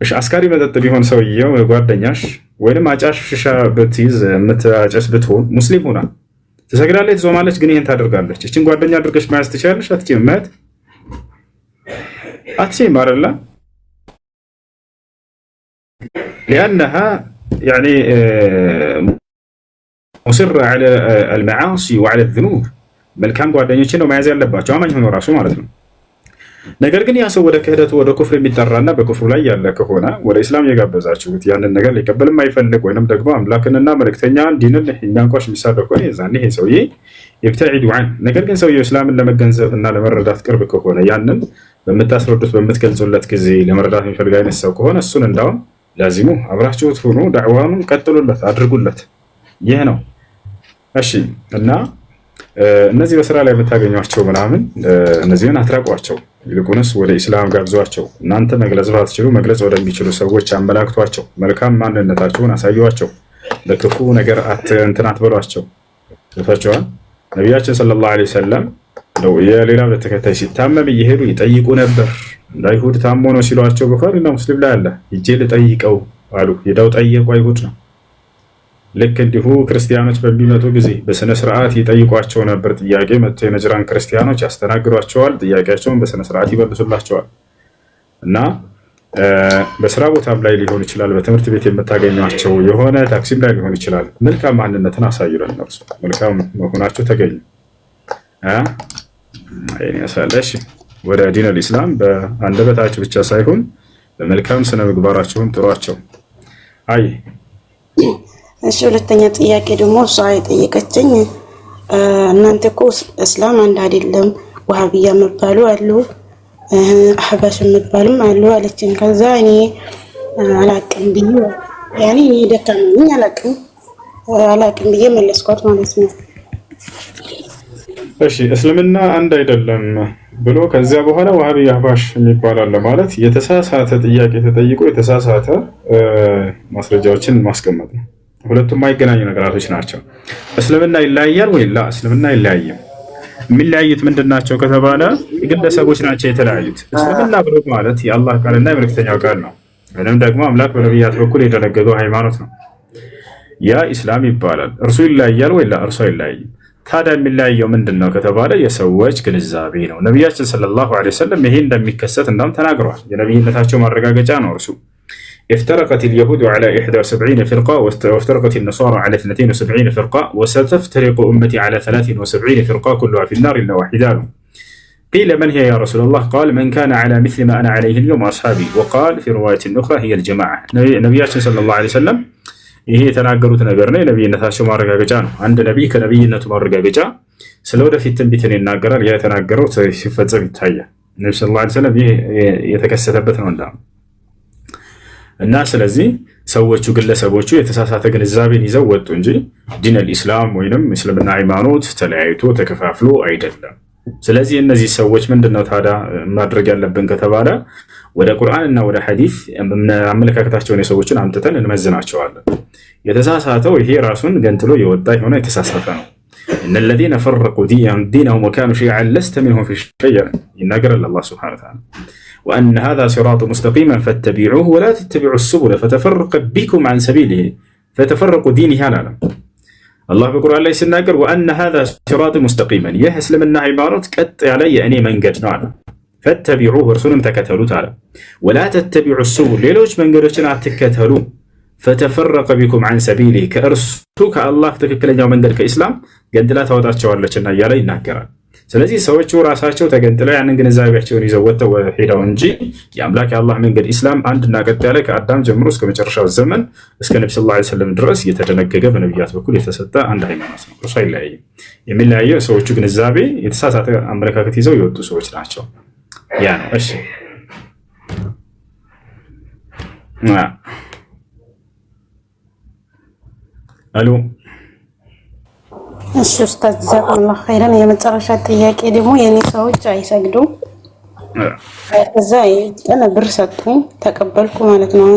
A: እሺ አስካሪ መጠጥ ቢሆን ሰውየው ጓደኛሽ፣ ወይንም አጫሽ ሽሻ ብትይዝ የምታጨስ ብትሆን ሙስሊም ሆና ትሰግዳለች፣ ትጾማለች፣ ግን ይህን ታደርጋለች። እችን ጓደኛ አድርገሽ መያዝ ትችላለሽ? አትችይም። አትችይም አይደለ? لأنها يعني مصرة على المعاصي وعلى الذنوب መልካም ጓደኞችን ነው መያዝ ያለባቸው አማኝ ሆኖ ራሱ ማለት ነው። ነገር ግን ያ ሰው ወደ ክህደቱ ወደ ኩፍር የሚጠራና በኩፍሩ ላይ ያለ ከሆነ ወደ እስላም የጋበዛችሁት ያንን ነገር ሊቀበል የማይፈልግ ወይንም ደግሞ አምላክንና መልእክተኛን ዲንን የሚያንቋሽ የሚሳደብ ከሆነ የዛኔ ይሄ ሰውዬ ይብተዒዱ ዐን። ነገር ግን ሰውዬው እስላምን ለመገንዘብና ለመረዳት ቅርብ ከሆነ ያንን በምታስረዱት በምትገልጹለት ጊዜ ለመረዳት የሚፈልግ አይነት ሰው ከሆነ እሱን እንዳውም ላዚሙ አብራችሁት ሆኖ ዳዕዋኑን ቀጥሉለት፣ አድርጉለት። ይህ ነው እሺ። እና እነዚህ በስራ ላይ የምታገኟቸው ምናምን እነዚህን አትራቋቸው፣ ይልቁንስ ወደ ኢስላም ጋብዟቸው። እናንተ መግለጽ ባትችሉ መግለጽ ወደሚችሉ ሰዎች አመላክቷቸው፣ መልካም ማንነታቸውን አሳዩዋቸው። በክፉ ነገር እንትን አትበሏቸው። ታቸዋል። ነቢያችን ሰለላሁ ዐለይሂ ወሰለም የሌላ እምነት ተከታይ ሲታመም እየሄዱ ይጠይቁ ነበር። አይሁድ ታሞ ነው ሲሏቸው ቡኻሪና ሙስሊም ላይ አለ። ሂጄ ልጠይቀው አሉ። ሄደው ጠየቁ። አይሁድ ነው። ልክ እንዲሁ ክርስቲያኖች በሚመጡ ጊዜ በስነ ስርዓት ይጠይቋቸው ነበር። ጥያቄ መጥቶ የነጅራን ክርስቲያኖች ያስተናግዷቸዋል። ጥያቄያቸውን በስነ ስርዓት ይመልሱላቸዋል። እና በስራ ቦታም ላይ ሊሆን ይችላል፣ በትምህርት ቤት የምታገኟቸው የሆነ ታክሲም ላይ ሊሆን ይችላል። መልካም ማንነትን አሳዩ። ለእነርሱ መልካም መሆናቸው ተገኙ። ያሳለሽ ወደ ዲን አልኢስላም በአንደበታችሁ ብቻ ሳይሆን በመልካም ስነ ምግባራችሁም ጥሯቸው። አይ
P: እሺ ሁለተኛ ጥያቄ ደግሞ እሷ የጠየቀችኝ እናንተ እኮ እስላም አንድ አይደለም፣ ወሃቢያ የሚባሉ አሉ፣ አህባሽ የሚባሉም አሉ አለችኝ። ከዛ እኔ አላቅም ብዬ ያኔ እኔ ደካማ ነኝ አላቅም ብዬ መለስኳት ማለት ነው።
A: እሺ እስልምና አንድ አይደለም ብሎ ከዚያ በኋላ ወሃቢያ አህባሽ የሚባል አለ ማለት የተሳሳተ ጥያቄ ተጠይቆ የተሳሳተ ማስረጃዎችን ማስቀመጥ ነው። ሁለቱም የማይገናኙ ነገራቶች ናቸው። እስልምና ይለያያል ወይ? ላ እስልምና አይለያይም። የሚለያዩት ምንድናቸው ከተባለ ግለሰቦች ናቸው የተለያዩት። እስልምና ብሎ ማለት የአላህ ቃልና የመልእክተኛው ቃል ነው፣ ወይም ደግሞ አምላክ በነቢያት በኩል የደነገገው ሃይማኖት ነው። ያ ኢስላም ይባላል። እርሱ ይለያያል ወይ? ላ እርሱ አይለያይም። ታዲያ የሚለያየው ምንድነው ከተባለ የሰዎች ግንዛቤ ነው። ነቢያችን ሰለላሁ ዐለይሂ ወሰለም ይሄ እንደሚከሰት እንዳም ተናግረዋል። የነቢይነታቸው ማረጋገጫ ነው እርሱ افترقت اليهود على 71 فرقة وافترقت النصارى على 72 فرقة وستفترق أمتي على 73 فرقة كلها في النار إلا واحدة. قيل من هي يا رسول الله؟ قال من كان على مثل ما أنا عليه اليوم وأصحابي. وقال في رواية أخرى هي الجماعة. نبياتنا صلى الله عليه وسلم ይሄ የተናገሩት ነገር ነው። የነቢይነታቸው ማረጋገጫ ነው። አንድ ነቢይ ከነቢይነቱ ማረጋገጫ ስለወደፊት ትንቢትን ይናገራል። ያ የተናገረው ሲፈጸም ይታያል። ነብዩ ሰለላሁ ዐለይሂ ወሰለም ይሄ የተከሰተበት ነው እና ስለዚህ ሰዎቹ ግለሰቦቹ የተሳሳተ ግንዛቤን ይዘው ወጡ እንጂ ዲን አልኢስላም ወይንም እስልምና ሃይማኖት ተለያይቶ ተከፋፍሎ አይደለም። ስለዚህ እነዚህ ሰዎች ምንድነው ታዲያ ማድረግ ያለብን ከተባለ ወደ ቁርአን እና ወደ ሐዲስ አመለካከታቸውን የሰዎችን አምጥተን እንመዝናቸዋለን። የተሳሳተው ይሄ ራሱን ገንጥሎ የወጣ የሆነ የተሳሳተ ነው። إن الذين فرقوا دينهم وكانوا شيعا لست منهم في شيء ينقر الله سبحانه وتعالى وأن هذا صراط مستقيما فاتبعوه ولا تتبعوا السبل فتفرق بكم عن سبيله فتفرقوا دينه على الله بالقرآن ليس ينقر وأن هذا صراط مستقيما يهسلم النهي عبارات كت علي أني من قد نعلم فاتبعوه رسولهم تكتلوا تعالى ولا تتبعوا السبل ليلوش من قدرتنا تكتلوا فتفرق بكم عن سبيله كأرسو كالله تككلن يوم من كإسلام قندلا توضعتشو لچنا يالا يناገራል ስለዚህ ሰዎቹ ራሳቸው ተገንጥለው ያንን ግንዛቤያቸውን ይዘው ወጥተው ሄደው እንጂ የአምላክ የአላህ መንገድ ኢስላም አንድና ቀጥ ያለ ከአዳም ጀምሮ እስከ መጨረሻው ዘመን እስከ ነብዩ ሰለላሁ ዐለይሂ ወሰለም ድረስ የተደነገገ በነቢያት በኩል የተሰጠ አንድ ሃይማኖት ነው። እርሱ አይለያይም። የሚለያየው ሰዎቹ ግንዛቤ የተሳሳተ አመለካከት ይዘው የወጡ ሰዎች ናቸው። ያ ነው። እሺ አሎ
P: እሺ ኡስታዝ ጀዛከላሁ ኸይረን። የመጨረሻ ጥያቄ ደግሞ የኔ ሰዎች አይሰግዱም። ከዛ የቀነ ብር ሰጡኝ ተቀበልኩ ማለት ነው።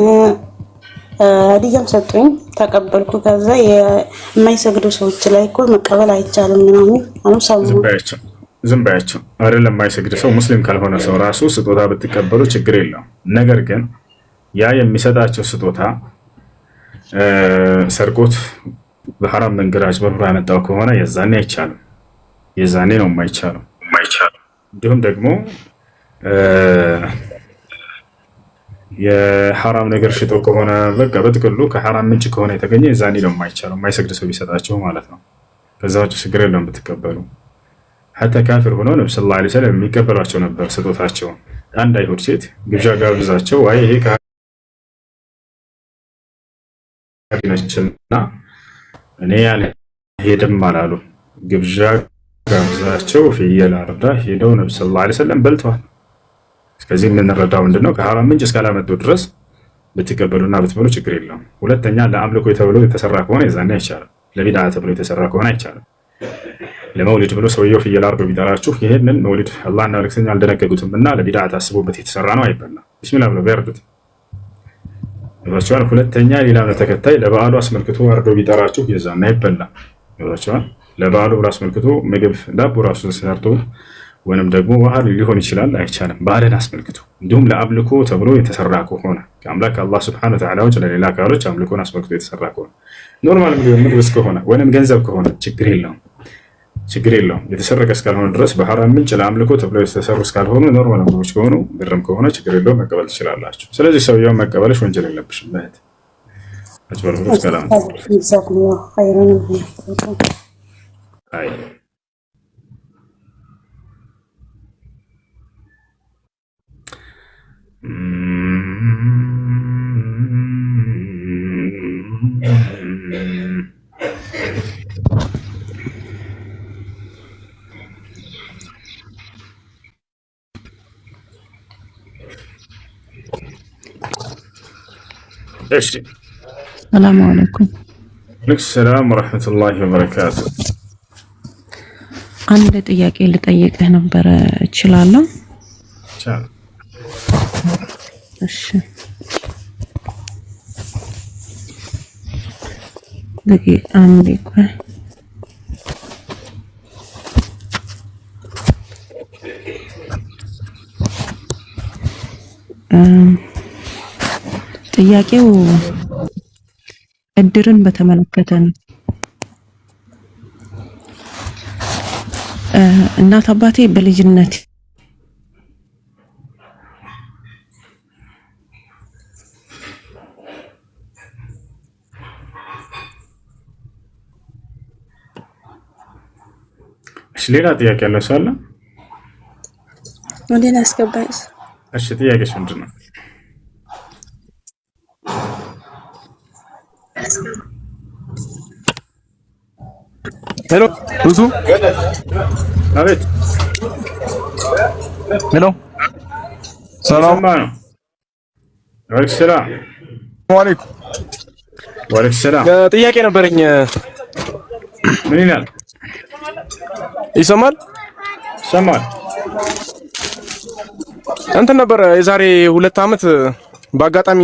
P: ሀዲያም ሰጡኝ ተቀበልኩ። ከዛ የማይሰግዱ ሰዎች ላይ እኮ መቀበል አይቻልም ምናምን አሁን
A: ዝም ባያቸው አይደለም። የማይሰግድ ሰው ሙስሊም ካልሆነ ሰው ራሱ ስጦታ ብትቀበሉ ችግር የለውም። ነገር ግን ያ የሚሰጣቸው ስጦታ ሰርቆት በሐራም መንገድ አጭበርብሮ ያመጣው ከሆነ የዛኔ አይቻልም። የዛኔ ነው የማይቻለው። እንዲሁም ደግሞ የሐራም ነገር ሽጦ ከሆነ በቃ በጥቅሉ ከሐራም ምንጭ ከሆነ የተገኘ የዛኔ ነው የማይቻለው፣ የማይሰግድ ሰው ቢሰጣቸው ማለት ነው። ከዛ ውጭ ችግር የለውም ብትቀበሉ። ሐታ ካፊር ሆኖ ነብዩ ሰለላሁ ዐለይሂ ወሰለም የሚቀበሏቸው ነበር ስጦታቸውን። አንድ አይሁድ ሴት ግብዣ ጋብዛቸው አይ ይሄ ነችና እኔ አልሄድም አላሉ። ግብዣ ጋብዛቸው ፍየል አርዳ ሄደው ነብዩ ሰለላሁ ዐለይሂ ወሰለም በልተዋል። ስለዚህ የምንረዳው ምንድነው ከሐራም ምንጭ እስካላመጡ ድረስ ብትቀበሉና ብትበሉ ችግር የለውም። ሁለተኛ ለአምልኮ ተብሎ የተሰራ ከሆነ የዛኔ አይቻልም። ለቢድዓ ተብሎ የተሰራ ከሆነ አይቻልም። ለመውሊድ ብሎ ሰውየው ፍየል አርዶ ቢጠራችሁ ይሄንን መውሊድ አላህና መልእክተኛው አልደነገጉትም እና ለቢድዓ ታስቦበት የተሰራ ነው አይበላም። ቢስሚላህ ብሎ ቢያርዱት ይባቻል። ሁለተኛ ሌላ ተከታይ ለበዓሉ አስመልክቶ አርዶ ቢጠራችሁ የዛኔ አይበላም። ይባቻል። ለበዓሉ አስመልክቶ ምግብ ዳቦ ራሱ ሰርቶ ወንም ደግሞ ባህል ሊሆን ይችላል አይቻልም። በዓልን አስመልክቶ እንዲሁም ለአምልኮ ተብሎ የተሰራ ከሆነ ከአምላክ አላህ Subhanahu Wa Ta'ala ወጭ ለሌላ ካሮች አምልኮን አስመልክቶ የተሰራ ከሆነ ኖርማል ምግብ ከሆነ ወንም ገንዘብ ከሆነ ችግር የለውም። የተሰረቀ እስካልሆነ ድረስ በሐራም ምንጭ ለአምልኮ ተብሎ የተሰሩ እስካልሆኑ ኖርማል ምግቦች ከሆኑ ብርም ከሆነ ችግር የለውም፣ መቀበል ትችላላችሁ። ስለዚህ ሰውየውን መቀበልሽ ወንጀል የለብሽም። ማለት አጭበርብሮ እስካላም አይ
Q: ሰላም አለይኩም።
A: ሰላም ወራህመቱላሂ ወበረካቱ።
Q: አንድ ጥያቄ ልጠይቅህ ነበረ፣ እችላለሁ? እሺ አንዴ ቆይ። ጥያቄው እድርን በተመለከተ ነው። እናት አባቴ በልጅነት
A: ሌላ ጥያቄ ያለው ሰው አለ?
P: ወዴት አስገባሽ?
A: እሺ ጥያቄሽ ምንድን ነው?
R: ሄሎ ብዙ
A: አቤት።
R: ሄሎ ሰላም
A: ነው። ወአለይኩም ሰላም። ወአለይኩም ሰላም።
R: ጥያቄ ነበረኝ።
A: ምን ይላል?
R: ይሰማል?
A: ሰማን
R: እንትን ነበር የዛሬ 2 ዓመት በአጋጣሚ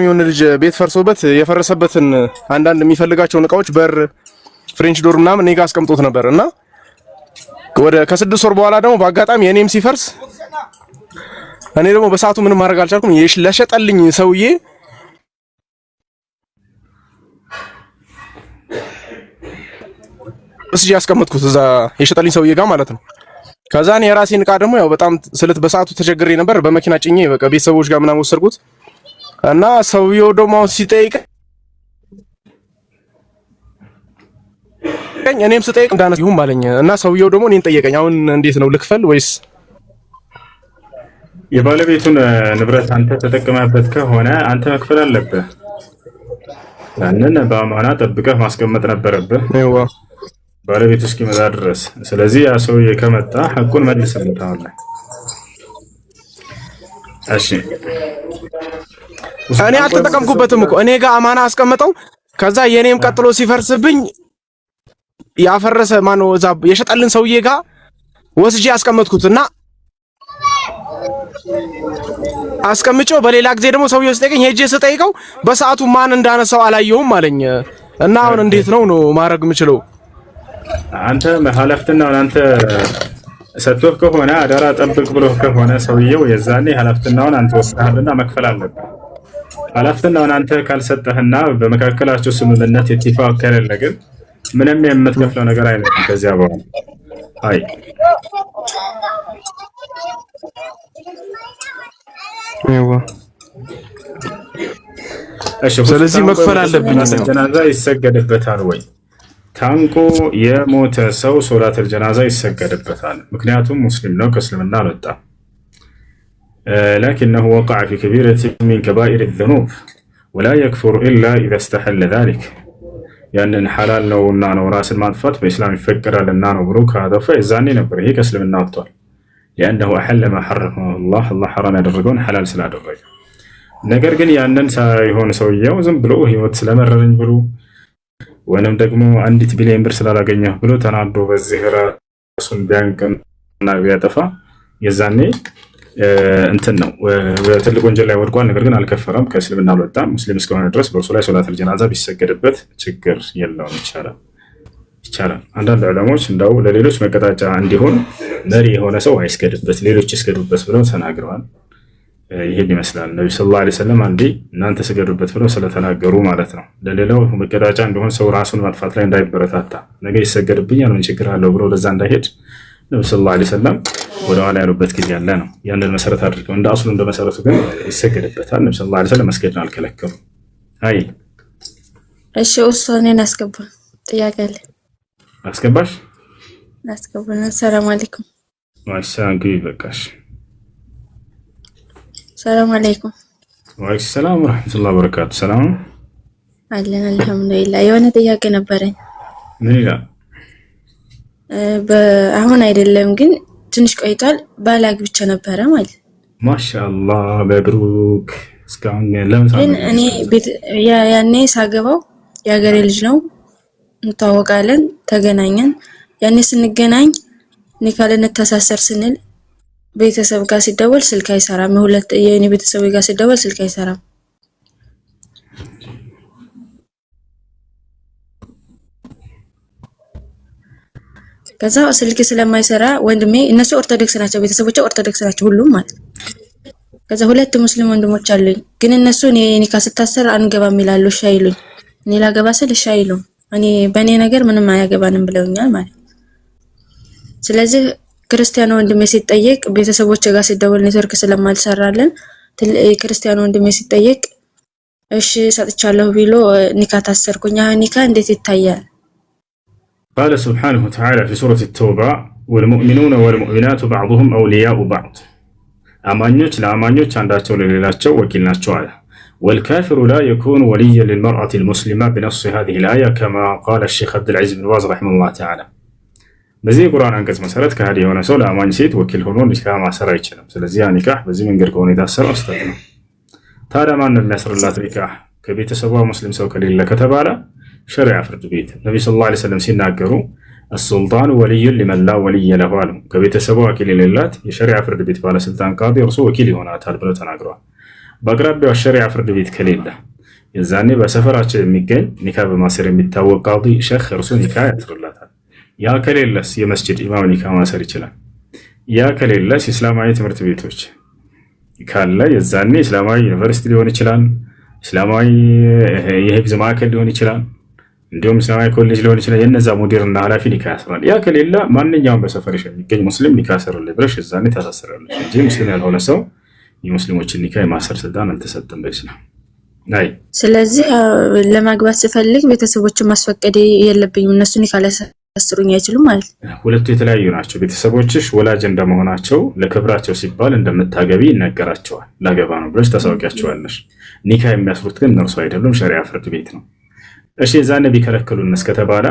R: የሆነ ልጅ ቤት ፈርሶበት የፈረሰበትን አንዳንድ የሚፈልጋቸውን እቃዎች በር፣ ፍሬንች ዶር ምናምን እኔ ጋር አስቀምጦት ነበር እና ወደ ከ6 ወር በኋላ ደግሞ በአጋጣሚ የኔም ሲፈርስ እኔ ደግሞ በሰዓቱ ምንም ማድረግ አልቻልኩም። ለሸጠልኝ ሰውዬ እስጂ ያስቀመጥኩት እዛ የሸጠልኝ ሰውዬ ጋር ማለት ነው። ከዛ እኔ የራሴን እቃ ደግሞ ያው በጣም በሰዓቱ ተቸግሬ ነበር። በመኪና ጭኜ በቃ ቤተሰቦች ጋር ምናምን ወሰድኩት እና ሰውዬው ደግሞ ሲጠይቅ እኔም ስጠይቅ እንዳነስ ይሁን ማለኝ እና ሰውዬው ደግሞ እኔን ጠየቀኝ። አሁን እንዴት ነው ልክፈል ወይስ?
A: የባለቤቱን ንብረት አንተ ተጠቅመህበት ከሆነ አንተ መክፈል አለብህ። ያንን በአማና ጠብቀህ ማስቀመጥ ነበረብህ ባለቤቱ እስኪመጣ ድረስ። ስለዚህ ያ ሰውዬ ከመጣ ሐቁን መልስለታል። እሺ
R: እኔ አልተጠቀምኩበትም እኮ እኔ ጋር አማና አስቀምጠው ከዛ የኔም ቀጥሎ ሲፈርስብኝ ያፈረሰ ማነው እዛ የሸጠልን ሰውዬ ጋር ወስጄ አስቀመጥኩትና አስቀምጬው በሌላ ጊዜ ደግሞ ሰውዬው ሲጠይቀኝ ሄጄ ስጠይቀው በሰዓቱ ማን እንዳነሳው አላየውም አለኝ። እና አሁን እንዴት ነው ማድረግ የምችለው?
A: አንተ ኃላፊነቱን አንተ ሰጥቶህ ከሆነ አደራ ጠብቅ ብሎህ ከሆነ ሰውዬው የዛኔ ኃላፊነቱን አንተ ወስደሃልና መክፈል አለብህ። ኃላፊነቱን አንተ ካልሰጠህና በመካከላችሁ ስምምነት ኢትፋቅ ከሌለ ግን ምንም የምትከፍለው ነገር አይኖርም ከዚያ በኋላ። አይ
R: ስለዚህ መክፈል አለብኝ።
A: ጀናዛ ይሰገድበታል ወይ? ታንቆ የሞተ ሰው ሶላተል ጀናዛ ይሰገድበታል። ምክንያቱም ሙስሊም ነው፣ ከእስልምና አልወጣም። لكنه وقع في كبيرة من كبائر الذنوب ولا يكفر إلا إذا استحل ذلك ያንን ሐላል ነውና ነው ራስን ማጥፋት በእስላም ይፈቀዳልና ነው ብሎ ካደፈ የዛኔ ነበር ይሄ ከእስልምና ወጥቷል። لأنه أحل ما حرمه الله حرام ያደረገውን ሐላል ስላደረገ። ነገር ግን ያንን ሳይሆን ሰውየው ዝም ብሎ ህይወት ስለመረረኝ ብሎ ወንም ደግሞ 1 ቢሊዮን ብር ስላላገኘህ ብሎ ተናዶ በዚህ ራሱን ቢያንቅና ቢያጠፋ የዛኔ እንትን ነው በትልቅ ወንጀል ላይ ወድቋል። ነገር ግን አልከፈረም፣ ከእስልምና አልወጣም። ሙስሊም እስከሆነ ድረስ በእርሱ ላይ ሶላተል ጀናዛ ቢሰገድበት ችግር የለውም፣ ይቻላል። አንዳንድ ዑለሞች እንዳው ለሌሎች መቀጣጫ እንዲሆን መሪ የሆነ ሰው አይስገድበት ሌሎች ይስገዱበት ብለው ተናግረዋል። ይሄን ይመስላል። ነብዩ ሰለላሁ ዐለይሂ ወሰለም አንዴ እናንተ ስገዱበት ብለው ስለተናገሩ ማለት ነው። ለሌላው መቀጣጫ እንዲሆን ሰው ራሱን ማጥፋት ላይ እንዳይበረታታ ነገ ይሰገድብኛል ምን ችግር አለው ብሎ ለዛ እንዳይሄድ ነብዩ ሰለላሁ ዐለይሂ ወሰለም ወደ ኋላ ያሉበት ጊዜ ያለ ነው። ያንን መሰረት አድርገው እንደ አስሉ እንደ መሰረቱ ግን ይሰገድበታል። ነብዩ ሰለላሁ ዐለይሂ ወሰለም መስገድን አልከለከሉም። አይ
P: እሺ ኡስታኔን አስገባ ጥያቄ አለ።
A: አስገባሽ
P: አስገባና ሰላም አለይኩም
A: ወሰላም ግቢ በቃሽ።
P: ሰላም አለይኩም
A: ወአለይኩም ሰላም ወራህመቱላሂ ወበረካቱ። ሰላም
P: አለን አልሐምዱሊላህ። የሆነ ጥያቄ ነበረኝ።
A: ምን ይላል?
P: አሁን አይደለም ግን ትንሽ ቆይቷል። ባል አግብቼ ነበረ ማለት
A: ማሻአላህ መብሩክ። እስካሁን ለምን
P: እኔ ያኔ ሳገባው የሀገሬ ልጅ ነው፣ እንተዋወቃለን፣ ተገናኘን። ያኔ ስንገናኝ ኒካ ልንተሳሰር ስንል ቤተሰብ ጋር ሲደወል ስልክ አይሰራም። የኔ ቤተሰብ ጋር ሲደወል ስልክ አይሰራም። ከዛ ስልክ ስለማይሰራ ወንድሜ እነሱ ኦርቶዶክስ ናቸው፣ ቤተሰቦቼ ኦርቶዶክስ ናቸው ሁሉም ማለት ነው። ከዛ 2 ሙስሊም ወንድሞች አሉኝ፣ ግን እነሱ እኔ ኒካ ስታሰር አንገባም ይላሉ። እሺ አይሉኝ። እኔ ላገባ ስል እሺ አይሉም። እኔ በእኔ ነገር ምንም አያገባንም ብለውኛል ማለት። ስለዚህ ክርስቲያን ወንድሜ ሲጠየቅ ቤተሰቦቼ ጋር ሲደወል ኔትወርክ ስለማልሰራልን ክርስቲያን ወንድሜ ሲጠየቅ እሺ ሰጥቻለሁ ቢሎ ኒካ ታሰርኩኝ። ኒካ እንዴት ይታያል?
A: قال سبحانه وتعالى في سورة التوبة والمؤمنون والمؤمنات بعضهم أولياء بعض أمانيوش لا أمانيوش عنداتو لليلاتشو وكلناتشو على والكافر لا يكون وليا للمرأة المسلمة بنص هذه الآية كما قال الشيخ عبد العزيز بن باز رحمه الله تعالى بزي قرآن أنكس مسألة كهذه هنا سولا أمان سيد وكل هنون نكاح مع سرع يتشلم سلزيها نكاح بزي من قرقون إذا سر أستطنع تارا ما نمسر الله نكاح كبيت سوا مسلم سوك لله كتب على شرع فرد بيت النبي صلى الله عليه وسلم سيناقروا السلطان ولي لمن لا ولي له አሉ። ከቤተሰቡ ወኪል የሌላት የሸሪዓ ፍርድ ቤት ባለስልጣን ቃዲ እርሱ ወኪል ይሆናታል ብለው ተናግረዋል። በአቅራቢያው ሸሪዓ ፍርድ ቤት ከሌለ የዛኔ በሰፈራቸው የሚገኝ ኒካ በማሰር የሚታወቅ ቃዲ ሸኽ እርሱ ኒካ ያስርላታል። ያ ከሌለስ የመስጂድ ኢማም ኒካ ማሰር ይችላል። ያ ከሌለስ እስላማዊ ትምህርት ቤቶች ካለ የዛኔ እስላማዊ ዩኒቨርሲቲ ሊሆን ይችላል፣ እስላማዊ የሂፍዝ ማዕከል ሊሆን ይችላል፣ እንዲሁም እስላማዊ ኮሌጅ ሊሆን ይችላል። የነዛ ሙዲርና ኃላፊ ኒካ ያስራል። ያ ከሌለ ማንኛውም በሰፈርሽ የሚገኝ ሙስሊም ኒካ ያስርልኝ ብለሽ የዛኔ ታሳስራለሽ እንጂ ሙስሊም ያልሆነ ሰው የሙስሊሞችን ኒካ የማሰር ስልጣን አልተሰጠም በኢስላም። አይ
P: ስለዚህ ለማግባት ስፈልግ ቤተሰቦችን ማስፈቀድ የለብኝም፣ እነሱ ኒካ ሊያስሩኝ አይችሉም ማለት ነው።
A: ሁለቱ የተለያዩ ናቸው። ቤተሰቦችሽ ወላጅ እንደመሆናቸው ለክብራቸው ሲባል እንደምታገቢ ይነገራቸዋል። ላገባ ነው ብለሽ ታሳውቂያቸዋለሽ። ኒካ የሚያስሩት ግን እነርሱ አይደሉም፣ ሸሪዓ ፍርድ ቤት ነው። እሺ የዛኔ ቢከለክሉን እስከተባለ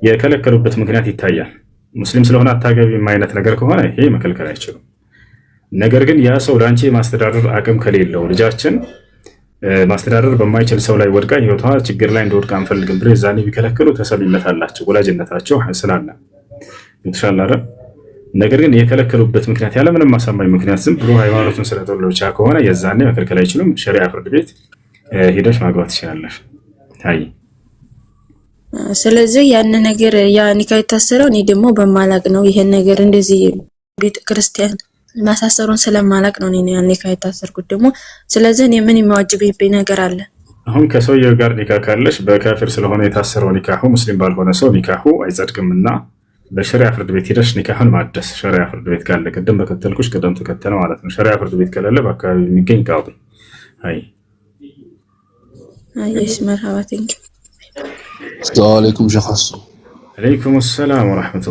A: የከለከሉበት ምክንያት ይታያል። ሙስሊም ስለሆነ አታገቢም አይነት ነገር ከሆነ ይሄ መከልከል አይችሉም። ነገር ግን ያ ሰው ለአንቺ ማስተዳደር አቅም ከሌለው ልጃችን ማስተዳደር በማይችል ሰው ላይ ወድቃ ህይወቷ ችግር ላይ እንደወድቃ አንፈልግም ብለው የዛኔ ቢከለክሉ ተሰሚነት አላቸው፣ ወላጅነታቸው ስላለ ይተሻላል። ነገር ግን የከለከሉበት ምክንያት ያለ ምንም ማሳማኝ ምክንያት ዝም ብሎ ሃይማኖቱን ስለተወለ ብቻ ከሆነ የዛኔ መከልከል አይችሉም። ሸሪዓ ፍርድ ቤት ሄደሽ ማግባት ትችላለሽ። ታይ
P: ስለዚህ ያን ነገር ያ ኒካ የታሰረው እኔ ደግሞ በማላቅ ነው። ይሄን ነገር እንደዚህ ቤተ ክርስቲያን ማሳሰሩን ስለማላቅ ነው እኔ ያን ኒካ የታሰርኩት ደግሞ። ስለዚህ እኔ ምን የሚዋጅብኝ ነገር አለ?
A: አሁን ከሰውየው ጋር ኒካ ካለሽ በካፊር ስለሆነ የታሰረው ኒካሁ ሙስሊም ባልሆነ ሰው ኒካሁ አይጸድቅምና በሸሪዓ ፍርድ ቤት ሄደሽ ኒካህን ማደስ። ሸሪዓ ፍርድ ቤት ካለ ቅድም በከተልኩሽ ቅደም ተከተለ ማለት ነው። ሸሪዓ ፍርድ ቤት ከሌለ በአካባቢ የሚገኝ ቃዲ
P: አይስ መርሃባ። ቴንክ
S: السلام عليكم شيخ حسن.
A: عليكم السلام ورحمة الله.